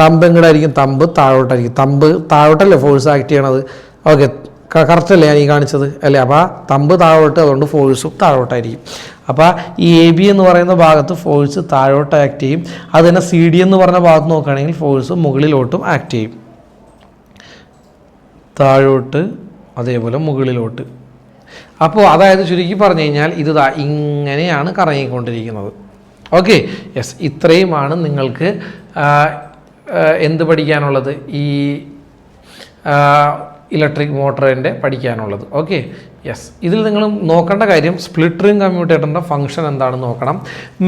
തമ്പ് എങ്ങടായിരിക്കും? തമ്പ് താഴോട്ടായിരിക്കും. തമ്പ് താഴോട്ടല്ലേ ഫോഴ്സ് ആക്ട് ചെയ്യണത്? ഓക്കെ, കറക്റ്റ് അല്ലേ ഞാൻ ഈ കാണിച്ചത് അല്ലേ? അപ്പോൾ തമ്പ് താഴോട്ട്, അതുകൊണ്ട് ഫോഴ്സും താഴോട്ടായിരിക്കും. അപ്പോൾ ഈ AB എന്ന് പറയുന്ന ഭാഗത്ത് ഫോഴ്സ് താഴോട്ട് ആക്ട് ചെയ്യും. അത് തന്നെ CD എന്ന് പറഞ്ഞ ഭാഗത്ത് നോക്കുകയാണെങ്കിൽ ഫോഴ്സ് മുകളിലോട്ടും ആക്ട് ചെയ്യും. താഴോട്ട് അതേപോലെ മുകളിലോട്ട്. അപ്പോൾ അതായത് ചുരുക്കി പറഞ്ഞു കഴിഞ്ഞാൽ ഇത് ഇങ്ങനെയാണ് കറങ്ങിക്കൊണ്ടിരിക്കുന്നത്. ഓക്കെ, യെസ്, ഇത്രയുമാണ് നിങ്ങൾക്ക് എന്ത് പഠിക്കാനുള്ളത്? ഈ ഇലക്ട്രിക് മോട്ടറിൻ്റെ പഠിക്കാനുള്ളത്. ഓക്കെ, യെസ്, ഇതിൽ നിങ്ങൾ നോക്കേണ്ട കാര്യം സ്പ്ലിറ്റ് റിംഗ് കമ്മ്യൂട്ടേറ്ററിൻ്റെ ഫംഗ്ഷൻ എന്താണെന്ന് നോക്കണം.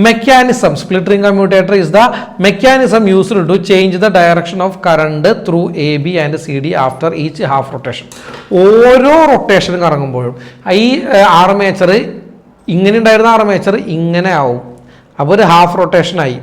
Mechanism, split ring commutator is the mechanism used to change the direction of current through AB and CD after each half rotation. ഓരോ റൊട്ടേഷനും കറങ്ങുമ്പോഴും ഈ ആർമേച്ചർ ഇങ്ങനെ ഉണ്ടായിരുന്ന ആർമേച്ചർ ഇങ്ങനെ ആവും. അപ്പോൾ ഒരു ഹാഫ് റൊട്ടേഷനായി.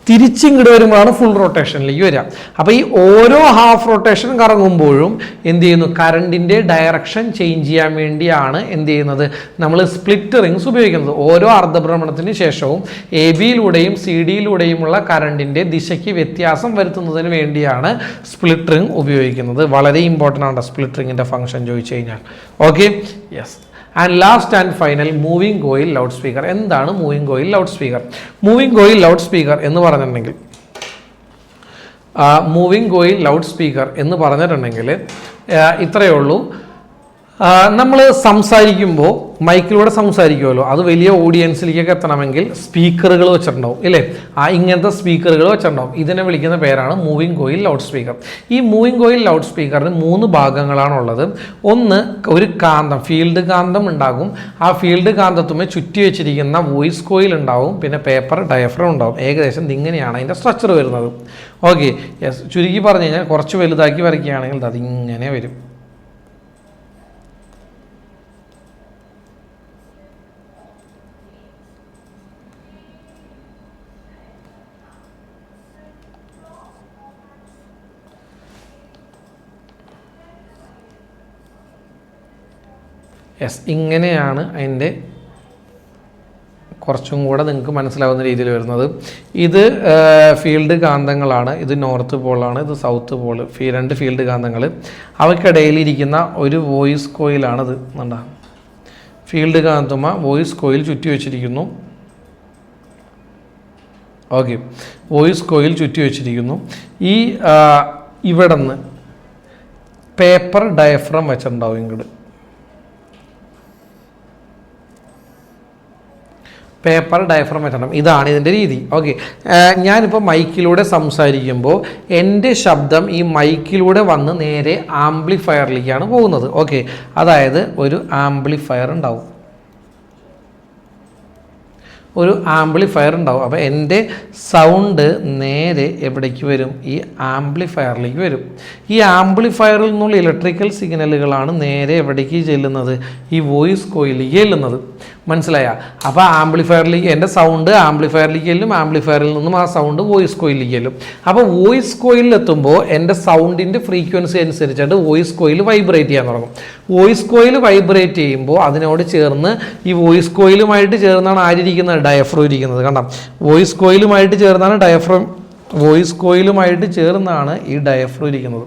തിരിച്ചിങ്ങോട്ട് വരുമ്പോഴാണ് ഫുൾ റൊട്ടേഷനിലേക്ക് വരിക. അപ്പോൾ ഈ ഓരോ ഹാഫ് റൊട്ടേഷൻ കറങ്ങുമ്പോഴും എന്ത് ചെയ്യുന്നു? കറണ്ടിൻ്റെ ഡയറക്ഷൻ ചേഞ്ച് ചെയ്യാൻ വേണ്ടിയാണ് എന്ത് ചെയ്യുന്നത്? നമ്മൾ സ്പ്ലിറ്റ് റിങ്സ് ഉപയോഗിക്കുന്നത്. ഓരോ അർദ്ധഭ്രമണത്തിന് ശേഷവും AB-യിലൂടെയും CD-യിലൂടെയുമുള്ള കറണ്ടിൻ്റെ ദിശയ്ക്ക് വ്യത്യാസം വരുത്തുന്നതിന് വേണ്ടിയാണ് സ്പ്ലിറ്റ് റിംഗ് ഉപയോഗിക്കുന്നത്. വളരെ ഇമ്പോർട്ടൻ്റ് ആണ് സ്പ്ലിറ്റ് റിങ്ങിൻ്റെ ഫംഗ്ഷൻ ചോദിച്ചു കഴിഞ്ഞാൽ. Okay, yes. And last and final, moving coil loudspeaker. എന്താണ് moving coil loudspeaker? Moving coil loudspeaker എന്ന് പറഞ്ഞിട്ടുണ്ടെങ്കിൽ ഇത്രയേ ഉള്ളൂ. നമ്മൾ സംസാരിക്കുമ്പോൾ മൈക്കിലൂടെ സംസാരിക്കുമല്ലോ, അത് വലിയ ഓഡിയൻസിലേക്കൊക്കെ എത്തണമെങ്കിൽ സ്പീക്കറുകൾ വെച്ചിട്ടുണ്ടാവും ഇല്ലേ? ഇങ്ങനത്തെ സ്പീക്കറുകൾ വെച്ചിട്ടുണ്ടാവും. ഇതിനെ വിളിക്കുന്ന പേരാണ് മൂവിങ് കോയിൽ ലൗഡ് സ്പീക്കർ. ഈ മൂവിങ് കോയിൽ ലൗഡ് സ്പീക്കറിന് 3 ഭാഗങ്ങളാണുള്ളത്. ഒന്ന്, ഒരു കാന്തം, ഫീൽഡ് കാന്തം ഉണ്ടാകും. ആ ഫീൽഡ് കാന്തത്തുമേ ചുറ്റി വെച്ചിരിക്കുന്ന വോയിസ് കോയിൽ ഉണ്ടാവും. പിന്നെ പേപ്പർ ഡയഫ്രം ഉണ്ടാവും. ഏകദേശം ഇങ്ങനെയാണ് അതിൻ്റെ സ്ട്രക്ചർ വരുന്നത്. ഓക്കെ, യെസ്, ചുരുക്കി പറഞ്ഞു കഴിഞ്ഞാൽ കുറച്ച് വലുതാക്കി വരയ്ക്കുകയാണെങ്കിൽ അത് ഇങ്ങനെ വരും. യെസ്, ഇങ്ങനെയാണ് അതിൻ്റെ കുറച്ചും കൂടെ നിങ്ങൾക്ക് മനസ്സിലാവുന്ന രീതിയിൽ വരുന്നത്. ഇത് ഫീൽഡ് കാന്തങ്ങളാണ്. ഇത് നോർത്ത് പോളാണ്, ഇത് സൗത്ത് പോള്. രണ്ട് ഫീൽഡ് കാന്തങ്ങൾ, അവയ്ക്കിടയിലിരിക്കുന്ന ഒരു വോയിസ് കോയിലാണിത്. കണ്ടോ, ഫീൽഡ് കാന്തമ വോയിസ് കോയിൽ ചുറ്റി വെച്ചിരിക്കുന്നു. ഓക്കെ, വോയിസ് കോയിൽ ചുറ്റി വെച്ചിരിക്കുന്നു. ഈ ഇവിടെ നിന്ന് പേപ്പർ ഡയഫ്രം വെച്ചിട്ടുണ്ടാവും ഇങ്ങോട്ട്. പേപ്പർ ഡയഫ്രം വെച്ചണം. ഇതാണ് ഇതിൻ്റെ രീതി. ഓക്കെ, ഞാനിപ്പോൾ മൈക്കിലൂടെ സംസാരിക്കുമ്പോൾ എൻ്റെ ശബ്ദം ഈ മൈക്കിലൂടെ വന്ന് നേരെ ആംപ്ലിഫയറിലേക്കാണ് പോകുന്നത്. ഓക്കെ, അതായത് ഒരു ആംപ്ലിഫയർ ഉണ്ടാവും, ഒരു ആംപ്ലിഫയർ ഉണ്ടാവും. അപ്പോൾ എൻ്റെ സൗണ്ട് നേരെ എവിടേക്ക് വരും? ഈ ആംപ്ലിഫയറിലേക്ക് വരും. ഈ ആംപ്ലിഫയറിൽ നിന്നുള്ള ഇലക്ട്രിക്കൽ സിഗ്നലുകളാണ് നേരെ എവിടേക്ക് ചെല്ലുന്നത്? ഈ വോയിസ് കോയിലേക്ക് ചെല്ലുന്നത്. മനസ്സിലായ? അപ്പോൾ ആംപ്ലിഫയറിലേക്ക് എൻ്റെ സൗണ്ട് ആംപ്ലിഫയറിലേക്ക് ചെല്ലും, ആംപ്ലിഫയറിൽ നിന്നും ആ സൗണ്ട് വോയിസ് കോയിലേക്ക് ചെല്ലും. അപ്പോൾ വോയിസ് കോയിലെത്തുമ്പോൾ എൻ്റെ സൗണ്ടിൻ്റെ ഫ്രീക്വൻസി അനുസരിച്ചിട്ട് വോയിസ് കോയിൽ വൈബ്രേറ്റ് ചെയ്യാൻ തുടങ്ങും. വോയിസ് കോയിൽ വൈബ്രേറ്റ് ചെയ്യുമ്പോൾ അതിനോട് ചേർന്ന് ഈ വോയിസ് കോയിലുമായിട്ട് ചേർന്നാണ് ആരിയിരിക്കുന്നത്? ഡയഫ്രം ഇരിക്കുന്നത്. കണ്ടോ, വോയിസ് കോയിലുമായിട്ട് ചേർന്നാണ് ഡയഫ്രം, വോയിസ് കോയിലുമായിട്ട് ചേർന്നാണ് ഈ ഡയഫ്രം ഇരിക്കുന്നത്.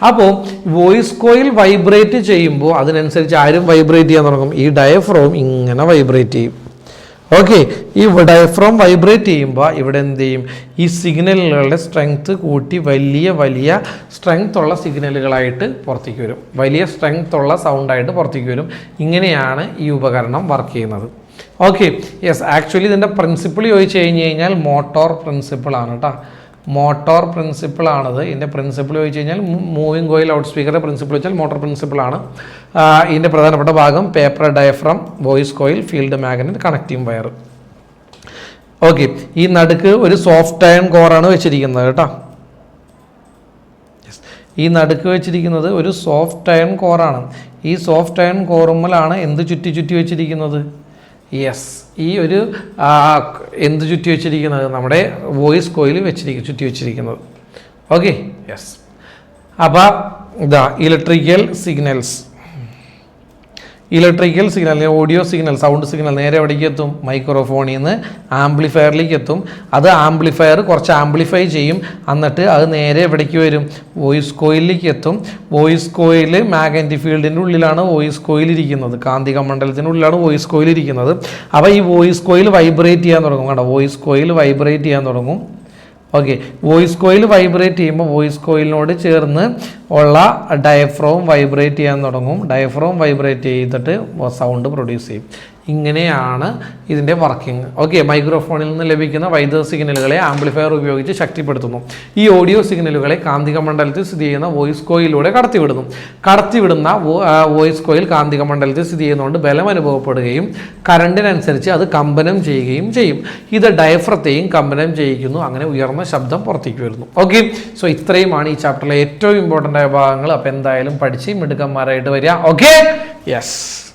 അപ്പോൾ വോയിസ് കോയിൽ വൈബ്രേറ്റ് ചെയ്യുമ്പോൾ അതിനനുസരിച്ച് ആരും വൈബ്രേറ്റ് ചെയ്യാൻ തുടങ്ങും? ഈ ഡയഫ്രം ഇങ്ങനെ വൈബ്രേറ്റ് ചെയ്യും. ഓക്കെ, ഈ ഡയഫ്രം വൈബ്രേറ്റ് ചെയ്യുമ്പോൾ ഇവിടെ എന്ത് ചെയ്യും? ഈ സിഗ്നലുകളുടെ സ്ട്രെങ്ത് കൂട്ടി വലിയ വലിയ സ്ട്രെങ്ത് ഉള്ള സിഗ്നലുകളായിട്ട് പുറത്തേക്ക് വരും, വലിയ സ്ട്രെങ്ത് ഉള്ള സൗണ്ടായിട്ട് പുറത്തേക്ക് വരും. ഇങ്ങനെയാണ് ഈ ഉപകരണം വർക്ക് ചെയ്യുന്നത്. ഓക്കെ, യെസ്, ആക്ച്വലി ഇതിൻ്റെ പ്രിൻസിപ്പിൾ ചോദിച്ചു കഴിഞ്ഞ് കഴിഞ്ഞാൽ മോട്ടോർ പ്രിൻസിപ്പിളാണ് കേട്ടോ. മോട്ടോർ പ്രിൻസിപ്പിളാണത്. ഇതിൻ്റെ പ്രിൻസിപ്പിൾ ചോദിച്ചു കഴിഞ്ഞാൽ മൂവിങ് കോയിൽ ഔട്ട് സ്പീക്കറുടെ പ്രിൻസിപ്പിൾ വെച്ചാൽ മോട്ടോർ പ്രിൻസിപ്പിളാണ്. ഇതിൻ്റെ പ്രധാനപ്പെട്ട ഭാഗം paper diaphragm, voice coil, field magnet, connecting wire. Okay, ഈ നടുക്ക് ഒരു സോഫ്റ്റ് അയൺ കോറാണ് വെച്ചിരിക്കുന്നത് കേട്ടോ. ഈ നടുക്ക് വെച്ചിരിക്കുന്നത് ഒരു സോഫ്റ്റ് അയൺ കോറാണ്. ഈ സോഫ്റ്റ് അയൺ കോറുമ്മലാണ് എന്ത് ചുറ്റി ചുറ്റി വെച്ചിരിക്കുന്നത്? യെസ്, ഈ ഒരു എന്ത് ചുറ്റി വെച്ചിരിക്കുന്നത്? നമ്മുടെ വോയിസ് കോയിൽ ചുറ്റി വെച്ചിരിക്കുന്നത്. Okay, yes. അപ്പോൾ ഇതാ electrical signal, audio signal, sound signal നേരെ എവിടേക്ക് എത്തും? മൈക്രോഫോണിൽ നിന്ന് ആംപ്ലിഫയറിലേക്ക് എത്തും. അത് ആംപ്ലിഫയർ കുറച്ച് ആംപ്ലിഫൈ ചെയ്യും, എന്നിട്ട് അത് നേരെ എവിടേക്ക് വരും? വോയിസ് കോയിലിലേക്ക് എത്തും. വോയിസ് കോയിൽ മാഗ്നറ്റിക് ഫീൽഡിൻ്റെ ഉള്ളിലാണ് വോയിസ് കോയിൽ ഇരിക്കുന്നത്, കാന്തിക മണ്ഡലത്തിൻ്റെ ഉള്ളിലാണ് വോയിസ് കോയിൽ ഇരിക്കുന്നത്. അപ്പോൾ ഈ വോയിസ് കോയിൽ വൈബ്രേറ്റ് ചെയ്യാൻ തുടങ്ങും. കേട്ടോ, വോയിസ് കോയിൽ വൈബ്രേറ്റ് ചെയ്യാൻ തുടങ്ങും. ഓക്കെ, വോയിസ് കോയിൽ വൈബ്രേറ്റ് ചെയ്യുമ്പോൾ വോയിസ് കോയിലിനോട് ചേർന്ന് ഉള്ള ഡയഫ്രം വൈബ്രേറ്റ് ചെയ്യാൻ തുടങ്ങും. ഡയഫ്രം വൈബ്രേറ്റ് ചെയ്തിട്ട് സൗണ്ട് പ്രൊഡ്യൂസ് ചെയ്യും. ഇങ്ങനെയാണ് ഇതിൻ്റെ വർക്കിംഗ്. ഓക്കെ, മൈക്രോഫോണിൽ നിന്ന് ലഭിക്കുന്ന വൈദ്യുത സിഗ്നലുകളെ ആംപ്ലിഫയർ ഉപയോഗിച്ച് ശക്തിപ്പെടുത്തുന്നു. ഈ ഓഡിയോ സിഗ്നലുകളെ കാന്തിക മണ്ഡലത്തിൽ സ്ഥിതി ചെയ്യുന്ന വോയിസ് കോയിലൂടെ കടത്തിവിടുന്ന വോയിസ് കോയിൽ കാന്തിക മണ്ഡലത്തിൽ സ്ഥിതി ചെയ്യുന്നതുകൊണ്ട് ബലം അനുഭവപ്പെടുകയും കറണ്ടിനനുസരിച്ച് അത് കമ്പനം ചെയ്യുകയും ചെയ്യും. ഇത് ഡയഫ്രത്തെയും കമ്പനം ചെയ്യിക്കുന്നു. അങ്ങനെ ഉയർന്ന ശബ്ദം പുറത്തേക്ക് വരുന്നു. ഓക്കെ, സോ ഇത്രയുമാണ് ഈ ചാപ്റ്ററിലെ ഏറ്റവും ഇമ്പോർട്ടൻ്റ് ആയ ഭാഗങ്ങൾ. അപ്പോൾ എന്തായാലും പഠിച്ച് മിടുക്കന്മാരായിട്ട് വരിക. Okay, yes.